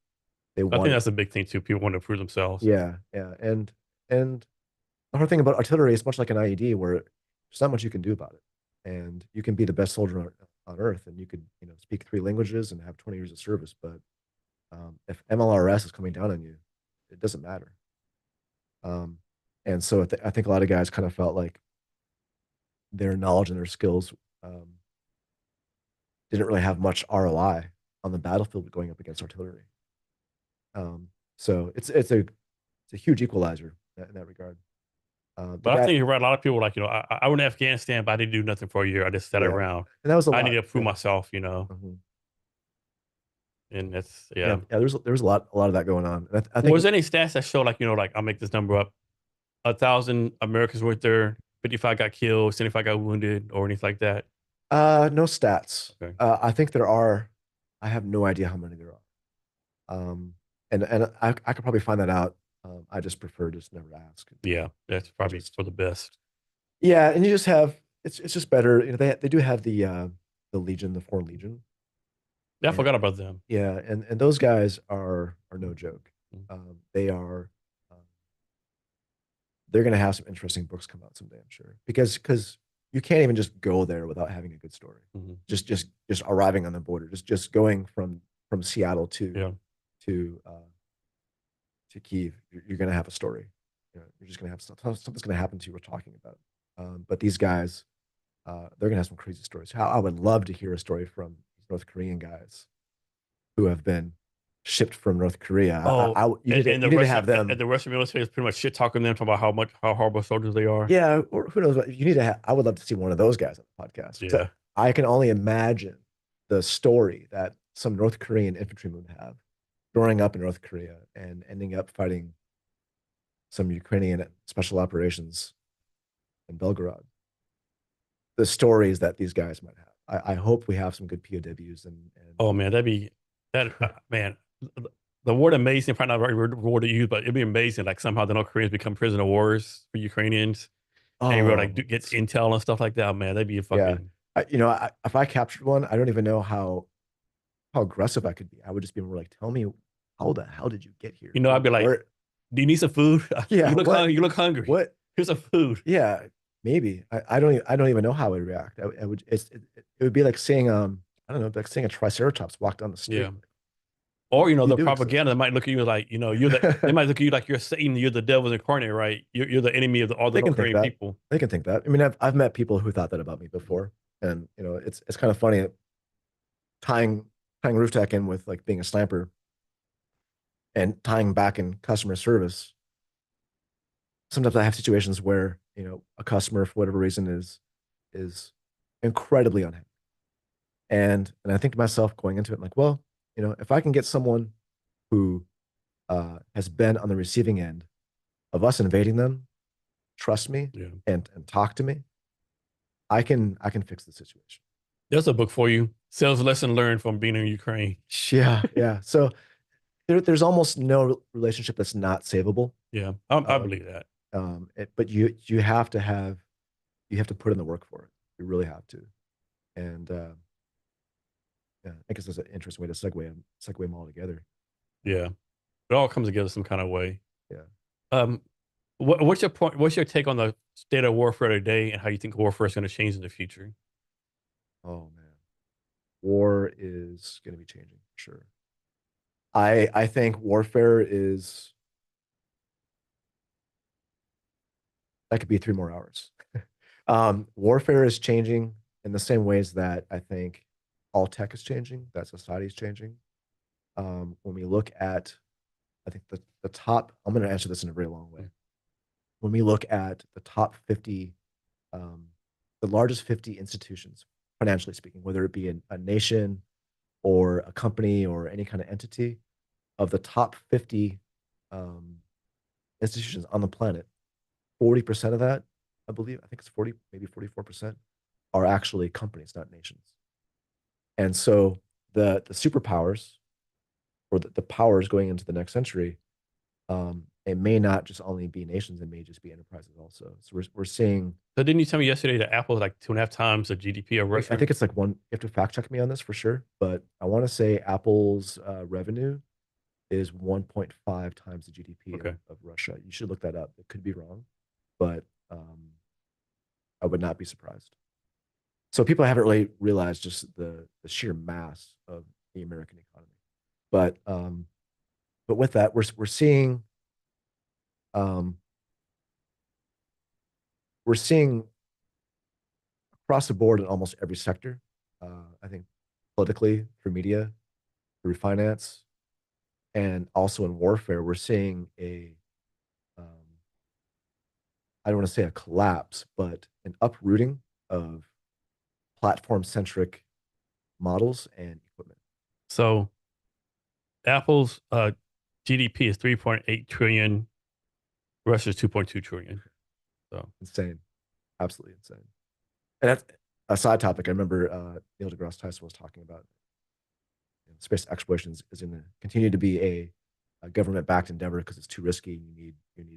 think wanted, that's a big thing too. People want to prove themselves. yeah, yeah. And the hard thing about artillery is much like an IED, where there's not much you can do about it, and you can be the best soldier on earth, and you could speak 3 languages and have 20 years of service, but if MLRS is coming down on you, it doesn't matter. Um, and so I think a lot of guys kind of felt like their knowledge and their skills um, didn't really have much ROI on the battlefield going up against artillery. So it's a huge equalizer in that regard. The But I guy, think you're right. A lot of people like, I went to Afghanistan, but I didn't do nothing for a year. I just sat yeah, around. and that was a I need lot. to prove Yeah. myself. Mhm. And that's, Yeah, yeah. yeah. There's a lot of that going on. And I think Was there any stats that show like, like I'll make this number up, 1,000 Americans were there, 55 got killed, 75 got wounded, or anything like that? no stats. Okay. I think there are. I have no idea how many there are. And I could probably find that out. I just prefer just never to ask. Yeah, that's probably Just for the best. yeah, and you just have it's just better. They do have the Legion, the Foreign Legion. Yeah, I And forgot about them. yeah, and those guys are no joke. Mhm. They are they're going to have some interesting books come out someday, I'm sure, because you can't even just go there without having a good story. Mhm. Just arriving on the border, just going from Seattle Yeah. to Kiev, you're going to have a story. You're just going to have something's going to happen to you. We're talking about, but these guys, they're going to have some crazy stories. How I would love to hear a story from North Korean guys who have been shipped from North Korea. Oh, You and need to have them. and the Russian military is pretty much shit talking them, talking about how horrible soldiers they are. Yeah, or who knows? You need to have. I would love to see one of those guys on the podcast. Yeah. I can only imagine the story that some North Korean infantrymen would have growing up in North Korea and ending up fighting some Ukrainian special operations in Belgorod. The stories that these guys might have. I hope we have some good POWs and Oh man, that'd be that man. The word amazing, probably not the right word to use, but it'd be amazing. Like somehow the North Koreans become prisoner of wars for Ukrainians, and we're like oh gets intel and stuff like that. Man, that'd be a yeah. fucking. If I captured one, I don't even know how aggressive I could be. I would just be more like, tell me, how the hell did you get here? I'd be like, do you need some food? Yeah, you look hungry. You look hungry. What? Here's some food. Yeah, maybe. I don't even know how I would react. I would it would be like seeing I don't know, like seeing a triceratops walk down the street. Yeah. Or You the do exist. propaganda they might look at you like they might look at you like you're Satan, you're the devil's incarnate, right? You're the enemy of all the They can North think Korean that. people. They can think that. I mean, I've met people who thought that about me before, and it's kind of funny tying Roof Tech in with like being a sniper and tying back in customer service. Sometimes I have situations where a customer for whatever reason is incredibly unhappy, and I think to myself going into it like, well, if I can get someone who has been on the receiving end of us invading them, trust me, Yeah. and talk to me, I can fix the situation. There's a book for you. Sales lesson learned from being in Ukraine. Yeah, yeah. So there's almost no relationship that's not savable. Yeah, I believe that. But you have to put in the work for it. You really have to. And yeah, I guess that's an interesting way to segue them all together. Yeah, it all comes together some kind of way. Yeah. What's your point? What's your take on the state of warfare today and how you think warfare is going to change in the future? Oh man, war is going to be changing for sure. I think warfare is that could be 3 more hours. Warfare is changing in the same ways that I think all tech is changing, that society is changing. When we look at, I think the top, I'm going to answer this in a very long way. When we look at the top 50, um, the largest 50 institutions, financially speaking, whether it be a nation or a company or any kind of entity, of the top 50 um, institutions on the planet, 40% of that, I believe, I think it's 40, maybe 44%, are actually companies, not nations. And so the superpowers or the powers going into the next century, it may not just only be nations, it may just be enterprises also. So we're seeing. So didn't you tell me yesterday that Apple is like 2.5 times the GDP of I Russia? think it's like one. You have to fact check me on this for sure, but I want to say Apple's revenue is 1.5 times the GDP Okay. of Russia. You should look that up. It could be wrong, but I would not be surprised. So people haven't really realized just the sheer mass of the American economy. But with that, um, we're seeing across the board in almost every sector. I think politically, through media, through finance, and also in warfare, we're seeing um, I don't want to say a collapse, but an uprooting of platform centric models and equipment. So Apple's GDP is 3.8 trillion. Russia's 2.2 trillion. So Insane, absolutely insane. And that's a side topic. I remember Neil deGrasse Tyson was talking about space exploration is going to continue to be a government backed endeavor because it's too risky. You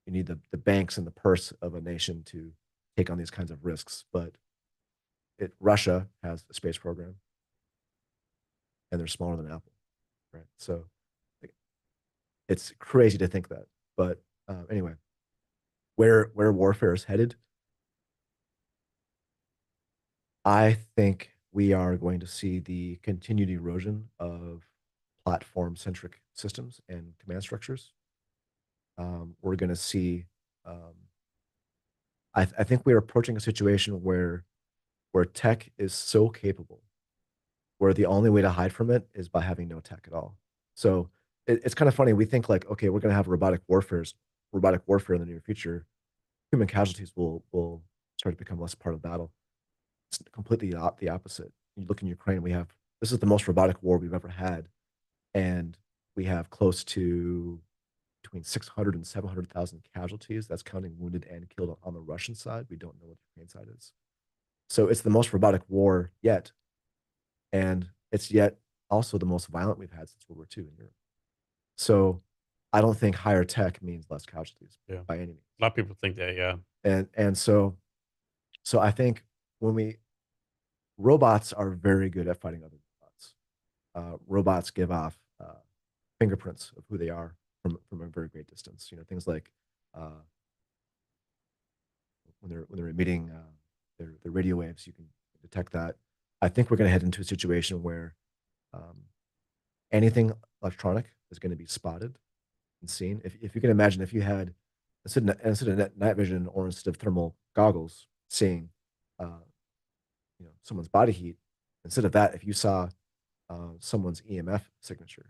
need the banks and the purse of a nation to take on these kinds of risks. But Russia has a space program, and they're smaller than Apple, right? So it's crazy to think that. But anyway, where warfare is headed, I think we are going to see the continued erosion of platform centric systems and command structures. We're going to see. Um, I think we are approaching a situation where tech is so capable, where the only way to hide from it is by having no tech at all. So it's kind of funny. We think like, okay, we're going to have robotic warfare in the near future. Human casualties will start to become less part of the battle. It's completely the opposite. You look in Ukraine, this is the most robotic war we've ever had, and we have close to between 600 and 700,000 casualties. That's counting wounded and killed on the Russian side. We don't know what the Ukraine side is. So it's the most robotic war yet, and it's yet also the most violent we've had since World War II in Europe. So I don't think higher tech means less casualties yeah, by any means. a lot of people think that. Yeah. And so I think when robots are very good at fighting other robots. Robots give off fingerprints of who they are from a very great distance. Things like uh, when they're emitting their radio waves, you can detect that. I think we're going to head into a situation where um, anything electronic is going to be spotted and seen. If you can imagine, if you had instead of night vision or instead of thermal goggles, seeing someone's body heat, instead of that, if you saw someone's EMF signature,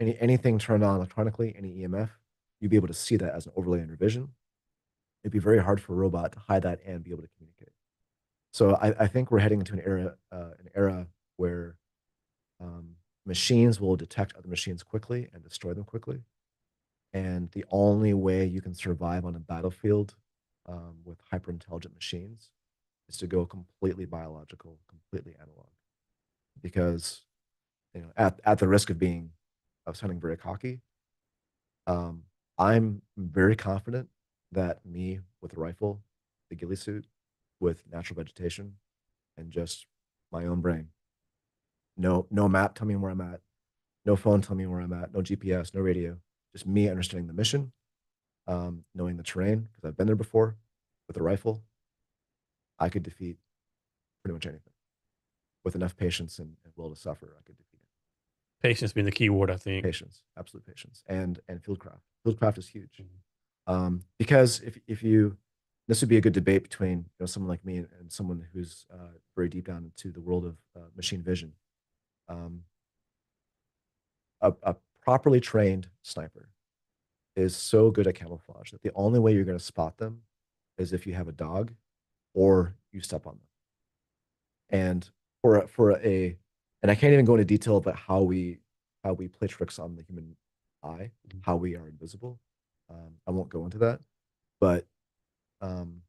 anything turned on electronically, any EMF, you'd be able to see that as an overlay in your vision. It'd be very hard for a robot to hide that and be able to communicate. So I think we're heading into an era where machines will detect other machines quickly and destroy them quickly. And the only way you can survive on a battlefield with hyper intelligent machines is to go completely biological, completely analog. Because at the risk of sounding very cocky, um, I'm very confident that me with a rifle, the ghillie suit, with natural vegetation, and just my own brain, no map tell me where I'm at, no phone tell me where I'm at, no GPS, no radio, just me understanding the mission, knowing the terrain because I've been there before with a rifle, I could defeat pretty much anything. With enough patience and will to suffer, I could defeat it. Patience being the key word, I think. Patience, absolute patience, and fieldcraft. Fieldcraft is huge. Because if you, this would be a good debate between someone like me and someone who's very deep down into the world of machine vision. A properly trained sniper is so good at camouflage that the only way you're going to spot them is if you have a dog or you step on them. And and I can't even go into detail about how we play tricks on the human eye, how we are invisible. I won't go into that, but I'm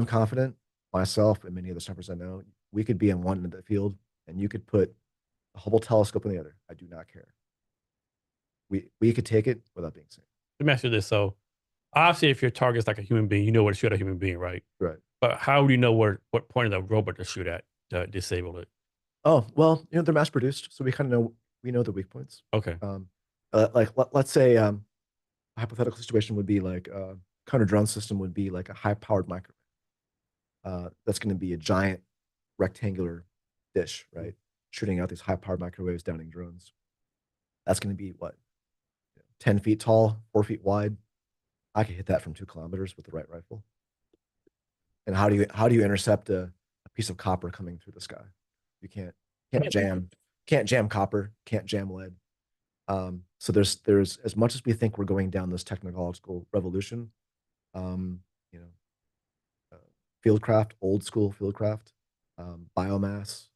confident myself and many other snipers I know, we could be in one end of the field and you could put a Hubble telescope in the other. I do not care. We could take it without being seen. Let me ask you this. So obviously if your target's like a human being, you know where to shoot at a human being, right? Right. But how do you know what point of the robot to shoot at to disable it? Oh, well, they're mass produced, so we kind of know the weak points. Okay. Like let's say a hypothetical situation would be like counter drone system would be like a high powered microwave. That's going to be a giant rectangular dish, right? Shooting out these high powered microwaves downing drones. That's going to be what, 10 feet tall, 4 feet wide. I could hit that from 2 kilometers with the right rifle. And how do you intercept a piece of copper coming through the sky? You can't jam copper, can't jam lead. So there's as much as we think we're going down this technological revolution, fieldcraft, old school fieldcraft, biomass,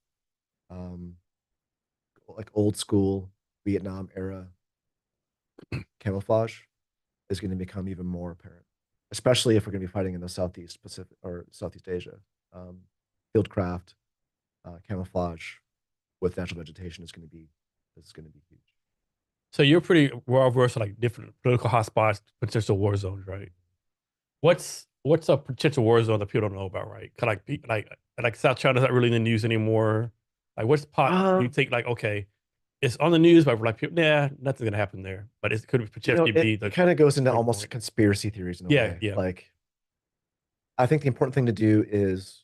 like old school Vietnam era camouflage is going to become even more apparent, especially if we're going to be fighting in the Southeast Pacific or Southeast Asia. Fieldcraft, camouflage with natural vegetation is going to be huge. So you're pretty well versed in like different political hotspots, potential war zones, right? What's a potential war zone that people don't know about, right? Like South China's not really in the news anymore. Like what's pot you think like okay, it's on the news, but we're like nah, nothing's gonna happen there. But it could potentially be it kind of goes into almost conspiracy theories in a way. Yeah. Like I think the important thing to do is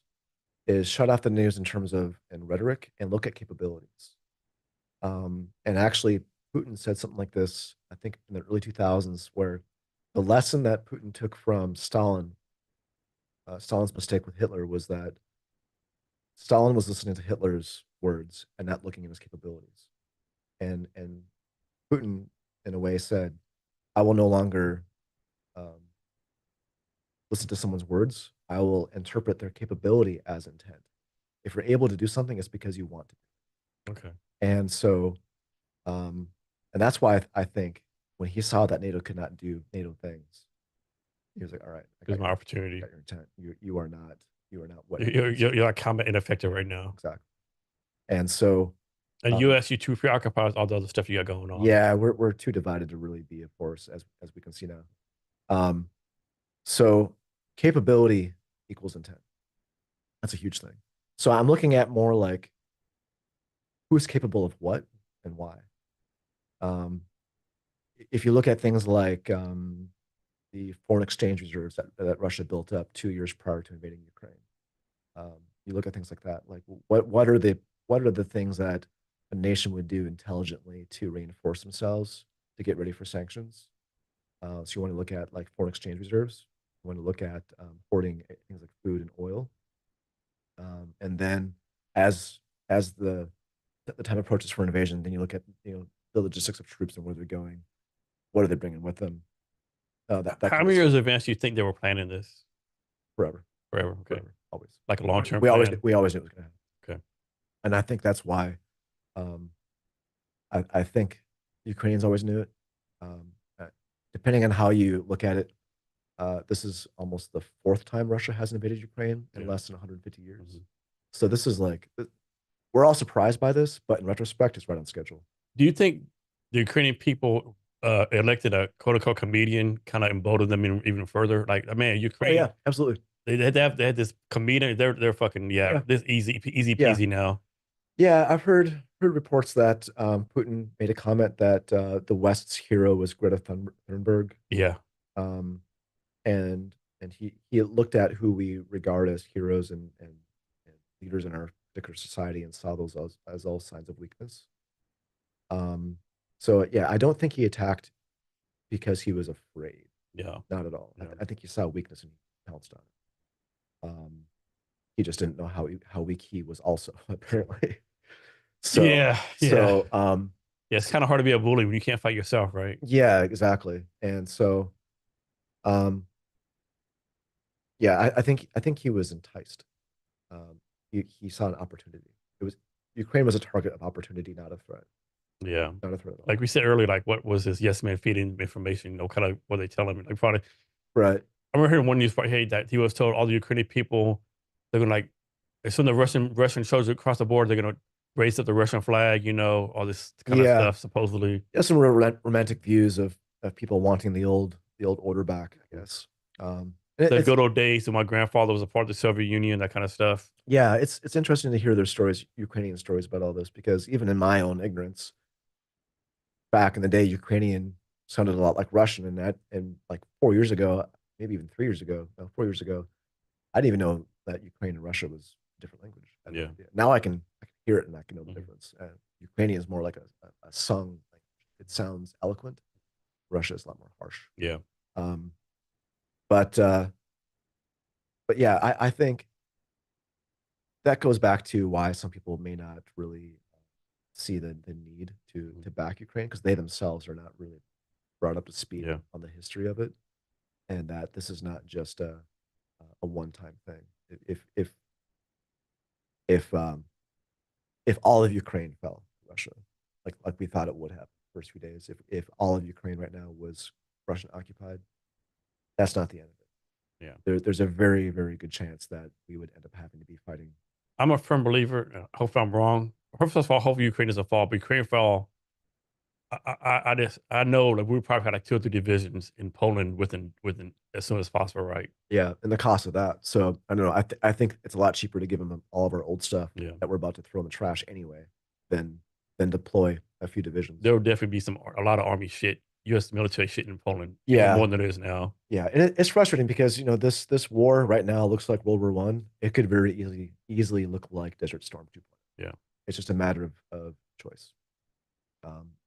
shut off the news in terms of in rhetoric and look at capabilities. And actually, Putin said something like this, I think in the early 2000s, where the lesson that Putin took from Stalin's mistake with Hitler was that Stalin was listening to Hitler's words and not looking at his capabilities. And Putin, in a way, said, I will no longer listen to someone's words. I will interpret their capability as intent. If you're able to do something, it's because you want to. Okay. And so, and that's why I think when he saw that NATO could not do NATO things, he was like, all right, there's my opportunity. Got your intent. You are not what you're like combat ineffective right now. Exactly. And so and US, you too preoccupied with all the other stuff you got going on. Yeah, we're too divided to really be a force as we can see now. So capability equals intent. That's a huge thing. So I'm looking at more like who's capable of what and why. If you look at things like the foreign exchange reserves that Russia built up 2 years prior to invading Ukraine, you look at things like that. Like what are the things that a nation would do intelligently to reinforce themselves to get ready for sanctions? So you want to look at like foreign exchange reserves. You want to look at hoarding things like food and oil. And then as the time approaches for invasion, then you look at the logistics of troops and where they're going. What are they bringing with them? That how many years in advance do you think they were planning this? Forever. Okay. Forever. Always. Like a long-term we plan? always knew it was going to happen. Okay. And I think that's why I think Ukrainians always knew it. Depending on how you look at it, this is almost the 4th time Russia has invaded Ukraine in less than 150 years. Mm-hmm. So this is like, we're all surprised by this, but in retrospect, it's right on schedule. Do you think the Ukrainian people elected a quote-unquote comedian kind of emboldened them even further? Like, man, Ukraine. Yeah, absolutely. They had this comedian. They're fucking this easy peasy now. Yeah, I've heard reports that Putin made a comment that the West's hero was Greta Thunberg. Yeah. And he looked at who we regard as heroes and leaders in our particular society and saw those as all signs of weakness. So yeah, I don't think he attacked because he was afraid. Yeah. Not at all. Yeah. I think he saw weakness and he pounced on it. He just didn't know how weak he was also, apparently. So Yeah. so yeah, it's kind of hard to be a bully when you can't fight yourself, right? yeah, exactly. And so yeah, I think he was enticed. He saw an opportunity. It was Ukraine was a target of opportunity, not a threat. Yeah. Not a threat at all. Like we said earlier, like what was this yes man feeding information, kind of what they tell him. Like probably Right. I remember hearing one news part hey that he was told all the Ukrainian people they're gonna like as soon as the Russian shows across the board, they're gonna raise up the Russian flag, all this kind of Yeah. stuff, supposedly. There's some real romantic views of people wanting the old order back, I guess. The It's good old days when my grandfather was a part of the Soviet Union, that kind of stuff. yeah, it's interesting to hear their stories, Ukrainian stories about all this, because even in my own ignorance, back in the day, Ukrainian sounded a lot like Russian, and like 4 years ago, maybe even 3 years ago, no, 4 years ago, I didn't even know that Ukraine and Russia was a different language. I had no Yeah. idea. Now I can hear it and I can know the Mhm. difference. Ukrainian is more like a sung language. It sounds eloquent. Russia is a lot more harsh. Yeah. Um, but yeah, I think that goes back to why some people may not really see the need to back Ukraine because they themselves are not really brought up to speed Yeah. on the history of it, and that this is not just a one-time thing. If if um if all of Ukraine fell to Russia, like we thought it would have the first few days, if all of Ukraine right now was Russian occupied, that's not the end of it. Yeah. There's a very, very good chance that we would end up having to be fighting. I'm a firm believer. Hope I'm wrong. First of all, hope Ukraine doesn't fall. But Ukraine fall. I know like we probably had like 2 or 3 divisions in Poland within as soon as possible, right? Yeah, and the cost of that. So I don't know. I think it's a lot cheaper to give them all of our old stuff Yeah. that we're about to throw in the trash anyway than deploy a few divisions. There will definitely be a lot of army shit, U.S. military shit in Poland. Yeah. More than there is now. Yeah, and it's frustrating because this war right now looks like World War One. It could very easily look like Desert Storm 2.0. Yeah. It's just a matter of choice.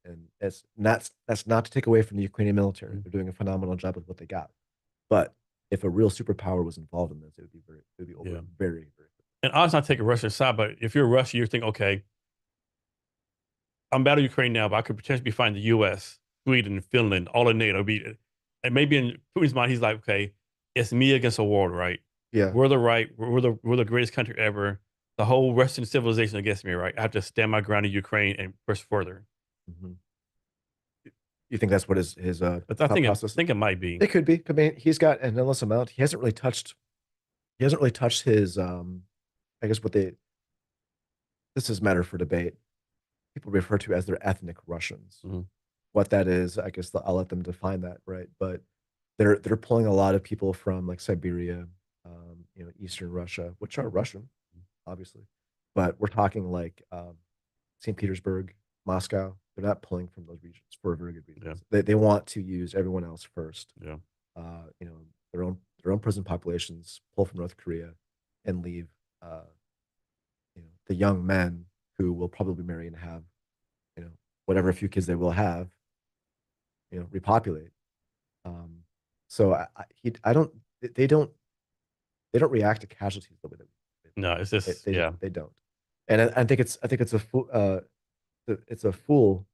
And that's not to take away from the Ukrainian military. They're doing a phenomenal job with what they got. But if a real superpower was involved in this, it would be over Yeah. very, very quickly. And I was not taking Russia's side, but if you're Russia, you're thinking, okay, I'm battling Ukraine now, but I could potentially be fighting the U.S., Sweden, Finland, all in NATO. And maybe in Putin's mind, he's like, okay, it's me against the world, right? Yeah. We're the right. We're the greatest country ever. The whole Western civilization against me, right? I have to stand my ground in Ukraine and push further. Mm-hmm. You think that's what his But I thought process? think it might be. It could be. I mean, he's got an endless amount. He hasn't really touched. He hasn't really touched his. I guess this is matter for debate. People refer to as their ethnic Russians. Mm-hmm. What that is, I guess I'll let them define that, right? But they're pulling a lot of people from like Siberia, Eastern Russia, which are Russian, obviously, but we're talking like St. Petersburg, Moscow. They're not pulling from those regions for a very good reason. Yeah. They want to use everyone else first. Yeah. Their own prison populations, pull from North Korea, and leave the young men who will probably marry and have whatever few kids they will have, repopulate. So I don't they don't react to casualties the way that No, it's just they don't. And I think it's a fool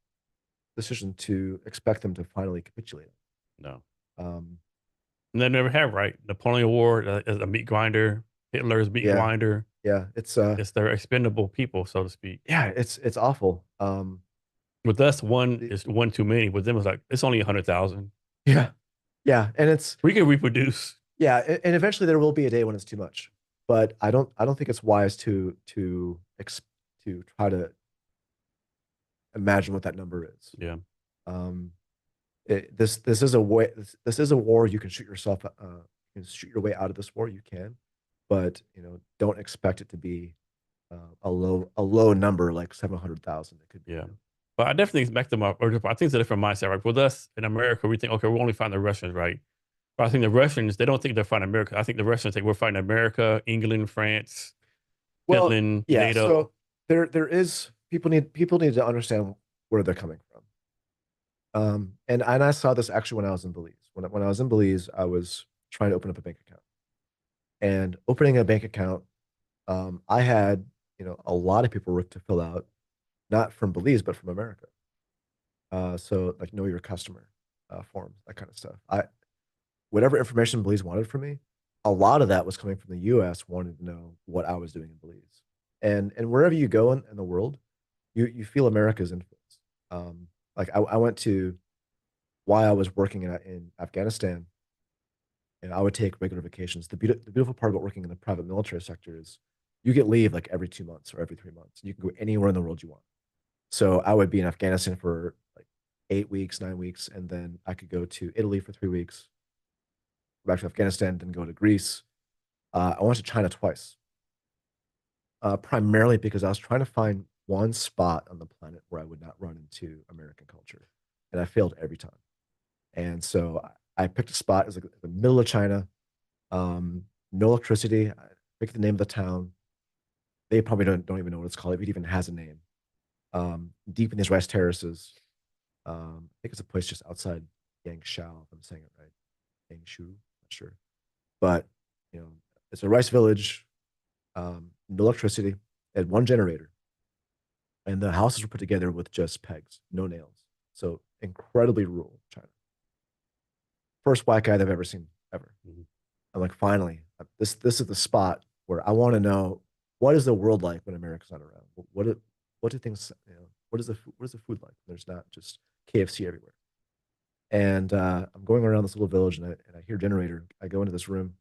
decision to expect them to finally capitulate. No. Um, And they never have, right? Napoleon War is a meat grinder. Hitler's meat grinder. Yeah, it's their expendable people, so to speak. Yeah, it's awful. With us, one is one too many. With them, it's like it's only 100,000. Yeah, and we can reproduce. Yeah, and eventually there will be a day when it's too much. But I don't think it's wise to try to imagine what that number is. Yeah. This is a way. This is a war. You can shoot yourself. You can shoot your way out of this war. You can, but don't expect it to be a low number like 700,000. It could be. Yeah. But I definitely expect them up. Or I think it's a different mindset, right? With us in America, we think, okay, we're only fighting the Russians, right? But I think the Russians, they don't think they're fighting America. I think the Russians think we're fighting America, England, France, Well, Finland, yeah. NATO. So there is people need to understand where they're coming from. And I saw this actually when I was in Belize. When I was in Belize, I was trying to open up a bank account. And opening a bank account, I had, a lot of paperwork to fill out, not from Belize, but from America. So like know your customer forms, that kind of stuff. Whatever information Belize wanted from me, a lot of that was coming from the US wanting to know what I was doing in Belize. And wherever you go in the world, you feel America's influence. Like I went to while I was working in Afghanistan, and I would take regular vacations. The beautiful part about working in the private military sector is you get leave like every 2 months or every 3 months. You can go anywhere in the world you want. So I would be in Afghanistan for like 8 weeks, 9 weeks, and then I could go to Italy for 3 weeks, go back to Afghanistan, then go to Greece. I went to China twice, primarily because I was trying to find one spot on the planet where I would not run into American culture, and I failed every time. And so I picked a spot. It was like the middle of China, no electricity. I picked the name of the town. They probably don't even know what it's called, if it even has a name. Deep in these rice terraces. I think it's a place just outside Yangshao, if I'm saying it right. Yangshu, not sure. But it's a rice village, no electricity, and one generator. And the houses were put together with just pegs, no nails. So incredibly rural China. First white guy they've ever seen ever. Mhm. I'm like, finally, this is the spot where I want to know what is the world like when America's not around. What do things what is the food like? There's not just KFC everywhere. And I'm going around this little village, and I hear generator. I go into this room,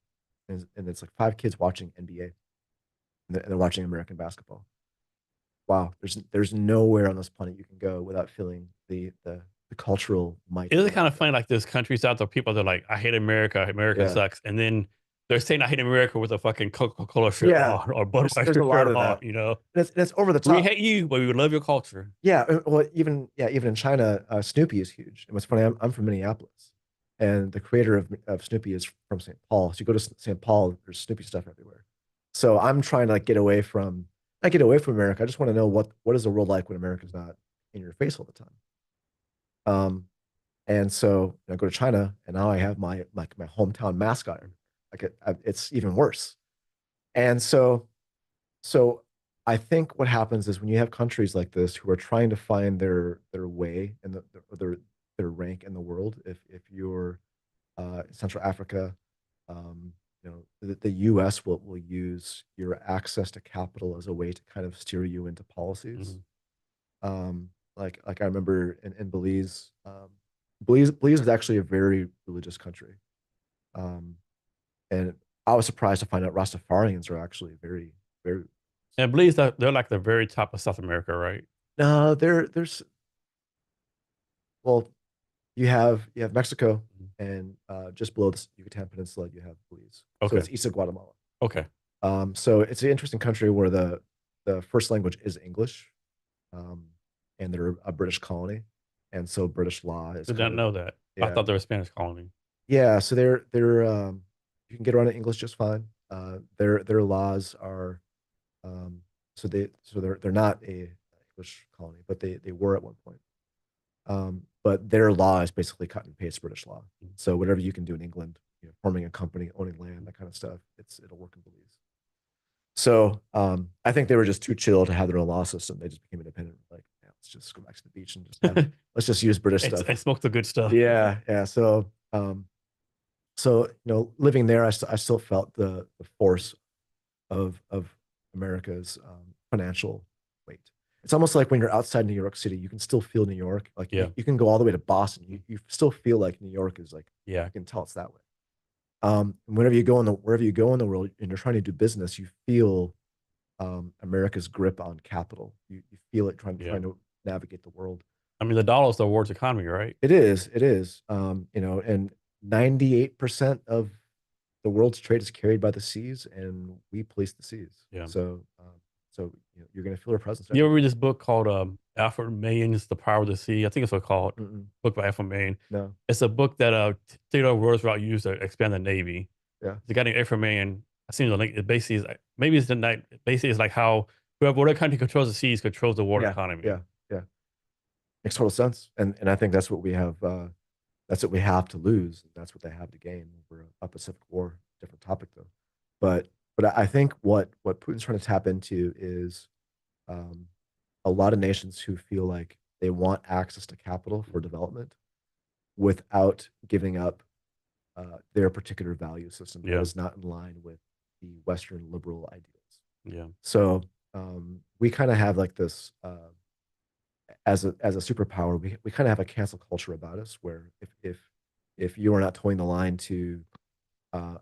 and it's like 5 kids watching NBA, and they're watching American basketball. Wow, there's nowhere on this planet you can go without feeling the cultural might Isn't of it kind of America. funny? Like there's countries out there, people that are like, I hate America, America Yeah, sucks. And then they're saying I hate America with a fucking Coca-Cola shirt yeah. on or There's Budweiser a lot shirt of on, that. And it's over the We top. hate you, but we love your culture. Yeah, well, even in China, Snoopy is huge. And what's funny, I'm from Minneapolis, and the creator of Snoopy is from St. Paul. So you go to St. Paul, there's Snoopy stuff everywhere. So I'm trying to like not get away from America. I just want to know what is the world like when America's not in your face all the time. Um, and so I go to China, and now I have my hometown mascot. Like it's even worse. And so I think what happens is when you have countries like this who are trying to find their way and their rank in the world. If you're Central Africa, the U.S. will use your access to capital as a way to kind of steer you into policies. Mhm. Like I remember in Belize, Belize was actually a very religious country, um, and I was surprised to find out Rastafarians are actually very. And I believe that they're like the very top of South America, right? No, there's well, you have Mexico, Mhm. and just below the Yucatan Peninsula, you have Belize. So Okay. it's east of Guatemala. Okay. So it's an interesting country where the first language is English, um, and they're a British colony, and so British law is Did kind not of know that. I yeah thought they were a Spanish colony. yeah. So they're you can get around in English just fine. Their laws are they're not a English colony, but they were at one point. But their law is basically cut and paste British law. Mhm. So whatever you can do in England, forming a company, owning land, that kind of stuff, it'll work in Belize. So I think they were just too chill to have their own law system. They just became independent. Like, yeah, let's just go back to the beach and let's just use British It's, stuff. I smoked the good stuff. Yeah, yeah. So living there, I still felt the force of America's financial weight. It's almost like when you're outside New York City, you can still feel New York. Like Yeah. you can go all the way to Boston. You still feel like New York is like Yeah. you can tell it's that way. Wherever you go in the world and you're trying to do business, you feel America's grip on capital. You feel it Yeah. trying to navigate the world. I mean, the dollar is the world's economy, right? It is. And 98% of the world's trade is carried by the seas, and we police the seas. Yeah. So you're going to feel our presence You ever everywhere. read this book called Alfred Mayne's The Power of the Sea? I think it's what it's called. Mm-mm, Book by Alfred Mayne. no, It's a book that Theodore Roosevelt used to expand the Navy. yeah, The guy named Alfred Mayne, I seen the link. It basically is maybe it's the night. Basically, it's like how whatever country controls the seas controls the water Yeah, economy. yeah, yeah. Makes total sense. And I think that's what we have. That's what we have to lose. And that's what they have to gain over a Pacific War. Different topic though. But I think what Putin's trying to tap into is um, a lot of nations who feel like they want access to capital for development without giving up their particular value system that Yeah, is not in line with the Western liberal ideals. yeah, So we kind of have like this as a superpower. We kind of have a cancel culture about us, where if you are not towing the line to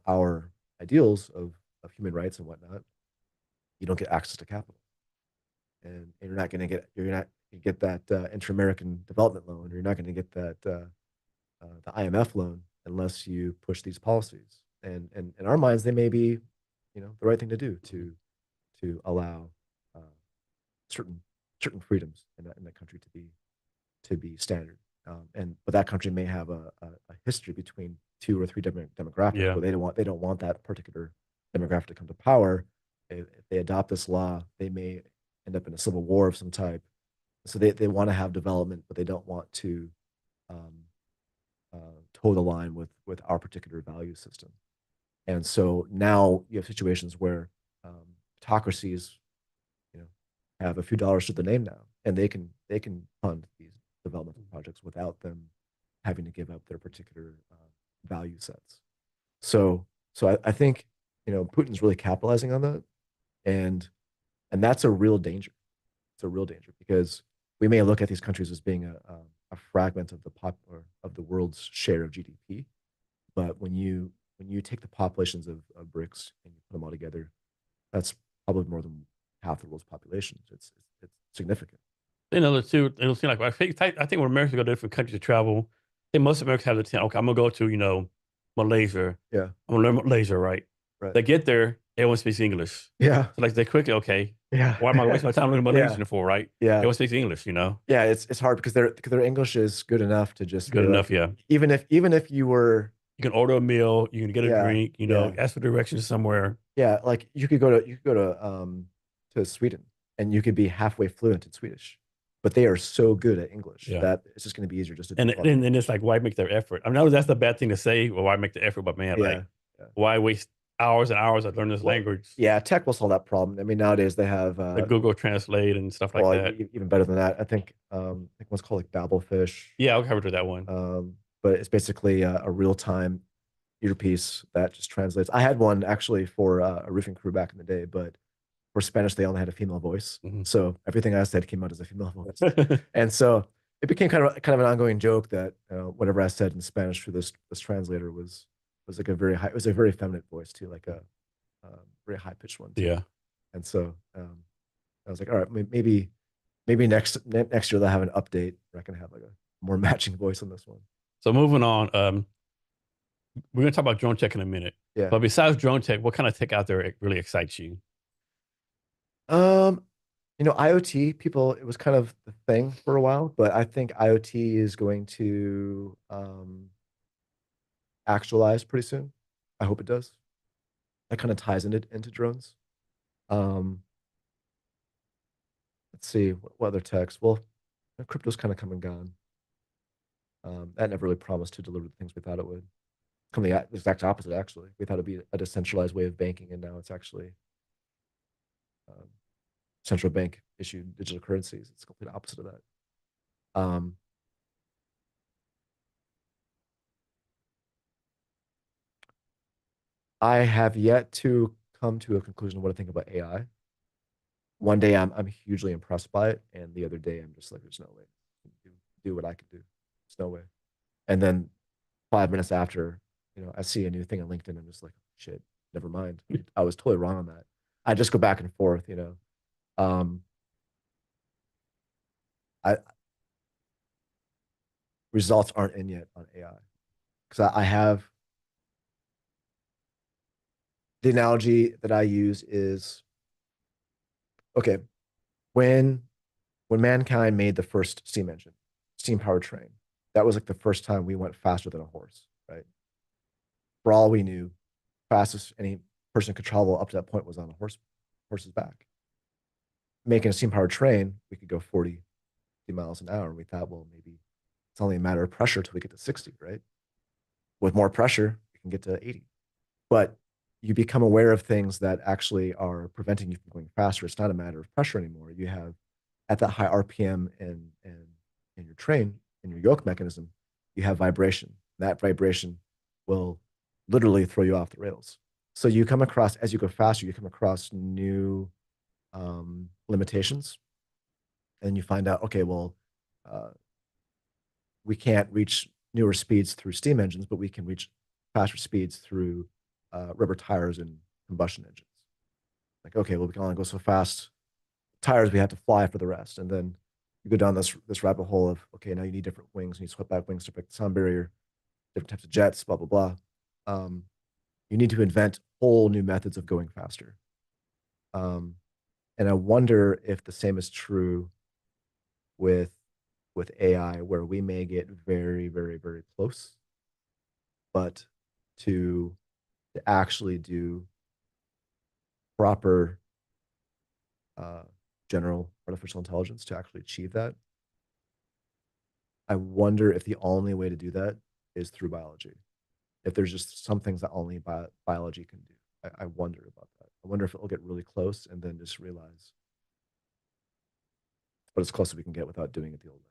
our ideals of human rights and whatnot, you don't get access to capital, and you're not going to get that inter-American development loan. You're not going to get that the IMF loan unless you push these policies. And in our minds, they may be, the right thing to do to allow uh, certain freedoms in that country to be standard. But that country may have a history between two or three different demographics yeah. where they don't want that particular demographic to come to power. If they adopt this law, they may end up in a civil war of some type. So they want to have development, but they don't want to um, toe the line with our particular value system. And so now you have situations where autocracies, you know, have a few dollars to the name now, and they can fund these developmental projects without them having to give up their particular value sets. So I think Putin's really capitalizing on that, and that's a real danger. It's a real danger because we may look at these countries as being a fragment of the or of the world's share of GDP, but when you take the populations of BRICS and you put them all together, that's probably more than half the world's population. It's significant. It'll seem like I think when Americans go to different countries to travel, I think most Americans have the okay, I'm gonna go to Malaysia. Yeah. I'm gonna learn Malaysia, right? Right. They get there, everyone speaks English. Yeah. So like they quickly, okay, Yeah. why am I wasting my time learning Yeah. Malaysian for, right? Yeah. Everyone speaks English. Yeah. It's hard because their English is good enough to just Good be enough, like, yeah. even if you were, You can order a meal, you can get a yeah, drink, yeah, ask for directions somewhere. yeah, like you could go to Sweden and you could be halfway fluent in Swedish, but they are so good at English Yeah. that it's just going to be easier just to And default. and, and it's like, why make the effort? I know that's the bad thing to say, well, why make the effort? But man, Yeah. like, Yeah. why waste hours and hours of learning this Well, language? yeah, tech will solve that problem. I mean, nowadays they have The Google Translate and stuff like well, that. even better than that. I think what's called like Babelfish. Yeah, I'll cover to that one. But it's basically a real-time earpiece that just translates. I had one actually for a roofing crew back in the day, but for Spanish they only had a female voice, Mhm. so everything I said came out as a female voice, and so it became kind of an ongoing joke that whatever I said in Spanish through this translator was like a very high. It was a very feminine voice too, like a very high pitched one too. Yeah. And so I was like, all right, maybe next year they'll have an update where I can have like a more matching voice on this one. So moving on, we're gonna talk about drone tech in a minute. Yeah. But besides drone tech, what kind of tech out there really excites you? Um, IoT people, it was kind of the thing for a while, but I think IoT is going to actualize pretty soon. I hope it does. That kind of ties into drones. Um, let's see what other techs. Well, crypto's kind of come and gone. That never really promised to deliver the things we thought it would. Come the exact opposite, actually. We thought it'd be a decentralized way of banking, and now it's actually um, central bank issued digital currencies. It's the complete opposite of that. Um, I have yet to come to a conclusion of what I think about AI. One day I'm hugely impressed by it, and the other day I'm just like, there's no way do what I could do. There's no way. And then 5 minutes after, I see a new thing on LinkedIn. I'm just like, shit, never mind. I was totally wrong on that. I just go back and forth. Um, I results aren't in yet on AI because I have the analogy that I use is okay when mankind made the first steam engine, steam powered train. That was like the first time we went faster than a horse, right? For all we knew, fastest any person could travel up to that point was on a horse's back. Making a steam powered train, we could go 40 miles an hour. And we thought, well, maybe it's only a matter of pressure till we get to 60, right? With more pressure, we can get to 80. But you become aware of things that actually are preventing you from going faster. It's not a matter of pressure anymore. You have at that high RPM in your train, in your yoke mechanism, you have vibration. That vibration will literally throw you off the rails. So you come across, as you go faster, you come across new limitations, and you find out, okay, well, we can't reach newer speeds through steam engines, but we can reach faster speeds through rubber tires and combustion engines. Like, okay, well, we can only go so fast. Tires, we have to fly for the rest. And then you go down this rabbit hole of, okay, now you need different wings. You need swept back wings to break the sound barrier, different types of jets, blah, blah, blah. You need to invent whole new methods of going faster. And I wonder if the same is true with AI, where we may get very, very, very close, but to actually do proper general artificial intelligence to actually achieve that, I wonder if the only way to do that is through biology. If there's just some things that only biology can do. I wonder about that. I wonder if it'll get really close and then just realize, but as close as we can get without doing it the old way.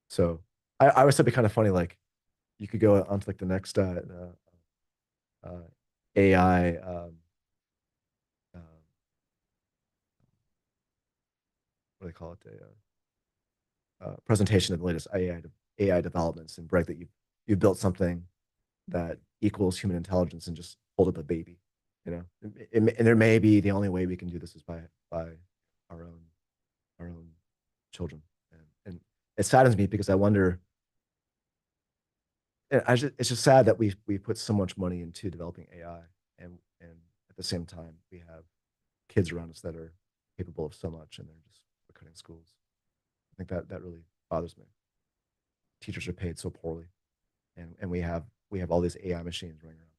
So I always thought it'd be kind of funny, like you could go onto like the next AI what do they call it, presentation of the latest AI developments, and brag that you've built something that equals human intelligence, and just hold up a baby, you know. And there may be the only way we can do this is by our own children, and it saddens me because I wonder. It's just sad that we put so much money into developing AI, and at the same time we have kids around us that are capable of so much, and they're just cutting schools. I think that really bothers me. Teachers are paid so poorly, and we have all these AI machines running around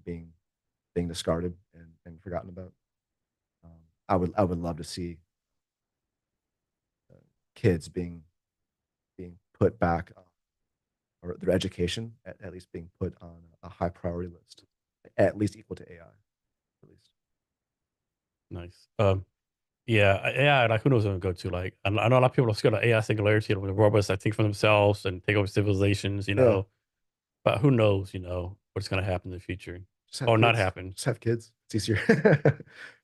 being discarded and forgotten about. I would love to see kids being put back, or their education at least being put on a high priority list, at least equal to AI, at least. Nice. Yeah, AI, like who knows where it'll go to? Like, I know a lot of people are scared of AI singularity, with robots that think for themselves and take over civilizations, Yeah. But who knows, what's going to happen in the future, or not happen. Just have kids. It's easier.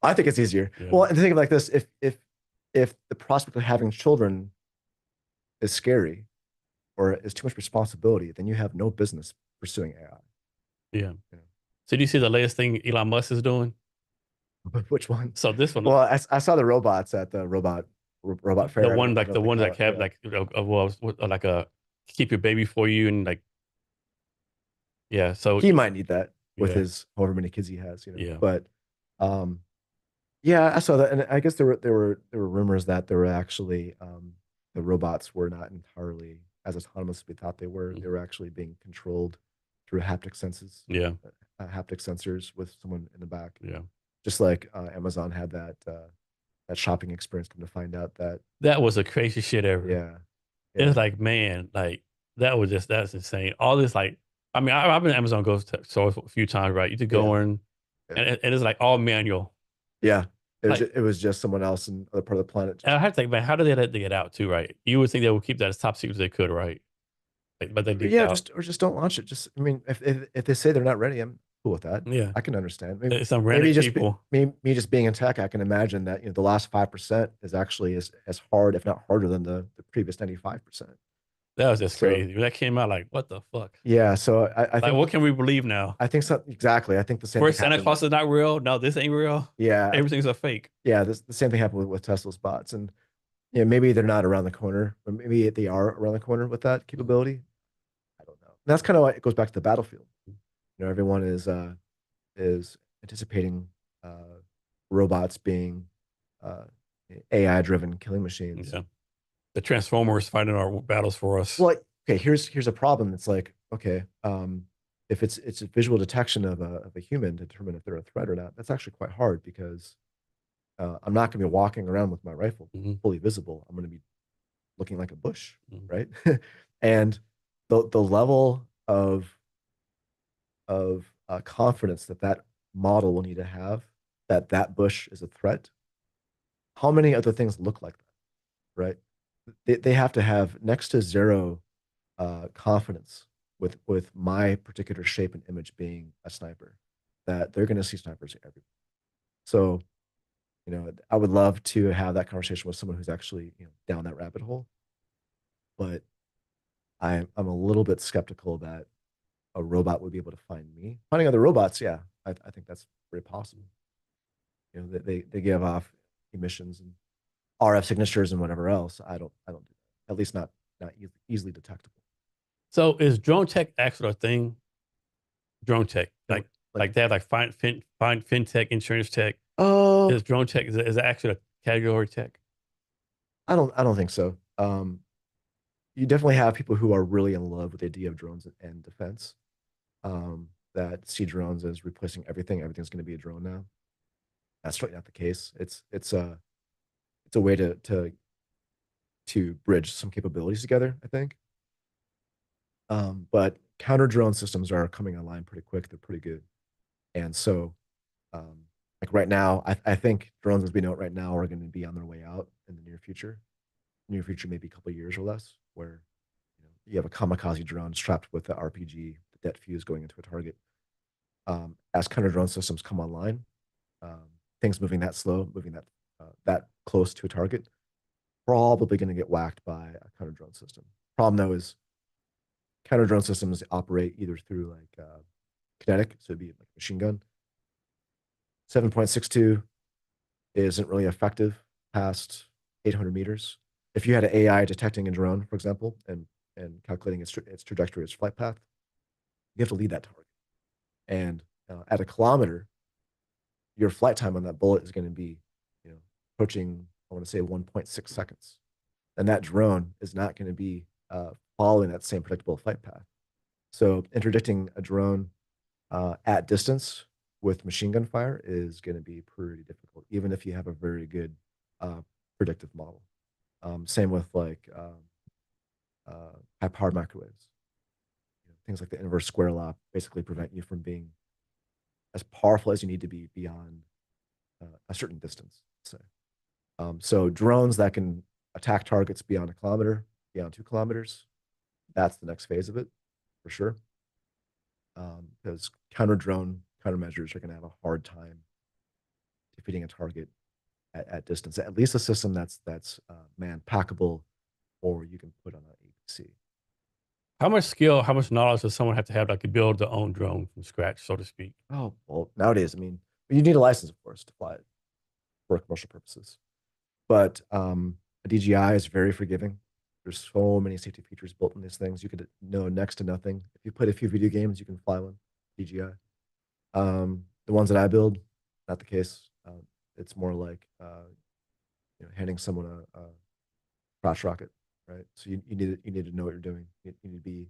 I think it's easier. Yeah. Well, and to think of it like this, if the prospect of having children is scary or is too much responsibility, then you have no business pursuing AI. Yeah. So do you see the latest thing Elon Musk is doing? Which one? So this one. Well, I saw the robots at the robot fair. The one that have like like a keep your baby for you, and like, yeah. So he might need that with Yeah. his however many kids he has, Yeah. But yeah, I saw that, and I guess there were rumors that there were actually the robots were not entirely as autonomous as we thought they were. They were actually being controlled through haptic senses. Yeah. Haptic sensors with someone in the back. Yeah. Just like Amazon had that shopping experience. Come to find out That was the crazy shit ever. yeah. It's like, man, like that's insane. All this, like, I mean, I've been to Amazon stores a few times, right? You could go in, and it's like all manual. Yeah. It was just someone else in other part of the planet. And I have to think, man, how do they let it get out too, right? You would think they would keep that as top secret as they could, right? Like, but they leaked out. just don't launch it. Just, I mean, if they say they're not ready, I'm cool with that. Yeah, I can understand. it's some random people. Me just being in tech, I can imagine that the last 5% is actually as hard, if not harder, than the previous 95%. That was just crazy. When that came out, like, what the fuck? Yeah. So I think, what can we believe now? I think so. Exactly. I think the same. First, Santa Claus is not real. No, this ain't real. Yeah. Everything's a fake. Yeah. The same thing happened with Tesla's bots, and maybe they're not around the corner, or maybe they are around the corner with that capability. I don't know. And that's kind of why it goes back to the battlefield. Everyone is anticipating robots being AI-driven killing machines. Yeah. The Transformers fighting our battles for us. Well, okay, here's a problem. It's like, okay, it's a visual detection of a human to determine if they're a threat or not, that's actually quite hard because I'm not going to be walking around with my rifle Hmm. fully visible. I'm going to be looking like a bush, Hmm. right? And the level of confidence that that model will need to have that that bush is a threat. How many other things look like that, right? They have to have next to zero confidence with my particular shape and image being a sniper, that they're going to see snipers everywhere. So, I would love to have that conversation with someone who's actually, down that rabbit hole, but I'm a little bit skeptical that a robot would be able to find me. Finding other robots, yeah, I think that's very possible. They give off emissions and RF signatures and whatever else. I don't do that. At least not easily detectable. So is drone tech actually a thing? Drone tech, And like like, that, like fintech, insurance tech. oh, Is drone tech is it actually a category tech? I don't think so. You definitely have people who are really in love with the idea of drones and defense. That see drones as replacing everything. Everything's going to be a drone now. That's certainly not the case. It's a way to bridge some capabilities together, I think. But counter drone systems are coming online pretty quick. They're pretty good. And so, like right now, I think drones as we know it right now are going to be on their way out in the near future. Near future, maybe a couple of years or less, where you have a kamikaze drone strapped with the RPG, the det fuse going into a target. As counter drone systems come online, um, things moving that slow, moving that close to a target, probably going to get whacked by a counter drone system. Problem though is counter drone systems operate either through like kinetic, so it'd be like machine gun. 7.62 isn't really effective past 800 meters. If you had an AI detecting a drone, for example, and calculating its trajectory, its flight path, you have to lead that target. And at a kilometer, your flight time on that bullet is going to be, approaching, I want to say 1.6 seconds. And that drone is not going to be following that same predictable flight path. So interdicting a drone at distance with machine gun fire is going to be pretty difficult, even if you have a very good uh, predictive model. Same with like high powered microwaves. Things like the inverse square law basically prevent you from being as powerful as you need to be beyond a certain distance. So drones that can attack targets beyond a kilometer, beyond 2 kilometers, that's the next phase of it for sure. Because counter drone countermeasures are going to have a hard time defeating a target at distance. At least a system that's man packable, or you can put on an APC. How much skill, how much knowledge does someone have to have that could build their own drone from scratch, so to speak? Oh well, nowadays, I mean, you need a license, of course, to fly it for commercial purposes. But a DJI is very forgiving. There's so many safety features built in these things. You could know next to nothing. If you play a few video games, you can fly one. DJI. The ones that I build, not the case. It's more like handing someone a crotch rocket, right? So you need to know what you're doing. You need to be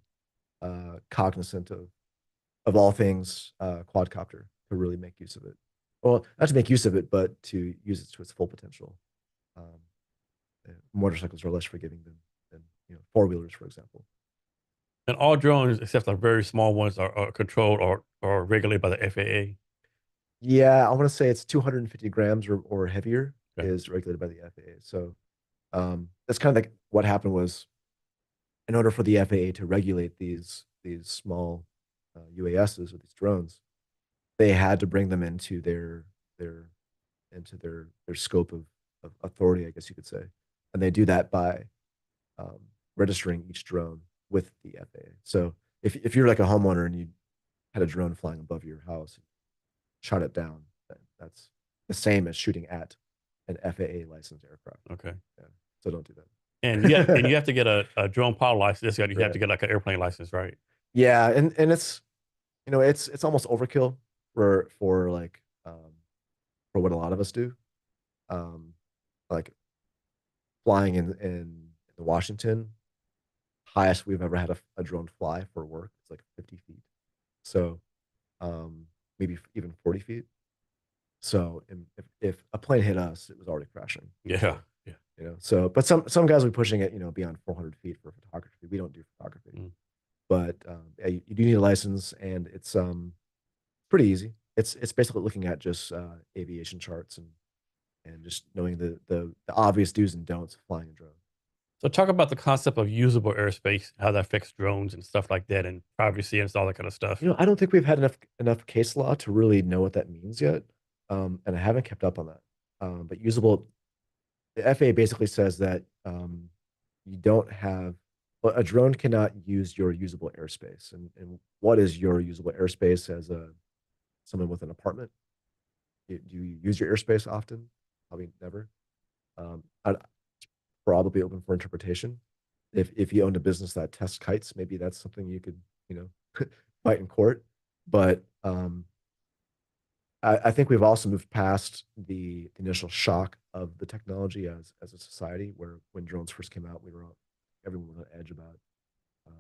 cognizant of all things quadcopter to really make use of it. Well, not to make use of it, but to use it to its full potential. Um, Motorcycles are less forgiving than four wheelers, for example. And all drones, except the very small ones, are controlled or regulated by the FAA. Yeah, I want to say it's 250 grams or heavier Okay. is regulated by the FAA. So that's kind of like what happened was in order for the FAA to regulate these small UASs or these drones, they had to bring them their into their scope of authority, I guess you could say, and they do that by um, registering each drone with the FAA. So if you're like a homeowner and you had a drone flying above your house, shot it down, that's the same as shooting at an FAA licensed aircraft. Okay. Yeah. So don't do And you that. have to get a drone pilot license. You have to Right. get like an airplane license, right? Yeah, and it's almost overkill for like for what a lot of us do. Um, like flying in Washington, highest we've ever had a drone fly for work. It's like 50 feet. So maybe even 40 feet. So if a plane hit us, it was already crashing. Yeah. So, Yeah. so, but some guys will be pushing it, beyond 400 feet for photography. We don't do photography, Mm. but yeah, you do need a license, and it's pretty easy. It's basically looking at just aviation charts and just knowing the obvious do's and don'ts of flying a drone. So talk about the concept of usable airspace, how that affects drones and stuff like that, and privacy and all that kind of stuff. I don't think we've had enough case law to really know what that means yet, and I haven't kept up on that. But usable, the FAA basically says that you don't have, well, a drone cannot use your usable airspace. And what is your usable airspace as someone with an apartment? Do you use your airspace often? Probably never. I'd probably open for interpretation. If you owned a business that tests kites, maybe that's something you could, fight in court. But I think we've also moved past the initial shock of the technology as a society, where when drones first came out, everyone was on edge about um,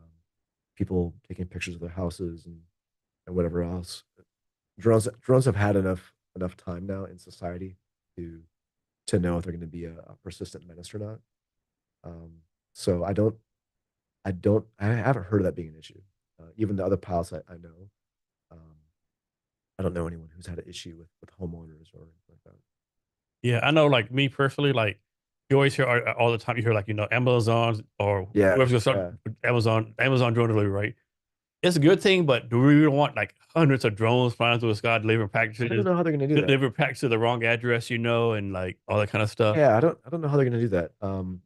people taking pictures of their houses and whatever else. Drones have had enough time now in society to know if they're going to be a persistent menace or not. Um, so I haven't heard of that being an issue. Even the other pilots I know, um, I don't know anyone who's had an issue with homeowners or anything like that. Yeah, I know. Like me personally, like you always hear all the time. You hear like Amazon or Yeah, whoever's gonna start yeah. Amazon drone delivery, right? It's a good thing, but do we really want like hundreds of drones flying through the sky delivering I don't packages, know how they're going to do that. delivering packages to the wrong address, and like all that kind of stuff? Yeah, I don't know how they're going to do that. I don't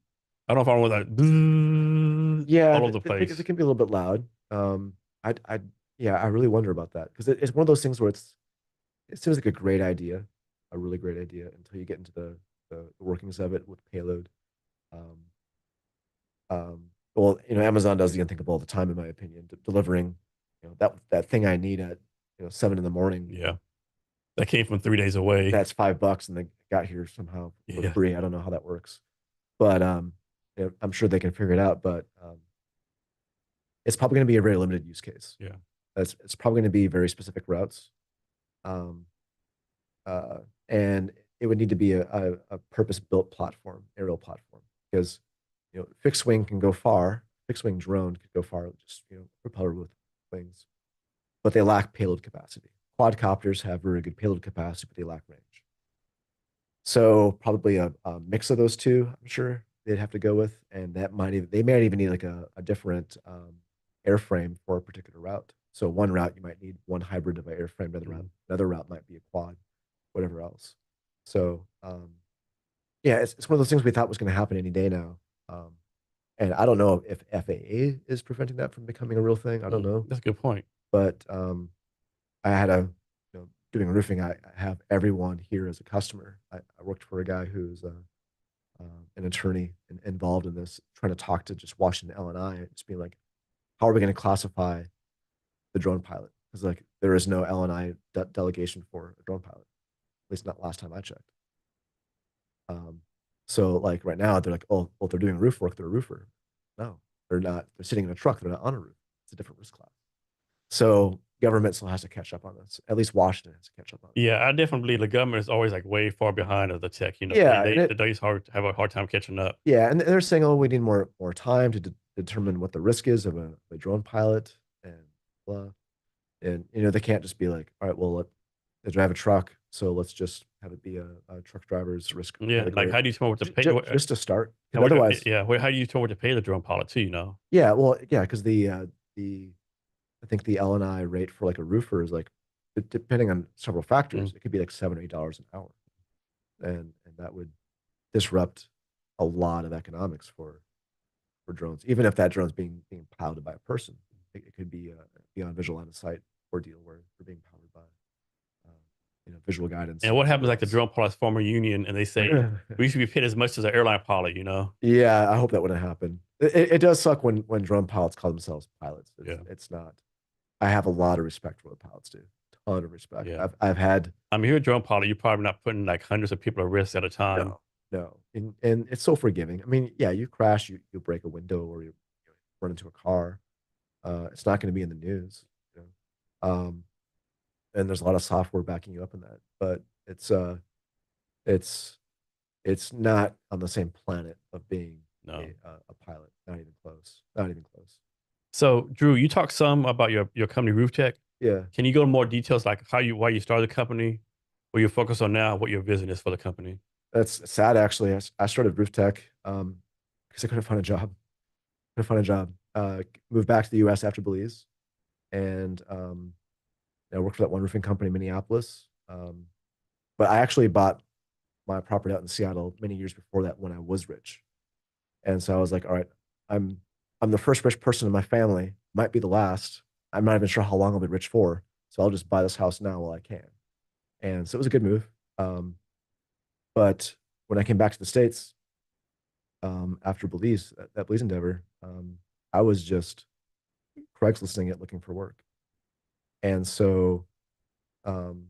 know if I want like bzzz Yeah, all over the they place. can be a little bit loud. I yeah, I really wonder about that because it's one of those things where it seems like a great idea, a really great idea until you get into the workings of it with payload. Um, well, Amazon does the unthinkable all the time, in my opinion, delivering, that thing I need at 7 in the morning. Yeah, that came from 3 days away. That's $5, and they got here somehow for Yeah, free. I don't know how that works, but I'm sure they can figure it out. But it's probably going to be a very limited use case. yeah. It's probably going to be very specific routes, um, uh, and it would need to be a purpose-built platform, aerial platform, because fixed wing can go far. Fixed wing drone could go far, just propeller with wings, but they lack payload capacity. Quadcopters have very good payload capacity, but they lack range. So probably a mix of those two, I'm sure they'd have to go with, and they might even need like a different airframe for a particular route. So one route you might need one hybrid of an airframe, Mhm. another route might be a quad, whatever else. So yeah, it's one of those things we thought was going to happen any day now. Um, and I don't know if FAA is preventing that from becoming a real thing. I don't know, That's a good point. but I had doing roofing. I have everyone here as a customer. I worked for a guy who's an attorney involved in this, trying to talk to just Washington L&I, just being like, how are we going to classify the drone pilot? Because like there is no L&I delegation for a drone pilot, at least not last time I checked. Um, so like right now they're like, oh, well, if they're doing roof work, they're a roofer. No, they're not. They're sitting in a truck. They're not on a roof. It's a different risk class. So government still has to catch up on this. At least Washington has to catch up on it. Yeah, I definitely believe the government is always like way far behind of the tech. Yeah, and They have a hard time catching up. yeah, and they're saying, oh, we need more time to determine what the risk is of a drone pilot and blah. And they can't just be like, all right, well, they drive a truck, so let's just have it be a truck driver's risk Yeah, like category how do you tell what to pay? just to start. And Because otherwise, how do you tell what to pay the drone pilot too? yeah, well, yeah, because the I think the L&I rate for like a roofer is like, depending on several factors, Mm. it could be like $7 or $8 an hour, and that would disrupt a lot of economics for drones, even if that drone's being piloted by a person. It could be beyond visual line of sight ordeal where they're being powered by visual guidance And or what happens whatever like the else. drone pilot's former union and they say we should be paid as much as an airline pilot? Yeah, I hope that wouldn't happen. It does suck when drone pilots call themselves pilots. Yeah, It's not. I have a lot of respect for what pilots do. Ton of respect. yeah. I've had I mean, you're a drone pilot. You're probably not putting like hundreds of people at risk at a time. no, no, and it's so forgiving. I mean, yeah, you crash, you break a window, or you run into a car. It's not going to be in the news. You know? Um, and there's a lot of software backing you up in that, but it's it's not on the same planet of being No. a pilot. Not even close. Not even close. So, Drew, you talked some about your company, Roof Tech. Yeah, Can you go into more details, like why you started the company, what you're focused on now, what your vision is for the company? that's sad actually. I started Roof Tech because I couldn't find a job. Couldn't find a job. Moved back to the U.S. after Belize, and I worked for that one roofing company in Minneapolis. But I actually bought my property out in Seattle many years before that when I was rich. And so I was like, all right, I'm I'm the first rich person in my family, might be the last. I'm not even sure how long I'll be rich for. So I'll just buy this house now while I can. And so it was a good move. Um, but when I came back to the States, after Belize, that Belize endeavor, I was just Craigslisting it looking for work. And so um,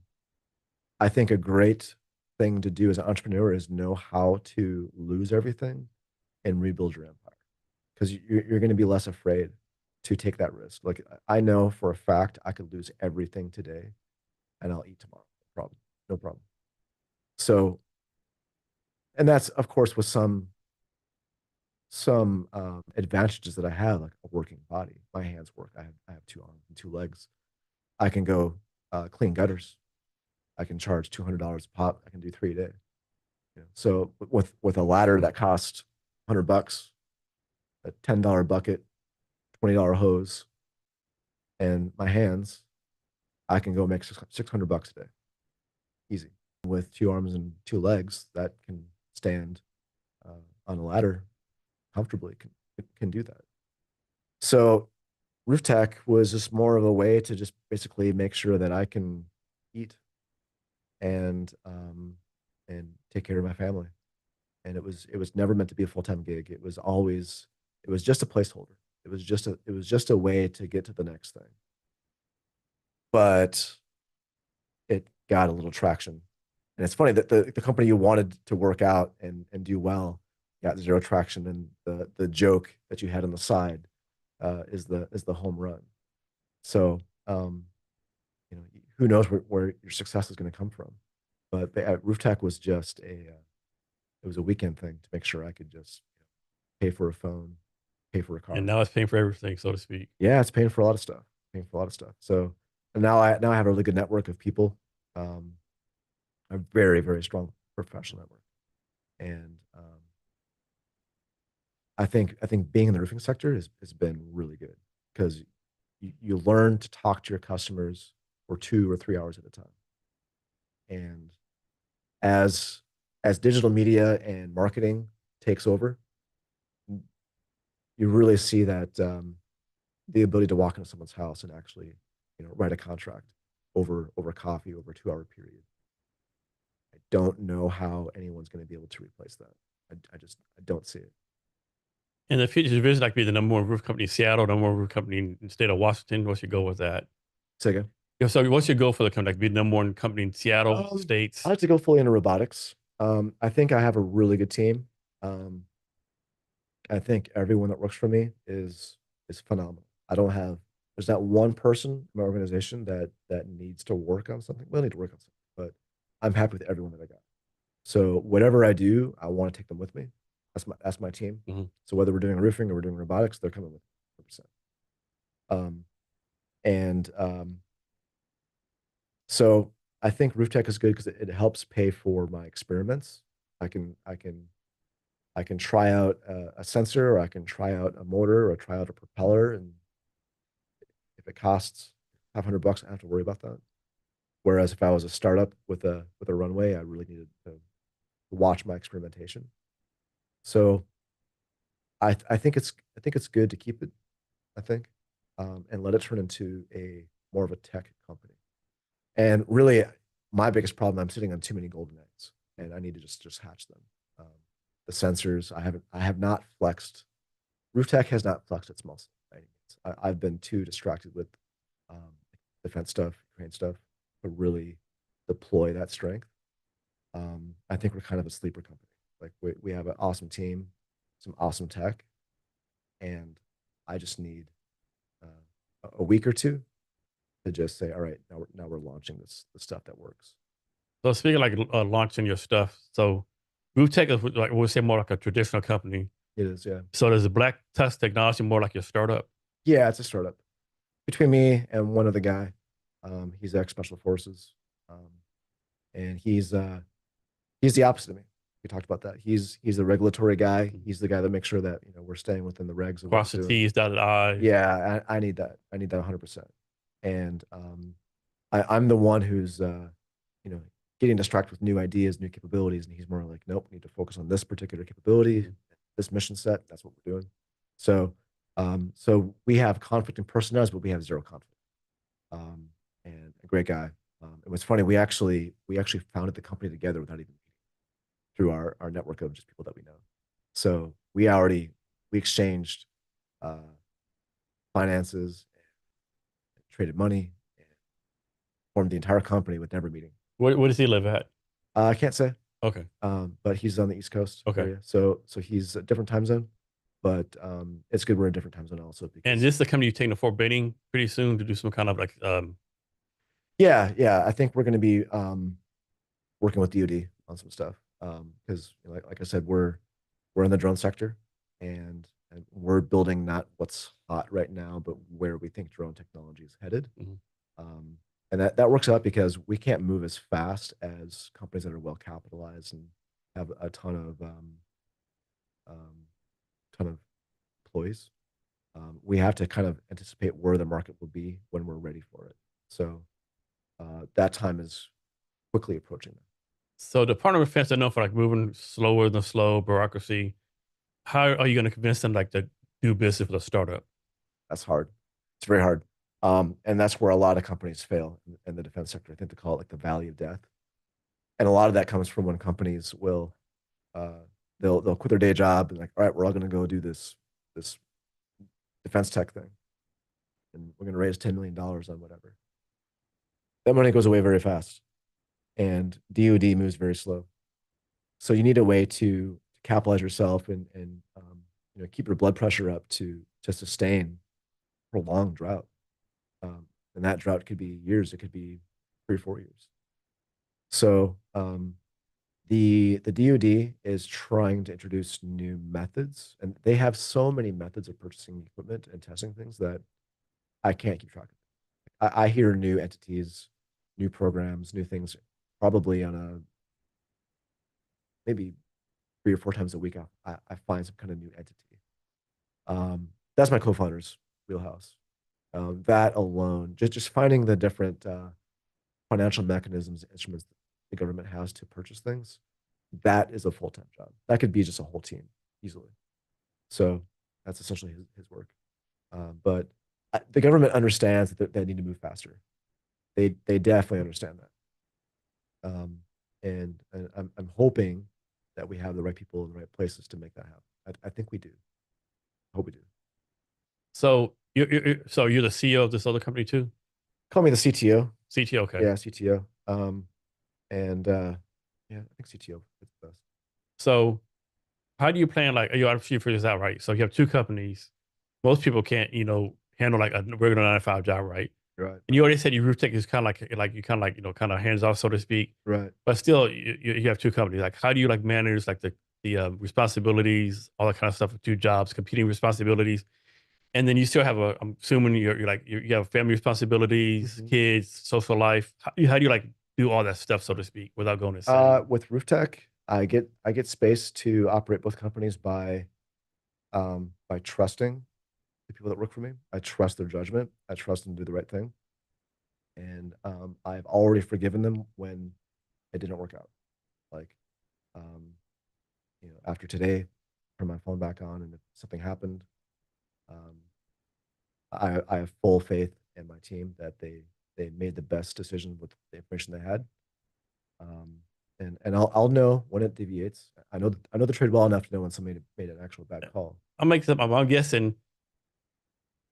I think a great thing to do as an entrepreneur is know how to lose everything and rebuild your empire because you're going to be less afraid to take that risk. Like I know for a fact I could lose everything today and I'll eat tomorrow. No problem. No problem. So, and that's of course with some advantages that I have, like a working body. My hands work. I have two arms and two legs. I can go clean gutters. I can charge $200 a pop. I can do 3 a day. So with a ladder that costs $100, a $10 bucket, $20 hose, and my hands, I can go make $600 a day, easy. With two arms and two legs, that can stand on a ladder comfortably. Can do that. So Roof Tech was just more of a way to just basically make sure that I can eat and take care of my family. And it was never meant to be a full-time gig. It was just a placeholder. It was just a way to get to the next thing. But it got a little traction. And it's funny that the company you wanted to work out and do well got zero traction, and the joke that you had on the side is the home run. So who knows where your success is going to come from? But Roof Tech was just it was a weekend thing to make sure I could just pay for a phone, pay for a And car. now it's paying for everything, so to speak. Yeah, it's paying for a lot of stuff. Paying for a lot of stuff. So and now I have a really good network of people. Um, a very, very strong professional network. And I think being in the roofing sector has been really good because you learn to talk to your customers for 2 or 3 hours at a time. And as as digital media and marketing takes over, you really see that the ability to walk into someone's house and actually, write a contract over coffee over a 2 hour period. I don't know how anyone's going to be able to replace that. I don't see it. And the future vision, like be the number one roof company in Seattle, number one roof company in the state of Washington. What's your goal with that? Say again. Yeah, so what's your goal for the company? Like be the number one company in Seattle, I states? like to go fully into robotics. I think I have a really good team. Um, I think everyone that works for me is phenomenal. I don't have there's not one person in my organization that needs to work on something. Well, I need to work on something, but I'm happy with everyone that I got. So whatever I do, I want to take them with me. That's my team. Mhm. So whether we're doing roofing or we're doing robotics, they're coming with me 100%. Um, and so I think Roof Tech is good because it helps pay for my experiments. I can try out a sensor, or I can try out a motor, or try out a propeller, and if it costs $500, I don't have to worry about that. Whereas if I was a startup with a runway, I really needed to watch my experimentation. So I think it's good to keep it, I think, and let it turn into a more of a tech company. And really, my biggest problem, I'm sitting on too many golden eggs, and I need to just hatch them. Um, the sensors, I have not flexed. Roof Tech has not flexed its muscle by any means. I've been too distracted with um, defense stuff, Ukraine stuff, to really deploy that strength. I think we're kind of a sleeper company. Like we have an awesome team, some awesome tech, and I just need a week or two to just say, all right, now we're launching the stuff that works. So speaking of like launching your stuff, so Roof Tech is like we'll say more like a traditional company. It is, yeah. So does the Black Tusk Technology more like your startup? Yeah, it's a startup. Between me and one other guy, he's ex Special Forces, and he's the opposite of me. We talked about that. He's the regulatory guy. He's the guy that makes sure that we're staying within the regs of what Cross the we're doing. T's, dotted I's. Yeah, I need that. I need that 100%. And I'm the one who's getting distracted with new ideas, new capabilities, and he's more like, nope, we need to focus on this particular capability, this mission set. That's what we're doing. So we have conflicting personalities, but we have zero conflict. And a great guy. It was funny. We actually founded the company together without even through our network of just people that we know. So we exchanged finances, and traded money, and formed the entire company with never meeting. Where does he live at? I can't say, Okay. but he's on the East Coast Okay. area. So he's a different time zone, but it's good we're in a different time zone also. And Because this is the company you taking for bidding pretty soon to do some kind of like yeah, I think we're going to be working with DoD on some stuff because like I said, we're in the drone sector, and we're building not what's hot right now, but where we think drone technology is headed. Mhm. And that works out because we can't move as fast as companies that are well capitalized and have a ton of employees. We have to kind of anticipate where the market will be when we're ready for it. So that time is quickly approaching. So the Department of Defense are known for like moving slower than slow bureaucracy. How are you going to convince them like to do business with a startup? That's hard. It's very hard. And that's where a lot of companies fail in the defense sector. I think they call it like the valley of death. And a lot of that comes from when companies will they'll quit their day job and like, all right, we're all going to go do this defense tech thing, and we're going to raise $10 million on whatever. That money goes away very fast, and DoD moves very slow. So you need a way to capitalize yourself and keep your blood pressure up to sustain prolonged drought. And that drought could be years. It could be 3 or 4 years. So the DoD is trying to introduce new methods, and they have so many methods of purchasing equipment and testing things that I can't keep track of. I hear new entities, new programs, new things, probably on a maybe 3 or 4 times a week. I find some kind of new entity. That's my co-founder's wheelhouse. That alone, just finding the different financial mechanisms, instruments that the government has to purchase things, that is a full-time job. That could be just a whole team easily. So that's essentially his work. But the government understands that they need to move faster. They definitely understand that. And I'm hoping that we have the right people in the right places to make that happen. I think we do. I hope we do. So you're the CEO of this other company too? Call me the CTO. CTO, okay. Yeah, CTO. And yeah, I think CTO is the best. So how do you plan, like, you obviously figure this out, right? So you have two companies. Most people can't, handle like a regular 9 to 5 job, right? Right. And you already said your Roof Tech is kind of like you kind of like, kind of hands off, so to speak. Right. But still, you have two companies. Like, how do you like manage like the responsibilities, all that kind of stuff with two jobs, competing responsibilities? And then you still have I'm assuming you have family responsibilities, kids, social life. How do you like do all that stuff, so to speak, without going insane? With Roof Tech, I get space to operate both companies by trusting the people that work for me. I trust their judgment. I trust them to do the right thing. And I've already forgiven them when it didn't work out. Like, after today, turn my phone back on, and if something happened, um, I have full faith in my team that they made the best decision with the information they had. And I'll know when it deviates. I know the trade well enough to know when somebody made an actual bad call. I'm guessing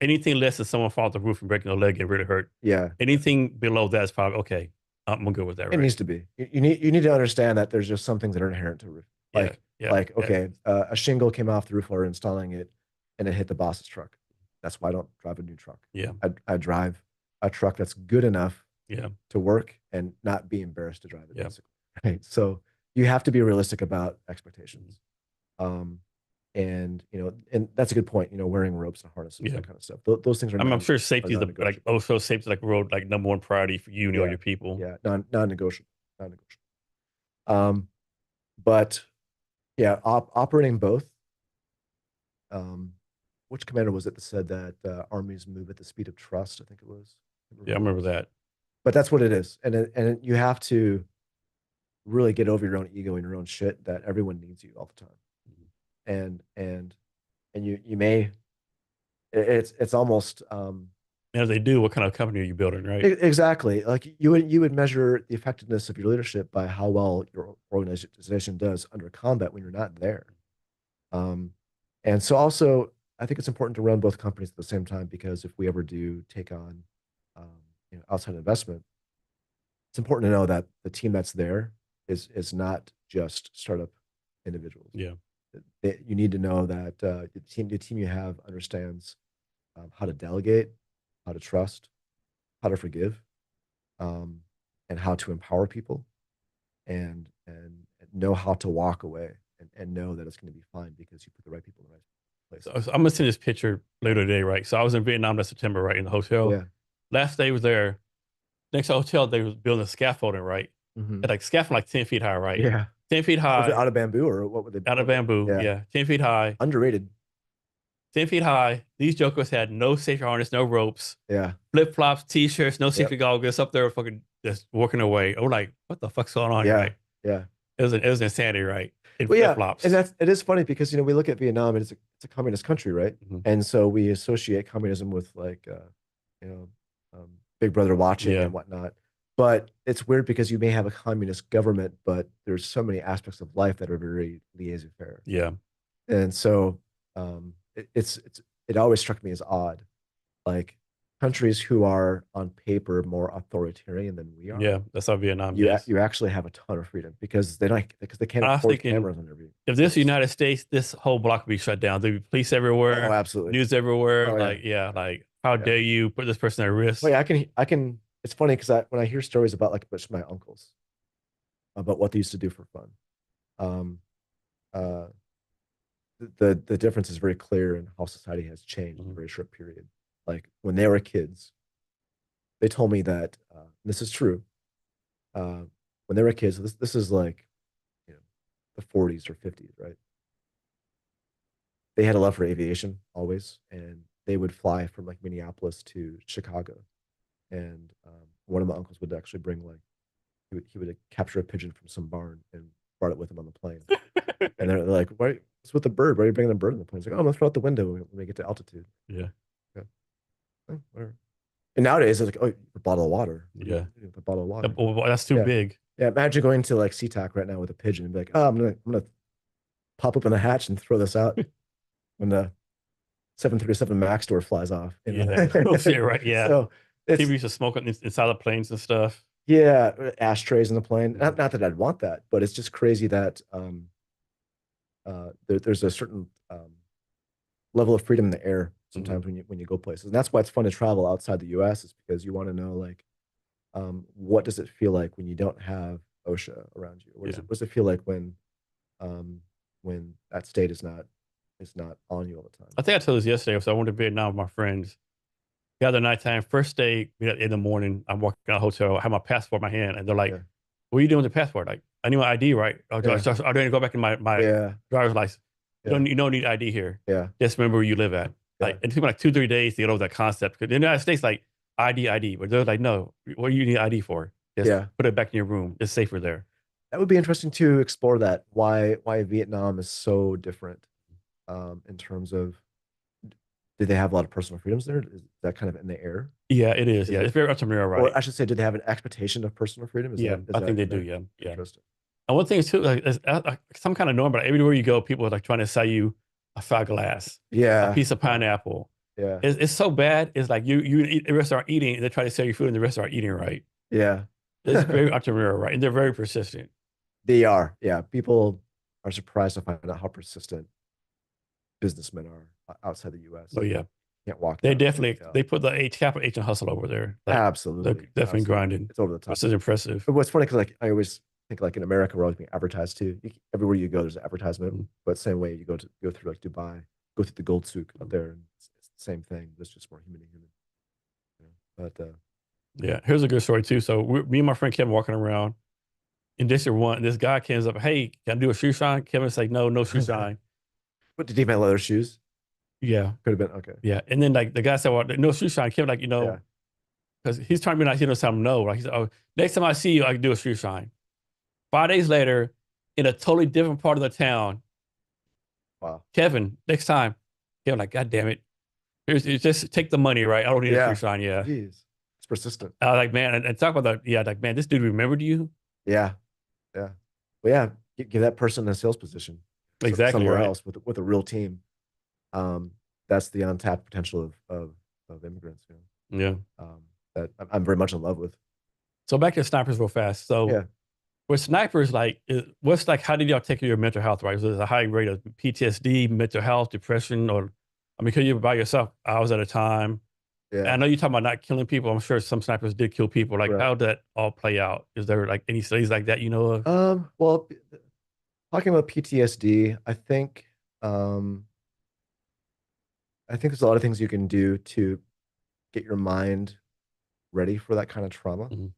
anything less than someone fall off the roof and breaking a leg and really hurt. Yeah. Anything below that is probably okay. I'm good with that. It Right? needs to be. You need to understand that there's just some things that are inherent to roof. Okay, a shingle came off the roof while we were installing it, and it hit the boss's truck. That's why I don't drive a new truck. Yeah. I drive a truck that's good enough Yeah. to work and not be embarrassed to drive it, Yeah. basically. Right. So you have to be realistic about expectations. And and that's a good point. Wearing ropes and harnesses, Yeah. that kind of stuff. Those things are I'm sure are safety is non-negotiable. also safety is like road like number one priority for you and all Yeah, your people. yeah, non-negotiable, non-negotiable. Um, but yeah, operating both. Um, which commander was it that said that armies move at the speed of trust? I think it was. Yeah, I remember that. But that's what it is, and you have to really get over your own ego and your own shit that everyone needs you all the time, and you may it's almost And if they do, what kind of company are you building, right? exactly like you would measure the effectiveness of your leadership by how well your organization does under combat when you're not there. Um, and so also, I think it's important to run both companies at the same time because if we ever do take on outside investment, it's important to know that the team that's there is not just startup individuals. Yeah. You need to know that the team you have understands how to delegate, how to trust, how to forgive, um, and how to empower people, and know how to walk away and know that it's going to be fine because you put the right people in the right place. So I'm gonna send this picture later today, right? So I was in Vietnam that September, right, in the hotel. Yeah. Last day was there. Next hotel, they was building a scaffolding, right? Mm-hmm. Like scaffolding like 10 feet high, right? Yeah. 10 feet Was it high, out of bamboo or what would they? out of bamboo. Yeah. Yeah. 10 feet high. Underrated. 10 feet high. These jokers had no safety harness, no ropes, Yeah. flip flops, t-shirts, no safety Yep. goggles, up there fucking just working away. I'm like, what the fuck's going on here, Yeah. right? Yeah. It was insanity, right? In Well, flip yeah, flops. and it is funny because we look at Vietnam and it's a communist country, right? Mhm. And so we associate communism with like you know Big Brother watching Yeah. and whatnot. But it's weird because you may have a communist government, but there's so many aspects of life that are very laissez-faire. Yeah. And so it always struck me as odd, like countries who are on paper more authoritarian than we are. Yeah. That's how Vietnam is. You actually have a ton of freedom because they can't I was afford thinking, cameras on every if this place. United States, this whole block would be shut down. There'd be police everywhere, Oh, absolutely. news everywhere. Oh, yeah. Like, yeah, like how Yeah. dare you put this person at risk? Well, yeah, I can. It's funny because when I hear stories about like my uncles about what they used to do for fun, um, uh, the difference is very clear in how society has changed in a very short period. Like when they were kids, they told me that this is true. When they were kids, this is like the 40s or 50s, right? They had a love for aviation always, and they would fly from like Minneapolis to Chicago. And one of my uncles would actually bring like he would capture a pigeon from some barn and brought it with him on the plane. And they're like, "Why? What's with the bird? Why are you bringing the bird in the plane?" He's like, "Oh, I'm gonna throw out the window when we get to altitude." Yeah. Yeah. Oh, whatever. And nowadays it's like, "Oh, a bottle of water." Yeah. A bottle of water. Well, that's too Yeah. big. Yeah. Imagine going to like SeaTac right now with a pigeon and be like, "Oh, I'm gonna pop open the hatch and throw this out when the 737 Max door flies off." Yeah. Yeah, right. Yeah. So it's People used to smoke inside the planes and stuff. yeah, ashtrays in the plane. Not that I'd want that, but it's just crazy that there's a certain level of freedom in the air sometimes when you go places, and that's why it's fun to travel outside the U.S. is because you want to know like what does it feel like when you don't have OSHA around you? What does it feel like when that state is not on you all the time? I think I told this yesterday. So I went to Vietnam with my friends. The other nighttime, first day in the morning, I'm walking out of the hotel. I have my passport in my hand, and they're like, Yeah. "What are you doing with the passport? Like, I need my ID, right? I Yeah. don't need to go back in my Yeah. driver's license. Yeah. You don't need ID here. Yeah. Just remember where you live at. Yeah. Like, it took me like 2-3 days to get over that concept. Because in the United States, like ID, but they're like, no, what do you need ID for? Just Yeah. put it back in your room. It's safer there. That would be interesting to explore that. Why Vietnam is so different in terms of did they have a lot of personal freedoms there? Is that kind of in the air? Yeah, it is. Yeah, it's very entrepreneurial, right? Or I should say, did they have an expectation of personal freedom? Yeah, I think they do. Yeah, yeah. Interesting. And one thing is too, like, some kind of norm, but everywhere you go, people are like trying to sell you a shot glass, Yeah. a piece of pineapple. Yeah. It's so bad. It's like you eat the restaurant eating, and they try to sell you food, and the restaurant eating right. Yeah. It's very entrepreneurial, right? And they're very persistent. They are. Yeah. People are surprised to find out how persistent businessmen are outside the U.S. Oh yeah. can't walk They that. definitely Yeah. they put the capital H in hustle over there. Like they're Absolutely. definitely Absolutely. grinding. It's over the top. This is impressive. But what's funny, because like I always think like in America we're always being advertised to. Everywhere you go, there's an advertisement. Mhm. But same way you go through like Dubai, go through the gold souk up there, and it's the same thing. It's just more human to human. You know? But Yeah, here's a good story too. So me and my friend Kevin walking around, and this guy comes up, hey, can I do a shoe shine? Kevin's like, no, no shoe shine. but did he have leather shoes? Yeah, Could have been okay. yeah. And then like the guy said, well, no shoe shine. Kevin like, Yeah. because he's trying to be nice, he doesn't tell him no. Like he said, oh, next time I see you, I can do a shoe shine. 5 days later, in a totally different part of the town, Wow. Kevin, next time. Kevin like, God damn it. It's just take the money, right? I don't need a shoe Yeah. shine. Yeah. Jeez. It's persistent. I was like, man, and talk about that. Yeah, like, man, this dude remembered you. Yeah. Yeah. Well, yeah. Give that person a sales position Exactly somewhere right. else with a real team. That's the untapped potential of immigrants. You know? Yeah. That I'm very much in love with. So back to snipers real fast. So Yeah. with snipers, like, what's like, how did y'all take care of your mental health, right? Was it a high rate of PTSD, mental health, depression, or, I mean, because you were by yourself hours at a time? And I Yeah. know you're talking about not killing people. I'm sure some snipers did kill people. Like, Right. how did that all play out? Is there like any studies like that you know of? Well, talking about PTSD, I think there's a lot of things you can do to get your mind ready for that kind of trauma, Mhm.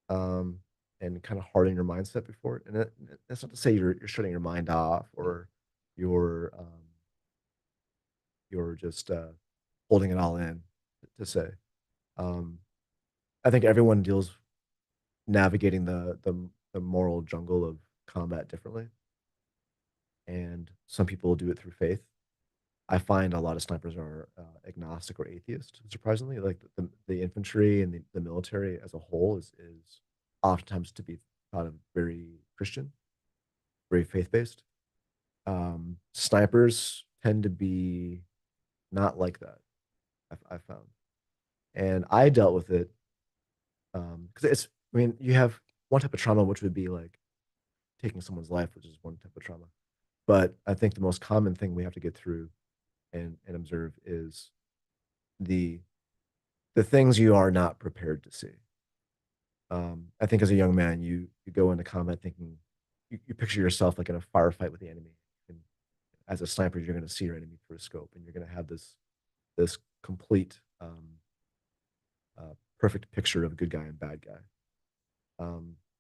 um, and kind of harden your mindset before it. And that's not to say you're shutting your mind off, or you're you're just holding it all in, to say. Um, I think everyone deals navigating the moral jungle of combat differently, and some people do it through faith. I find a lot of snipers are agnostic or atheist, surprisingly. Like the infantry and the military as a whole is oftentimes to be thought of very Christian, very faith based. Snipers tend to be not like that, I found. And I dealt with it because I mean, you have one type of trauma, which would be like taking someone's life, which is one type of trauma. But I think the most common thing we have to get through and observe is the the things you are not prepared to see. I think as a young man, you go into combat thinking you picture yourself like in a firefight with the enemy, and as a sniper, you're going to see your enemy through a scope, and you're going to have this complete perfect picture of good guy and bad guy.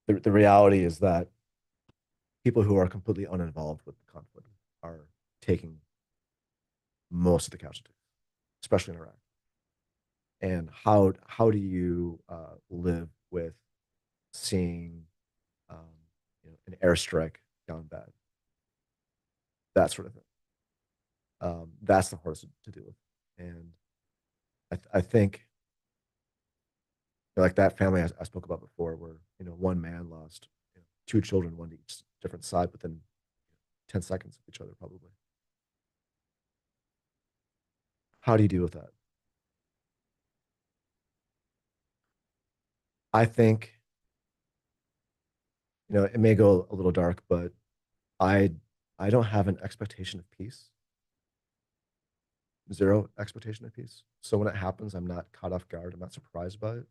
The reality is that people who are completely uninvolved with the conflict are taking most of the casualties, especially in Iraq. And how do you live with seeing um, an airstrike gone bad, that sort of thing? That's the hardest to deal with. And I think like that family I spoke about before, where one man lost two children, one to each different side within 10 seconds of each other, probably. How do you deal with that? I think it may go a little dark, but I I don't have an expectation of peace, zero expectation of peace. So when it happens, I'm not caught off guard. I'm not surprised by it,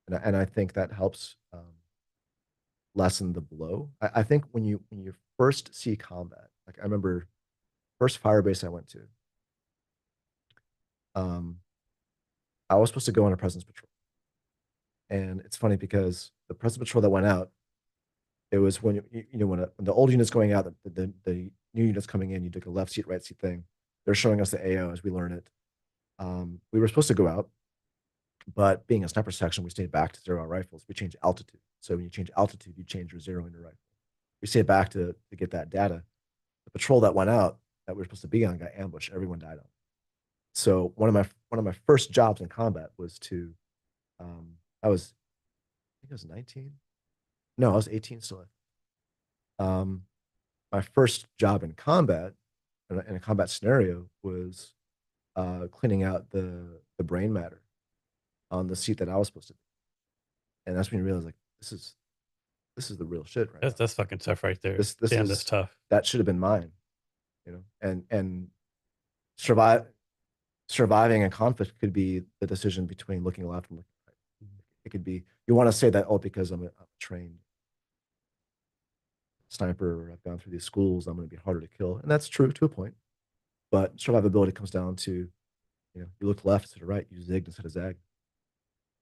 and I think that helps lessen the blow. I think when you first see combat, like I remember first fire base I went to, um, I was supposed to go on a presence patrol, and it's funny because the presence patrol that went out, it was when when the old unit's going out, the new unit's coming in. You took a left seat, right seat thing. They're showing us the AO as we learn it. We were supposed to go out, but being a sniper section, we stayed back to zero our rifles. We changed altitude. So when you change altitude, you change your zero in your rifle. We stayed back to get that data. The patrol that went out that we were supposed to be on got ambushed. Everyone died on. So one of my first jobs in combat was to I think I was 19. No, I was 18 still. My first job in combat in a combat scenario was cleaning out the brain matter on the seat that I was supposed to be. And that's when you realize like this is the real shit right now. That's fucking tough right there. This Damn, is that's tough. that should have been mine, and survive. surviving a conflict could be the decision between looking left and looking right. Mhm. It could be, you want to say that, oh, because I'm a trained sniper, or I've gone through these schools, I'm going to be harder to kill. And that's true to a point. But survivability comes down to, you look left instead of right, you zigged instead of zag.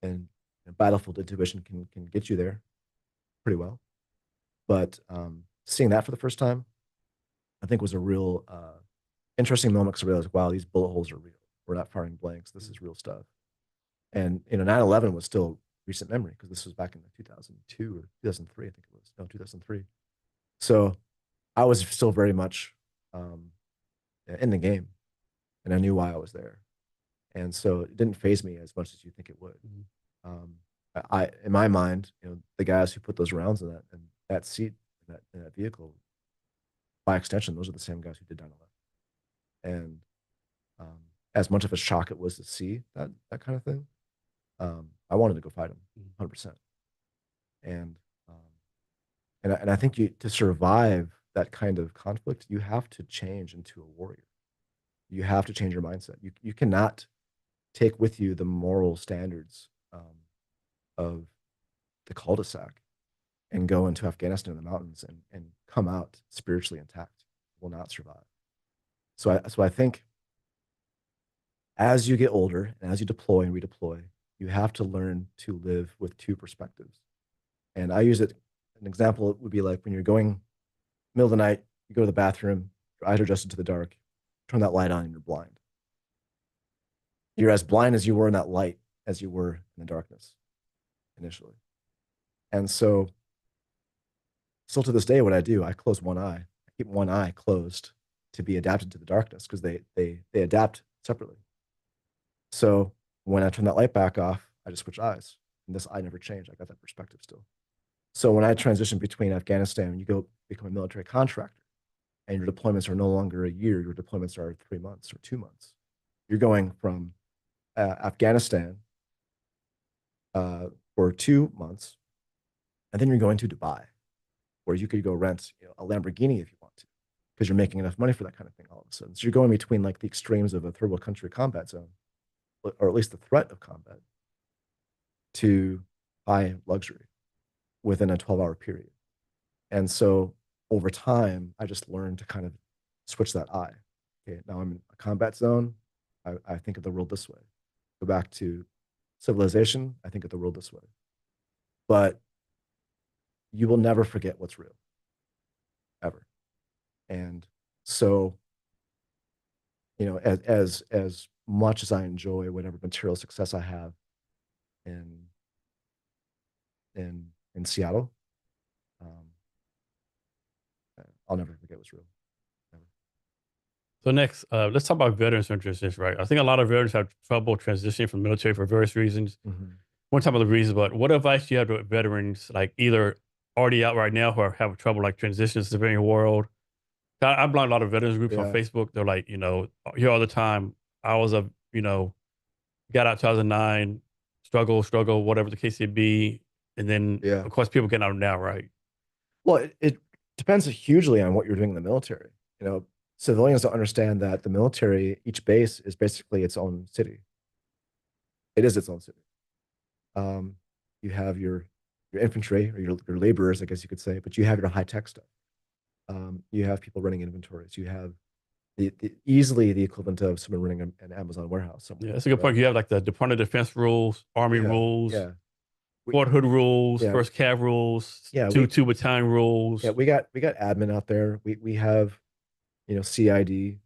And battlefield intuition can get you there pretty well. But seeing that for the first time, I think was a real interesting moment, because I realized, wow, these bullet holes are real. We're not firing blanks. This is real stuff. And 9/11 was still recent memory, because this was back in 2002 or 2003, I think it was. No, 2003. So I was still very much um, in the game, and I knew why I was there. And so it didn't phase me as much as you think it would. Mhm. Um, in my mind, the guys who put those rounds in that seat, in that vehicle, by extension, those are the same guys who did 9/11. And um, as much of a shock it was to see that kind of thing, I wanted to go fight them, Mhm. 100%. And I think to survive that kind of conflict, you have to change into a warrior. You have to change your mindset. You cannot take with you the moral standards of the cul-de-sac and go into Afghanistan in the mountains and come out spiritually intact. You will not survive. So I think as you get older and as you deploy and redeploy, you have to learn to live with two perspectives. And I use it, an example would be like when you're going middle of the night, you go to the bathroom, your eyes are adjusted to the dark, turn that light on and you're blind. You're as blind as you were in that light as you were in the darkness initially. And so still to this day, what I do, I close one eye. I keep one eye closed to be adapted to the darkness, because they adapt separately. So when I turn that light back off, I just switch eyes. And this eye never changed. I got that perspective still. So when I transition between Afghanistan, you go become a military contractor, and your deployments are no longer a year, your deployments are 3 months or 2 months. You're going from Afghanistan for 2 months, and then you're going to Dubai, where you could go rent a Lamborghini if you want to, because you're making enough money for that kind of thing all of a sudden. So you're going between like the extremes of a third world country combat zone, or at least the threat of combat, to high luxury within a 12-hour period. And so over time, I just learned to kind of switch that eye. Okay, now I'm in a combat zone. I think of the world this way. Go back to civilization. I think of the world this way. But you will never forget what's real, ever. And so, as much as I enjoy whatever material success I have in in Seattle, um, I'll never forget what's real. Never. So next, let's talk about veterans and transition, right? I think a lot of veterans have trouble transitioning from military for various reasons. Mhm. One type of the reasons, but what advice do you have to veterans, like either already out right now who are having trouble like transitioning to the civilian world? I belong to a lot of veterans groups on Yeah. Facebook. They're like, here all the time. I was got out 2009, struggle, whatever the case may be. And then, Yeah. of course, people getting out now, right? Well, it depends hugely on what you're doing in the military. Civilians don't understand that the military, each base is basically its own city. It is its own city. Um, you have your infantry, or your laborers, I guess you could say, but you have your high tech stuff. You have people running inventories. You have easily the equivalent of someone running an Amazon warehouse somewhere. Yeah, that's a good Right? point. You have like the Department of Defense rules, Army Yeah, rules, yeah, we, Fort Hood rules, yeah, First Cav rules, yeah. two battalion Yeah, rules, we got admin out there. We have CID.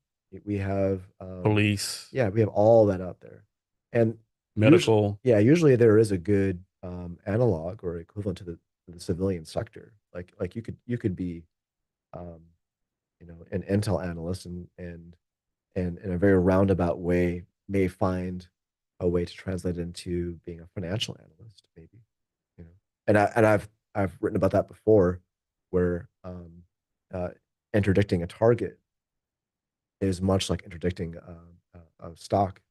We have police, yeah, we have all that out there. And usually, medical. yeah, usually there is a good analog or equivalent to the civilian sector. Like you could be um, an intel analyst, and in a very roundabout way may find a way to translate into being a financial analyst, maybe. you know and I've written about that before, where uh, interdicting a target is much like interdicting a stock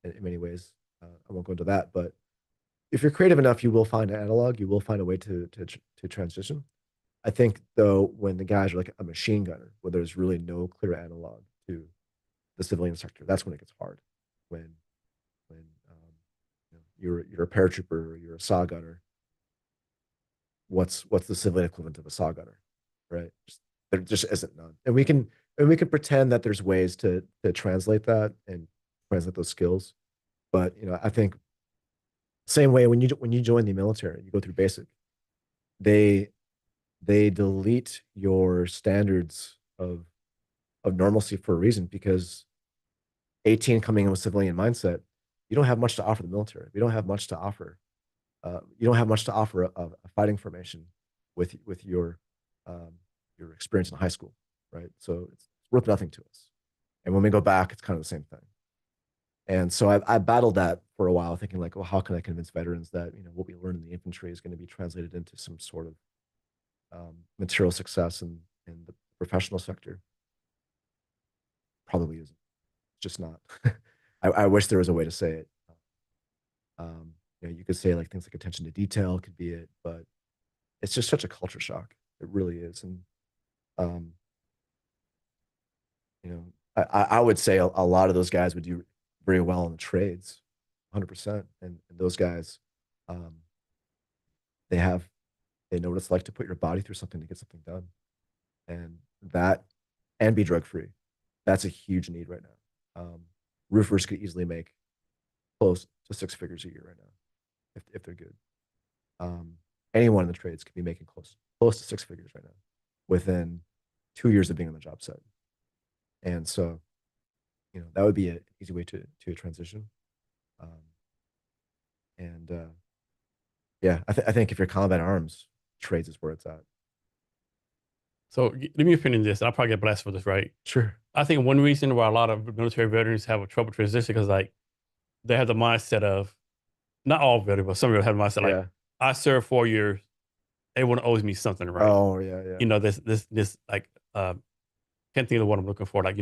in many ways. I won't go into that, but if you're creative enough, you will find an analog. You will find a way to transition. I think though, when the guys are like a machine gunner, where there's really no clear analog to the civilian sector, that's when it gets hard. when you're a paratrooper or you're a saw gunner. What's the civilian equivalent of a saw gunner, right? There just isn't none, and we can pretend that there's ways to translate that and translate those skills. But I think same way when you join the military, you go through basic, they delete your standards of normalcy for a reason, because 18 coming in with civilian mindset, you don't have much to offer the military. We don't have much to offer. You don't have much to offer a fighting formation with your experience in high school, right? So it's worth nothing to us. And when we go back, it's kind of the same thing. And so I battled that for a while, thinking like, well, how can I convince veterans that what we learned in the infantry is going to be translated into some sort of material success in the professional sector? Probably isn't. Just not. I wish there was a way to say it. You could say like things like attention to detail could be it, but it's just such a culture shock. It really is. And I would say a lot of those guys would do very well in the trades, 100%. And those guys, they know what it's like to put your body through something to get something done, and be drug free. That's a huge need right now. Roofers could easily make close to 6 figures a year right now if they're good. Anyone in the trades could be making close to 6 figures right now within 2 years of being on the job site. And so, that would be an easy way to transition. Yeah, I think if you're combat arms, trades is where it's at. So let me opinion this. I'll probably get blasted for this, right? Sure. I think one reason why a lot of military veterans have a trouble transition because like they have the mindset of, not all veterans, but some of them have the mindset like, I served 4 years, everyone owes me something, right? Oh yeah. This like can't think of what I'm looking for. Like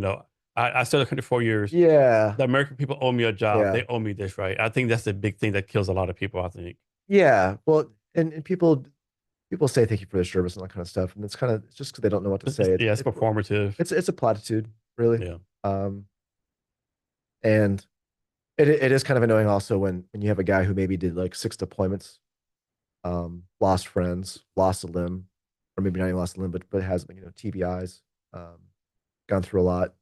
I served the country 4 years. Yeah. The American people owe me a job. Yeah. They owe me this, right? I think that's the big thing that kills a lot of people. I think. Yeah. Well, and people say thank you for their service and that kind of stuff, and it's just because they don't know what to say. It's performative. It's a platitude, really. Yeah. And it is kind of annoying also when you have a guy who maybe did like 6 deployments, lost friends, lost a limb, or maybe not even lost a limb, but has TBIs, gone through a lot.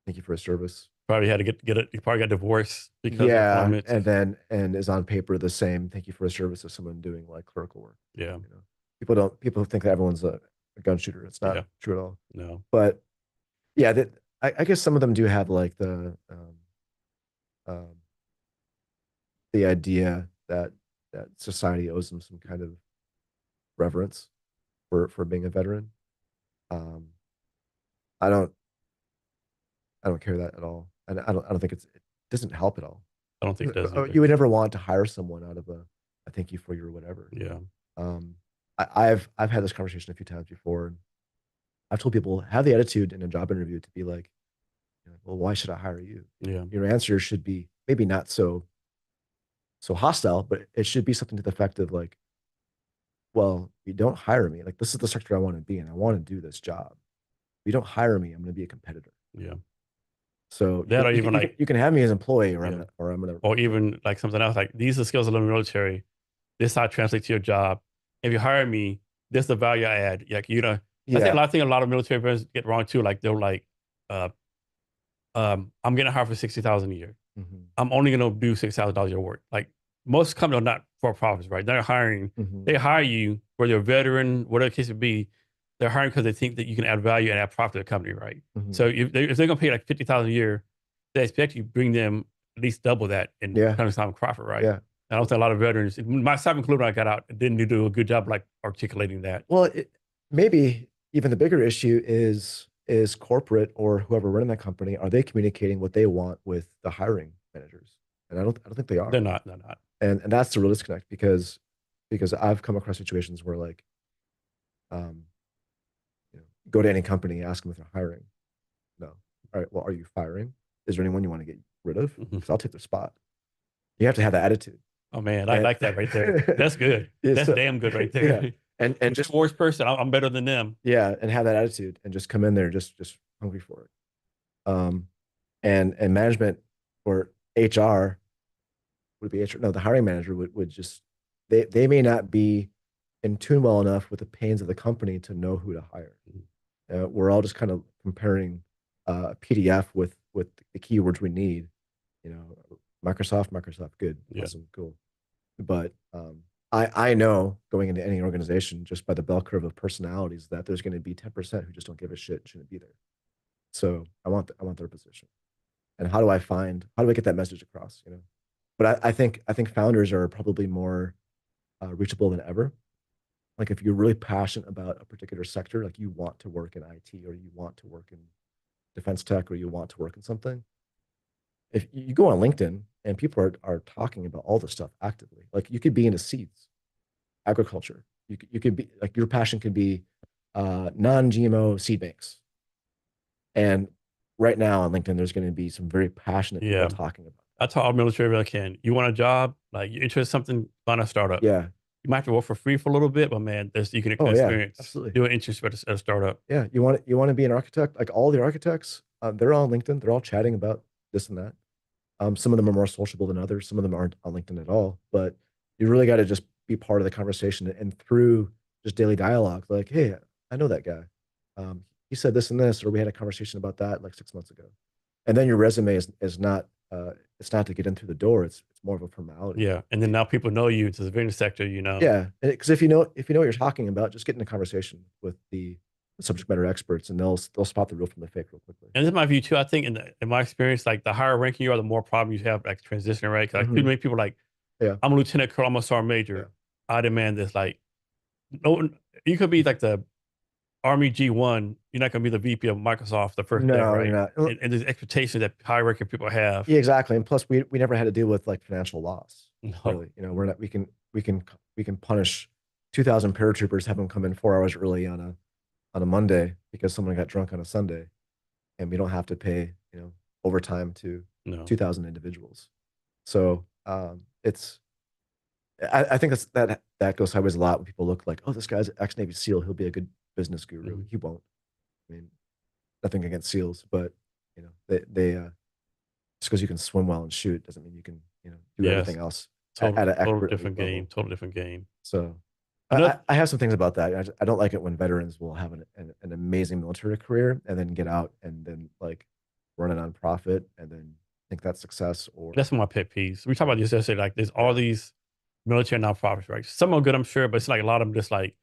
Thank you for his service. Probably had to get it. He probably got divorced because of deployments. and is on paper the same thank you for his service as someone doing like clerical work. Yeah. People think that everyone's a gun shooter. It's not true at all. No. But yeah, I guess some of them do have like the idea that society owes them some kind of reverence for being a veteran. I don't care that at all, and I don't think it doesn't help at all. I don't think it does. You would never want to hire someone out of a thank you for your whatever. Yeah. I've had this conversation a few times before, and I've told people have the attitude in a job interview to be like, well, why should I hire you? Yeah. Your answer should be maybe not so hostile, but it should be something to the effect of like, well, you don't hire me. Like, this is the sector I want to be in. I want to do this job. If you don't hire me, I'm going to be a competitor. Yeah. So you can have me as an employee, or I'm gonna, or even like something else like these are skills I learned in the military. This is how I translate to your job. If you hire me, this is the value I add. Like I think a lot of military veterans get wrong too. Like they're like, I'm getting hired for $60,000 a year. Mm-hmm. I'm only gonna do $6,000 a year work. Like most companies are not for profits, right? They're hiring. Mm-hmm. They hire you whether you're a veteran, whatever the case would be. They're hiring because they think that you can add value and add profit to the company, right? Mm-hmm. So if they're going to pay like $50,000 a year, they expect you to bring them at least double that in kind of time profit, right? Yeah. And I don't think a lot of veterans, myself included, when I got out, didn't do a good job like articulating that. Well, maybe even the bigger issue is corporate or whoever running that company, are they communicating what they want with the hiring managers? And I don't think they are. They're not. And that's the real disconnect because I've come across situations where like, go to any company, ask them if they're hiring. No. All right. Well, are you firing? Is there anyone you want to get rid of? Because I'll take their spot. You have to have that attitude. Oh man, I like that right there. That's good. That's damn good right there. Yeah. And just worst person, I'm better than them. Yeah, and have that attitude and just come in there just hungry for it. And management or HR would be HR. No, the hiring manager would just they may not be in tune well enough with the pains of the company to know who to hire. We're all just kind of comparing a PDF with the keywords we need. You know, Microsoft, good, Yeah. awesome, cool. But I know going into any organization just by the bell curve of personalities that there's going to be 10% who just don't give a shit and shouldn't be there. So I want their position. And how do I get that message across? You know, but I think founders are probably more reachable than ever. Like if you're really passionate about a particular sector, like you want to work in IT or you want to work in defense tech or you want to work in something, if you go on LinkedIn and people are talking about all this stuff actively, like you could be into seeds, agriculture. You could be like your passion could be non-GMO seed banks. And right now on LinkedIn, there's going to be some very passionate people Yeah. talking about I that. tell all military if I can. You want a job, like you're interested in something, find a startup. Yeah. You might have to work for free for a little bit, but man, there's you can Oh yeah, experience absolutely. doing interest at a startup. Yeah. You want to be an architect? Like all the architects, they're all on LinkedIn. They're all chatting about this and that. Some of them are more sociable than others. Some of them aren't on LinkedIn at all. But you really got to just be part of the conversation and through just daily dialogue. Like, hey, I know that guy. He said this and this, or we had a conversation about that like 6 months ago. And then your resume is not it's not to get in through the door. It's more of a formality. Yeah. And then now people know you into the civilian sector, you know. Yeah, because if you know what you're talking about, just get in a conversation with the subject matter experts, and they'll spot the real from the fake real quickly. And this is my view too. I think in my experience, like the higher ranking you are, the more problems you have like transitioning, right? 'Cause, like too Hmm. many people like, Yeah, I'm a lieutenant colonel, I'm a sergeant yeah. major. I demand this. Like, no, you could be like the Army G1. You're not going to be the VP of Microsoft the first day, No, you're right? not. Well, And there's expectations that high ranking people have. yeah, exactly. And plus, we never had to deal with like financial loss. No, Really, you know, we're not. We can punish 2,000 paratroopers, have them come in 4 hours early on a Monday because someone got drunk on a Sunday, and we don't have to pay overtime to no. 2,000 individuals. So it's I think that goes sideways a lot when people look like, oh, this guy's ex-Navy SEAL. He'll be a good business guru. Mhm. He won't. I mean, nothing against SEALs, but they just because you can swim well and shoot doesn't mean you can do Yes, everything else total, at an total expert elite different game. level. Total different game. So Another, I have some things about that. I don't like it when veterans will have an amazing military career and then get out and then like run a nonprofit and then think that's success or that's one of my pet peeves. We talked yeah, about this yesterday. Like, there's all yeah, these military nonprofits, right? Some are good, I'm sure, but it's like a lot of them just like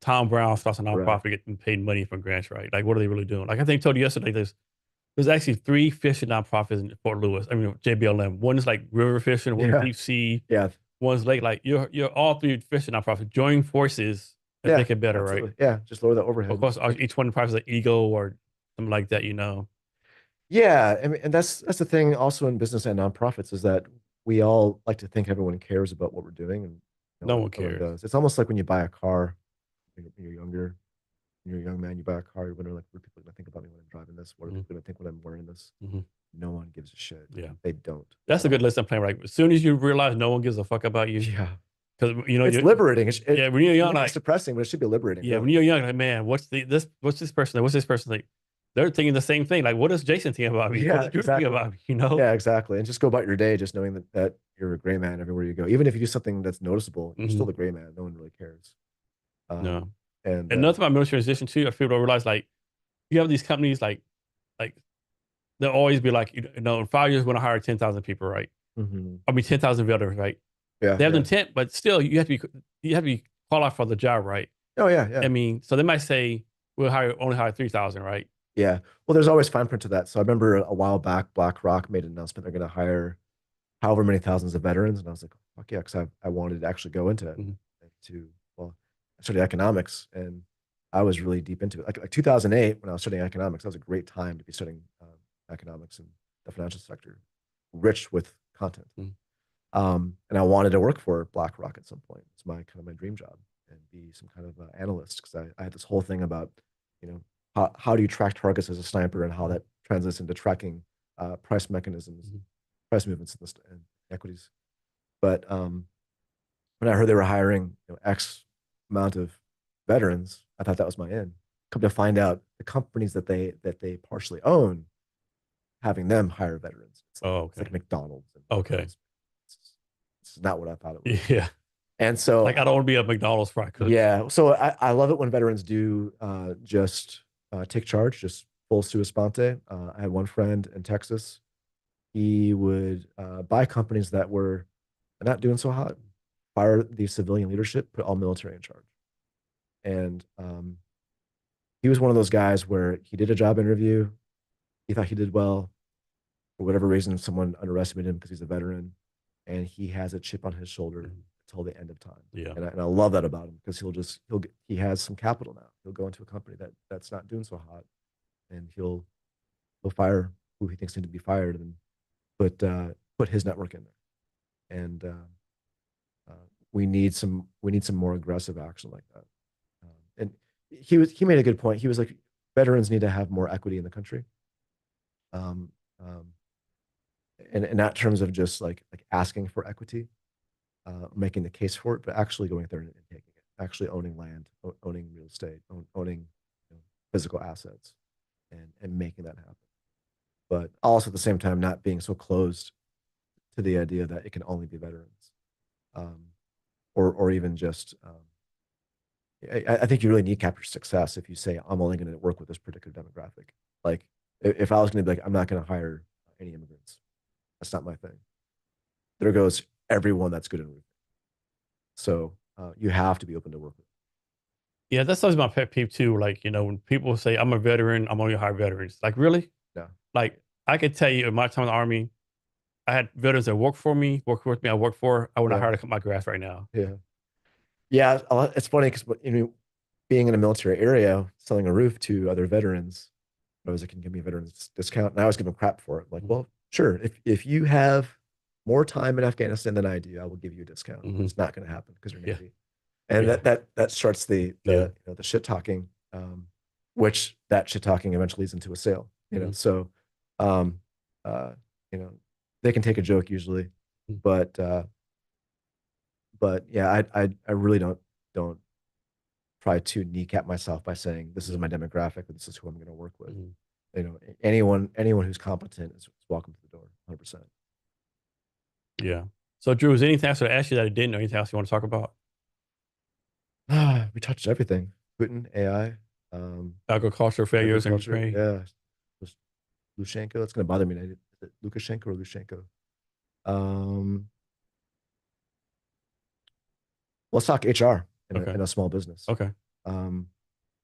Tom Brown starts a right. nonprofit getting paid money from grants, right? Like, what are they really doing? Like, I think I told you yesterday, there's actually three fishing nonprofits in Fort Lewis. I mean, JBLM. One is like river fishing, one is Yeah, deep sea, yeah, one's lake. Like, you're all three fishing nonprofits. Join forces and yeah, make it better, right? absolutely. Yeah, just lower the Of overhead. course, each one prices an ego or something like that, you know. Yeah, I mean, and that's the thing also in business and nonprofits is that we all like to think everyone cares about what we're doing, and No one no one cares. does. It's almost like when you buy a car when you're younger, when you're a young man, you buy a car, you're wondering like, what are people going to think about me when I'm driving this? What are Hmm. people going to think when I'm wearing this? Hmm. No one gives a shit. Yeah. They don't That's at a good all. lesson plan, right? As soon as you realize no one gives a fuck about you, Yeah, because you know it's liberating. yeah, when you're It young, might be like depressing, but it should be liberating, yeah, when really. you're young, like man, what's this person? What's this person like? They're thinking the same thing. Like, what does Jason think about me? What Yeah, does Drew think exactly. about me? You know? Yeah, exactly. And just go about your day, just knowing that you're a gray man everywhere you go. Even if you do something that's noticeable, you're still Hmm. the gray man. No one really cares. No. And And another thing about military transition too, I feel to realize like you have these companies like they'll always be like, you know, in 5 years we're gonna hire 10,000 people, right? mhm. I mean 10,000 veterans, right? Yeah, They have the yeah. intent, but still you have to be qualified for the job, right? Oh, yeah, I yeah. mean, so they might say only hire 3,000, right? Yeah. Well, there's always fine print to that. So I remember a while back, BlackRock made an announcement they're going to hire however many thousands of veterans. And I was like, fuck yeah, because I wanted to actually go into it. Mhm. Well, I studied economics and I was really deep into it. Like 2008, when I was studying economics, that was a great time to be studying economics and the financial sector, rich with content. Mhm. And I wanted to work for BlackRock at some point. It's my kind of my dream job and be some kind of analyst because I had this whole thing about, you know, how do you track targets as a sniper and how that translates into tracking price mechanisms, Mhm. price movements and equities. But when I heard they were hiring X amount of veterans, I thought that was my end. Come to find out, the companies that they partially own having them hire veterans. Oh, It's like okay. McDonald's. And Okay. it's not what I thought it was. Yeah. And so Like I don't want to be a McDonald's fry cook. yeah, so I love it when veterans do just take charge, just full sua sponte. I had one friend in Texas. He would buy companies that were not doing so hot, fire the civilian leadership, put all military in charge. And he was one of those guys where he did a job interview. He thought he did well. For whatever reason, someone underestimated him because he's a veteran, and he has a chip on his shoulder Mhm. until the end of time. Yeah. And I love that about him because he has some capital now. He'll go into a company that's not doing so hot, and he'll fire who he thinks need to be fired, and put his network in there. And we need some more aggressive action like that. And he made a good point. He was like, veterans need to have more equity in the country. Um, um, and in that terms of just like asking for equity, making the case for it, but actually going there and taking it, actually owning land, owning real estate, owning physical assets, and making that happen. But also at the same time, not being so closed to the idea that it can only be veterans, or even just. I think you really need capture success if you say I'm only going to work with this particular demographic. Like if I was going to be like, I'm not going to hire any immigrants. That's not my thing. There goes everyone that's good in roofing. So you have to be open to work with. Yeah, that's always my pet peeve too. Like, when people say I'm a veteran, I'm only hire veterans. Like, really? No. Like, I could tell you in my time in the Army, I had veterans that worked for me, worked with me, I worked for. I would not Yeah. hire to cut my grass right now. Yeah. Yeah. It's funny because being in a military area, selling a roof to other veterans, I was like, can you give me a veterans discount? And I always give them crap for it. Like, Mhm. well, sure. If you have more time in Afghanistan than I do, I will give you a discount. Mhm. It's not going to happen because you're Yeah. Navy. And Yeah. that starts the Yeah. the shit talking, which that shit talking eventually leads into a sale. Mhm. So um, uh, you know they can take a joke usually, Mhm. but yeah, I really don't try to kneecap myself by saying this is my demographic or this is who I'm going to work with. Mhm. Anyone who's competent is welcome to the door, 100%. Yeah. So, Drew, is there anything else I asked you that I didn't, or anything else you want to talk about? We touched everything: Putin, AI, Agriculture failures in agriculture. Ukraine. Yeah, Lushenko. It's going to bother me. Is it Lukashenko or Lushenko? Um, let's talk HR Okay. in a small business. Okay. Um,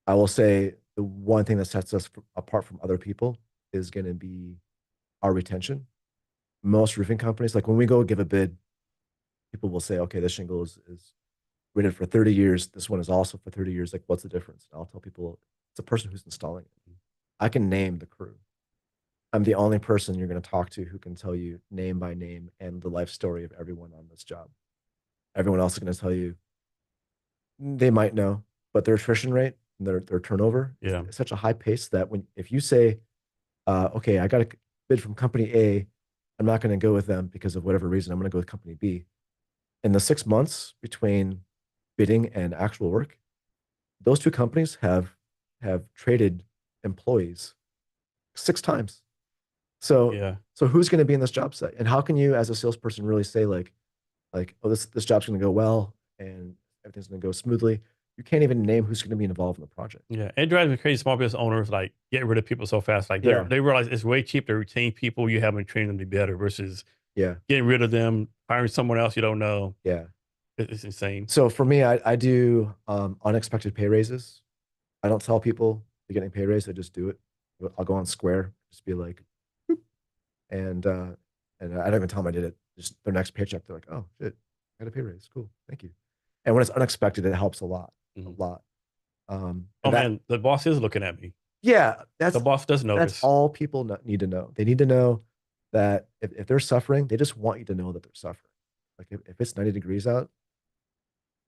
I will say the one thing that sets us apart from other people is going to be our retention. Most roofing companies, like when we go give a bid, people will say, okay, this shingle is rated for 30 years. This one is also for 30 years. Like, what's the difference? And I'll tell people it's the person who's installing it. I can name the crew. I'm the only person you're going to talk to who can tell you name by name and the life story of everyone on this job. Everyone else is going to tell you they might know, but their attrition rate and their turnover Yeah. is such a high pace that if you say, okay, I got a bid from company A, I'm not going to go with them because of whatever reason. I'm going to go with company B. In the 6 months between bidding and actual work, those two companies have traded employees 6 times. So Yeah. so who's going to be in this job site? And how can you, as a salesperson, really say like oh this job's going to go well and everything's going to go smoothly? You can't even name who's going to be involved in the project. Yeah. It drives me crazy. Small business owners like get rid of people so fast. Like Yeah, they realize it's way cheaper to retain people you haven't trained them to be better versus yeah, getting rid of them, hiring someone else you don't know. yeah. It's insane. So for me, I do unexpected pay raises. I don't tell people you're getting a pay raise. I just do it. I'll go on Square, just be like, "Boop," and I don't even tell them I did it. Just their next paycheck, they're like, oh shit, I got a pay raise. Cool, thank you. And when it's unexpected, it helps a lot, a Mhm. lot. Oh And that, man, the boss is looking at me. yeah, The boss does that's notice. all people need to know. They need to know that if they're suffering, they just want you to know that they're suffering. Like if it's 90 degrees out,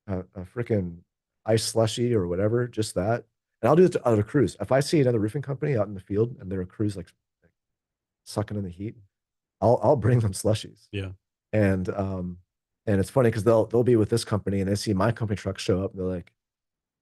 a freaking ice slushy or whatever, just that. And I'll do it to other crews. If I see another roofing company out in the field and their crews like sucking in the heat, I'll bring them slushies. Yeah. And and it's funny because they'll be with this company and they see my company truck show up and they're like,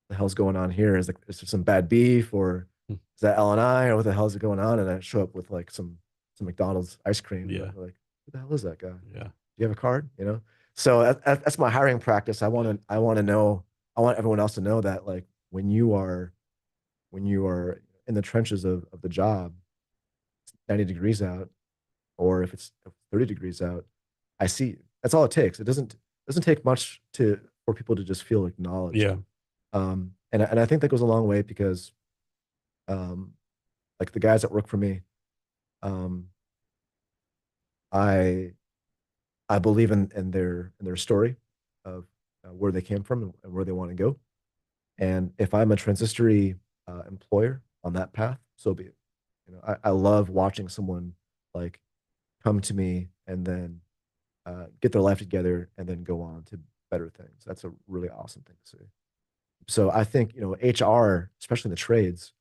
the hell's going on here? Is there some bad beef or Hmm. is that L and I or what the hell is going on? And I show up with like some some McDonald's ice cream. Yeah. They're like, who the hell is that guy? Do Yeah. you have a card? You know? So that's my hiring practice. I want to know, I want everyone else to know that like when you are in the trenches of the job, 90 degrees out, or if it's 30 degrees out, I see you. That's all it takes. It doesn't take much to for people to just feel acknowledged. Yeah. And I think that goes a long way because um, like the guys that work for me, um, I I believe in their story of where they came from and where they want to go. And if I'm a transitory employer on that path, so be it. You know, I love watching someone like come to me and then get their life together and then go on to better things. That's a really awesome thing to see. So I think, you know, HR, especially in the trades,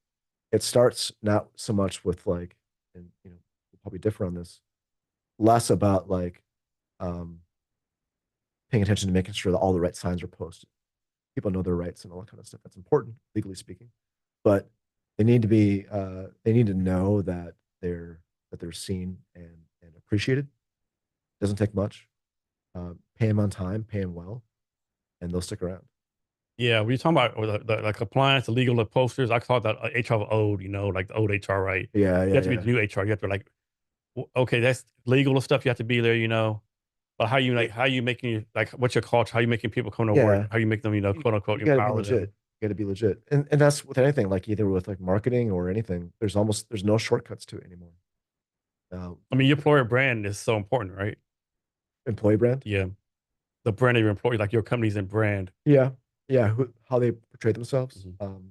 it starts not so much with like, and you know, we'll probably differ on this, less about like um, paying attention to making sure that all the right signs are posted. People know their rights and all that kind of stuff. That's important, legally speaking. But they need to know that they're seen and appreciated. Doesn't take much. Pay them on time, pay them well, and they'll stick around. Yeah, we talking about the compliance, the legal, the posters. I call that HR of old, you know, like the old HR, right? Yeah, You yeah, have to be yeah. the new HR. You have to like, okay, that's legal stuff. You have to be there, you know. But how you like, how you making like, what's your culture? How you making people come to work? Yeah. How you make them, you know, You, quote unquote, you got to be empower legit. them? You got to be legit. And that's with anything, like either with like marketing or anything. There's no shortcuts to it anymore. Uh, I mean, your employer brand is so important, right? Employee brand. Yeah, the brand of your employee, like your company's in brand. Yeah. Yeah. How they portray themselves. Mhm.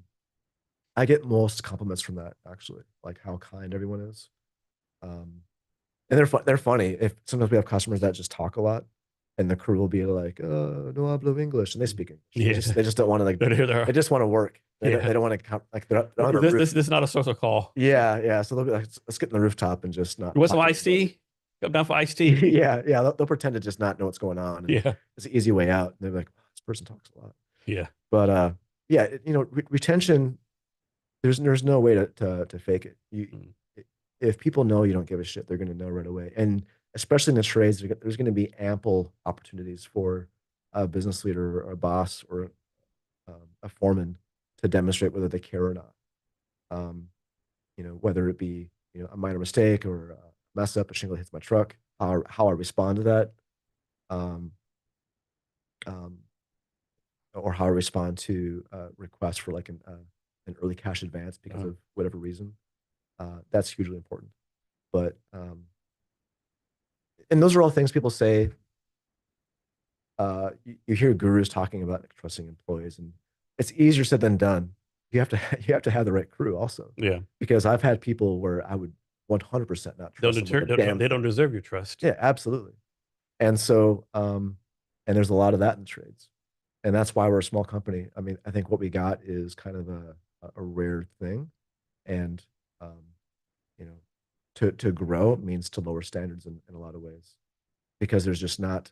I get most compliments from that actually, like how kind everyone is. Um, and they're funny. If sometimes we have customers that just talk a lot, and the crew will be like, no hablo English," and they speak English. Yeah, They just don't want to like they're, they just want to work. yeah. They don't want to like they're on a This roof. this this is not a social call. Yeah, yeah. So they'll be like, let's get in the rooftop and just not You want some talk to iced anybody. tea? Come down for iced tea. Yeah, yeah. They'll pretend to just not know what's going on, and Yeah, it's an easy way out. And they're like, "Oh, this person talks a lot." yeah. But yeah, you know, retention. There's no way to fake it. Mm. If people know you don't give a shit, they're going to know right away. And especially in the trades, there's going to be ample opportunities for a business leader or a boss or a foreman to demonstrate whether they care or not. Um, you know, whether it be, you know, a minor mistake or a mess up, a shingle hits my truck, how I respond to that, um, um, or how I respond to requests for like an early cash advance because Uh, of whatever reason. That's hugely important. But and those are all things people say. You hear gurus talking about like, trusting employees, and it's easier said than done. You have to have the right crew also, yeah. because I've had people where I would 100% not trust them with a damn They don't thing. deserve your trust. Yeah, absolutely. And so, and there's a lot of that in the trades, and that's why we're a small company. I mean, I think what we got is kind of a rare thing, and um, you know, to grow means to lower standards in a lot of ways, because there's just not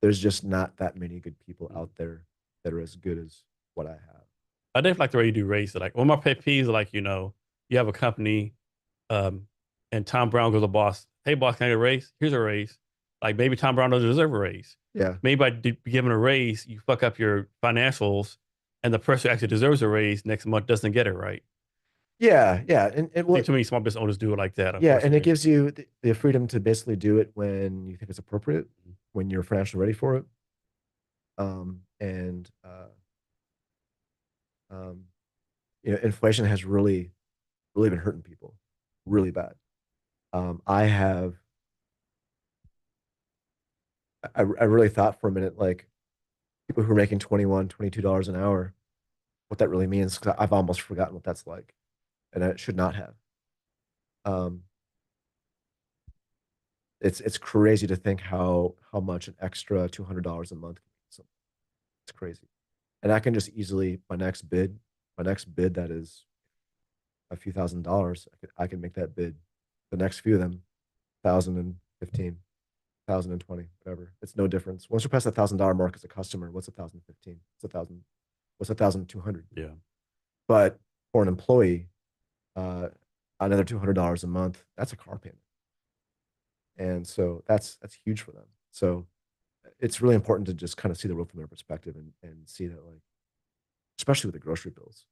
that many good people Mm. out there that are as good as what I have. I definitely like the way you do raise. Like one of my pet peeves, are like, you know, you have a company, um, and Tom Brown goes to boss, hey boss, can I get a raise? Here's a raise. Like maybe Tom Brown doesn't deserve a raise. Yeah. Maybe by giving a raise, you fuck up your financials, and the person who actually deserves a raise next month doesn't get it right. Yeah, yeah. And I think what too many small business owners do it like that, yeah, and it unfortunately. gives you the freedom to basically do it when you think it's appropriate, when you're financially ready for it. And um, you know, inflation has really been hurting people really bad. I have I really thought for a minute like people who are making 21, $22 an hour, what that really means, because I've almost forgotten what that's like, and I should not have. Um, it's crazy to think how much an extra $200 a month can be. So it's crazy. And I can just easily my next bid that is a few $1,000s, I can make that bid. The next few of them, 1,015, 1,020, whatever. It's no difference. Once you pass that $1,000 mark as a customer, what's 1,015? What's 1,200? Yeah. But for an employee, uh, another $200 a month. That's a car payment. And so that's huge for them. So it's really important to just kind of see the world from their perspective and see that, like, especially with the grocery bills,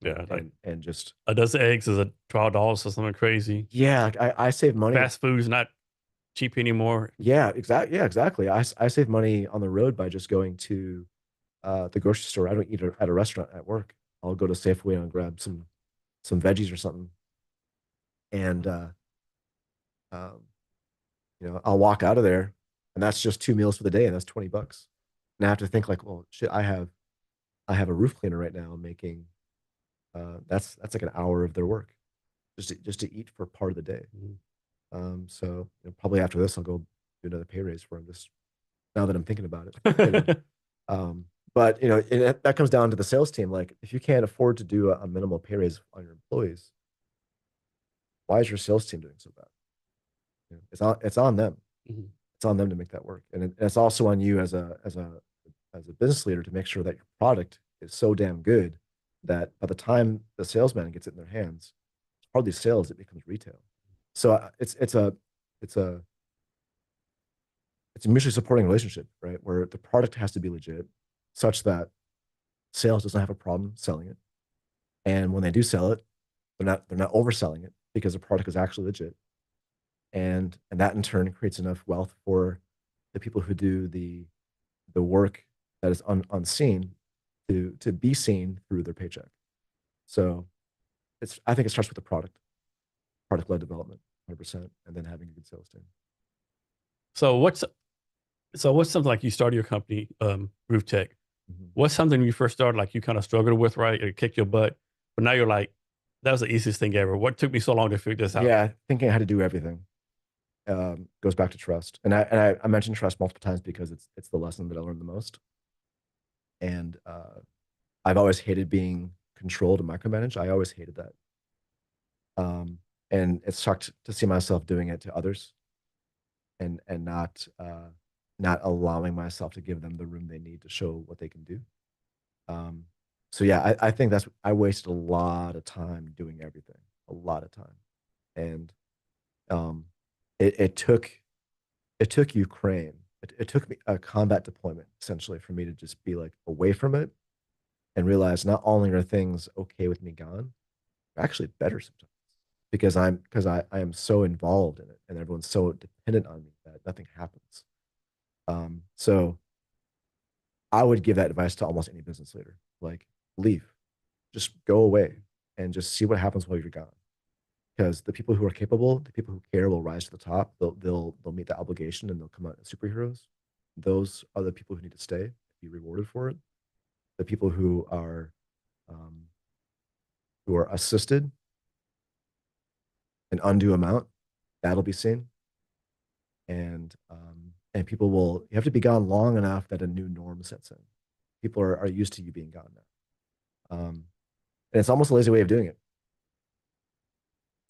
Yeah, like and just, a dozen eggs is a $12 or something crazy. yeah, like I save money. Fast food is not cheap anymore. Yeah, exactly. Yeah, exactly. I save money on the road by just going to the grocery store. I don't eat at a restaurant at work. I'll go to Safeway and grab some veggies or something, and um, I'll walk out of there, and that's just 2 meals for the day, and that's $20. And I have to think like, well, shit, I have a roof cleaner right now making that's like an hour of their work just to eat for part of the day. Mhm. So probably after this, I'll go do another pay raise for them. Just now that I'm thinking about it. Um, but that comes down to the sales team. Like, if you can't afford to do a minimal pay raise on your employees, why is your sales team doing so bad? It's on them. Mhm. It's on them to make that work, and it's also on you as a business leader to make sure that your product is so damn good that by the time the salesman gets it in their hands, it's hardly sales, it becomes retail. So it's a it's a mutually supporting relationship, right? Where the product has to be legit, such that sales doesn't have a problem selling it, and when they do sell it, they're not overselling it because the product is actually legit, and that in turn creates enough wealth for the people who do the work that is unseen to be seen through their paycheck. So I think it starts with the product led development, 100%, and then having a good sales team. So what's something like you started your company, Roof Tech? Mhm. What's something you first started like you kind of struggled with, right? It kicked your butt, but now you're like, that was the easiest thing ever. What took me so long to figure this out? Yeah, thinking how to do everything goes back to trust, and I mentioned trust multiple times because it's the lesson that I learned the most. And I've always hated being controlled and micromanaged. I always hated that. Um, and it sucked to see myself doing it to others and not allowing myself to give them the room they need to show what they can do. Um, so yeah, I think I wasted a lot of time doing everything, a lot of time, and um, it took Ukraine. It took me a combat deployment essentially for me to just be like away from it and realize not only are things okay with me gone, they're actually better sometimes because I am so involved in it and everyone's so dependent on me that nothing happens. So I would give that advice to almost any business leader. Like, leave, just go away and just see what happens while you're gone. Because the people who are capable, the people who care will rise to the top. They'll meet the obligation and they'll come out as superheroes. Those are the people who need to stay, be rewarded for it. The people um, who are assisted an undue amount, that'll be seen. And people will, you have to be gone long enough that a new norm sets in. People are used to you being gone now. And it's almost a lazy way of doing it.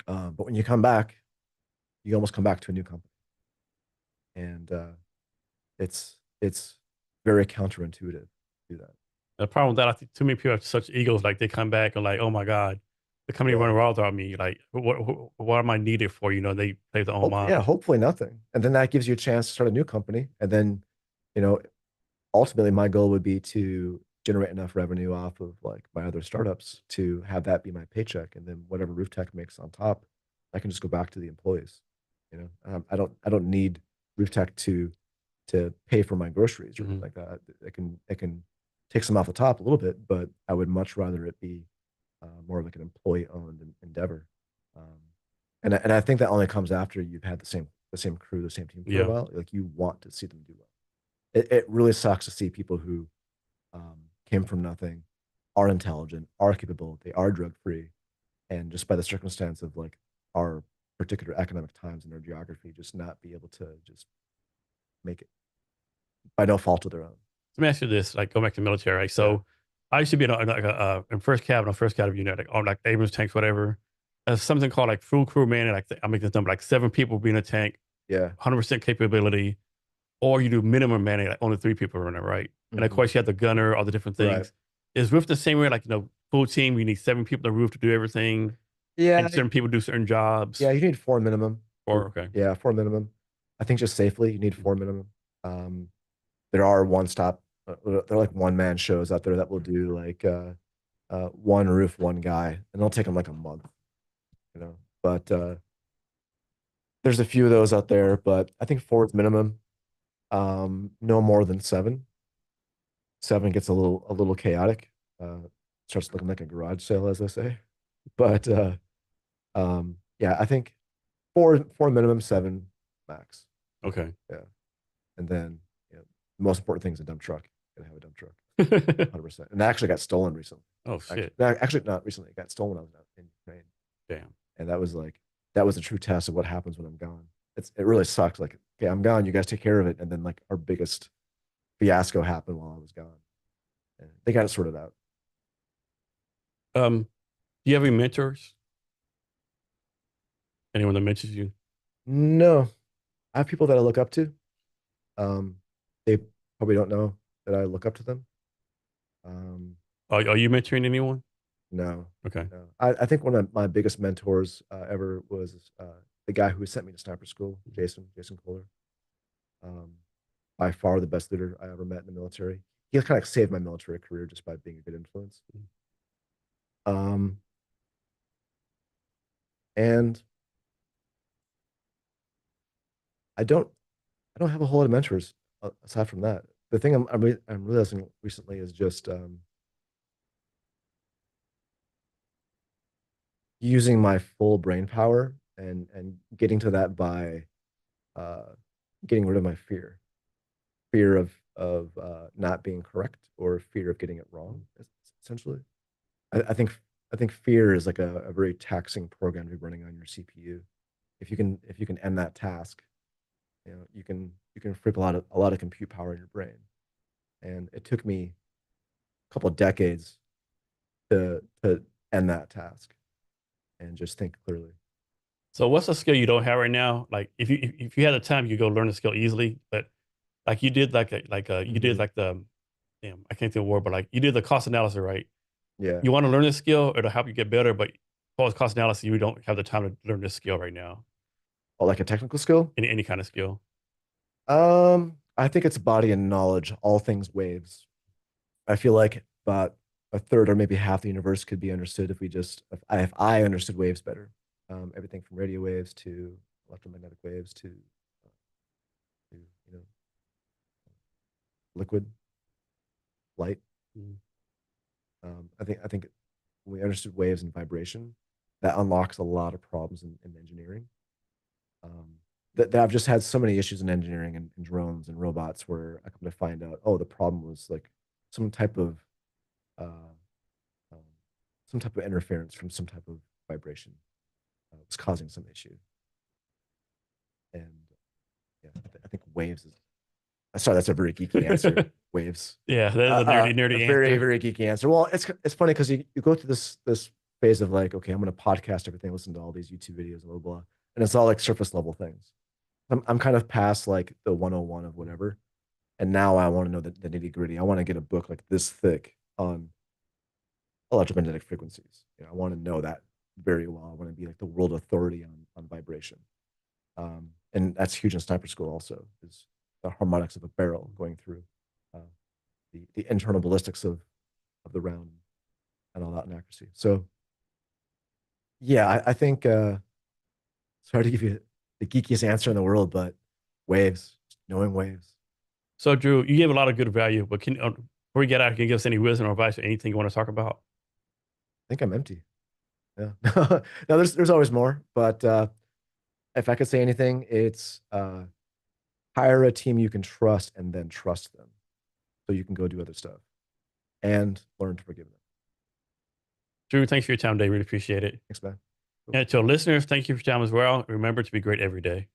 But when you come back, you almost come back to a new company. And it's very counterintuitive to do that. The problem with that, I think too many people have such egos, like they come back and like, oh my God, the company Yeah. running wild without me. Like, what am I needed for? They play their own Yeah, mind. hopefully nothing. And then that gives you a chance to start a new company. And then, you know, ultimately my goal would be to generate enough revenue off of like my other startups to have that be my paycheck. And then whatever Roof Tech makes on top, I can just go back to the employees. I don't need Roof Tech to pay for my groceries or anything Mhm. like that. It can take some off the top a little bit, but I would much rather it be more of like an employee-owned endeavor. Um, and I think that only comes after you've had the same crew, the same team for a Yeah. while. Like, you want to see them do well. It really sucks to see people who came from nothing, are intelligent, are capable, they are drug free, and just by the circumstance of like our particular economic times and our geography, just not be able to just make it by no fault of their own. Let me ask you this, like go back to military, right? Yeah. So I used to be in first cabin, on first cabin unit, like on like Abrams tanks, whatever. There's something called like full crew man, like I make this number, like 7 people be in a tank, Yeah. 100% capability, or you do minimum manning, like only 3 people are in it, right? And of Mhm. course you have the gunner, all the different Right. things. Is roof the same way, like full team, you need 7 people on the roof to do everything? Yeah, And certain people do certain yeah, jobs. you need four minimum. Or okay. Yeah, four minimum. I think just safely, you need four minimum. Um, there are they're like one man shows out there that will do like one roof, one guy, and it'll take them like a month, you know. But there's a few of those out there, but I think four is minimum. No more than seven. Seven gets a little chaotic. Uh, starts looking like a garage sale, as I say. But yeah, I think four minimum, seven max. Okay. Yeah, and then the most important thing is a dump truck. Gotta have a dump truck, 100%. And that actually got stolen recently. Oh shit. Actually, not recently. It got stolen when I was in Ukraine, Damn. and that was a true test of what happens when I'm gone. It really sucked. Like, okay, I'm gone. You guys take care of it, and then like our biggest fiasco happened while I was gone. And they got it sorted out. Do you have any mentors? Anyone that mentions you? No, I have people that I look up to. Um, they probably don't know that I look up to them. Um, Are you mentoring anyone? no, Okay. no. I think one of my biggest mentors ever was the guy who sent me to sniper school, Jason Kohler. Um, by far the best leader I ever met in the military. He kind of saved my military career just by being a good influence. Um, and I don't I don't have a whole lot of mentors aside from that. The thing I'm realizing recently is just using my full brain power and getting to that by uh, getting rid of my fear of not being correct or fear of getting it wrong. Essentially, I think fear is like a very taxing program to be running on your CPU. If you can end that task, you can free up a lot of compute power in your brain. And it took me a couple of decades to end that task and just think clearly. So what's a skill you don't have right now? Like if you had the time, you could go learn the skill easily. But like you did you did Mhm. like the damn, I can't think of the word, but like you did the cost analysis, right? Yeah. You want to learn this skill, it'll help you get better, but as far as cost analysis, you don't have the time to learn this skill right now. Or like a technical skill. Any kind of skill. I think it's body and knowledge, all things waves. I feel like about a third or maybe half the universe could be understood if I understood waves better. Everything from radio waves to electromagnetic waves to liquid, light. Mm. I think when we understood waves and vibration, that unlocks a lot of problems in engineering. Um, that I've just had so many issues in engineering and drones and robots where I come to find out, oh, the problem was like some type of uh, um, some type of interference from some type of vibration was causing some issue. And yeah, I think waves is. Sorry, that's a very geeky answer. Waves. Yeah, that's a nerdy A very answer. very geeky answer. Well, it's funny because you go through this phase of like, okay, I'm going to podcast everything, listen to all these YouTube videos, blah blah, blah, and it's all like surface level things. I'm kind of past like the 101 of whatever, and now I want to know the nitty gritty. I want to get a book like this thick on electromagnetic frequencies. I want to know that very well. I want to be like the world authority on vibration. And that's huge in sniper school also is the harmonics of a barrel going through uh, the internal ballistics of the round and all that in accuracy. So yeah, I think sorry to give you the geekiest answer in the world, but waves, knowing waves. So Drew, you gave a lot of good value, but before we get out, can you give us any wisdom or advice or anything you want to talk about? I think I'm empty. Yeah. No, there's always more, but if I could say anything, it's hire a team you can trust and then trust them so you can go do other stuff and learn to forgive them. Drew, thanks for your time today. Really appreciate it. Thanks, man. Cool. And to our listeners, thank you for your time as well. Remember to be great every day.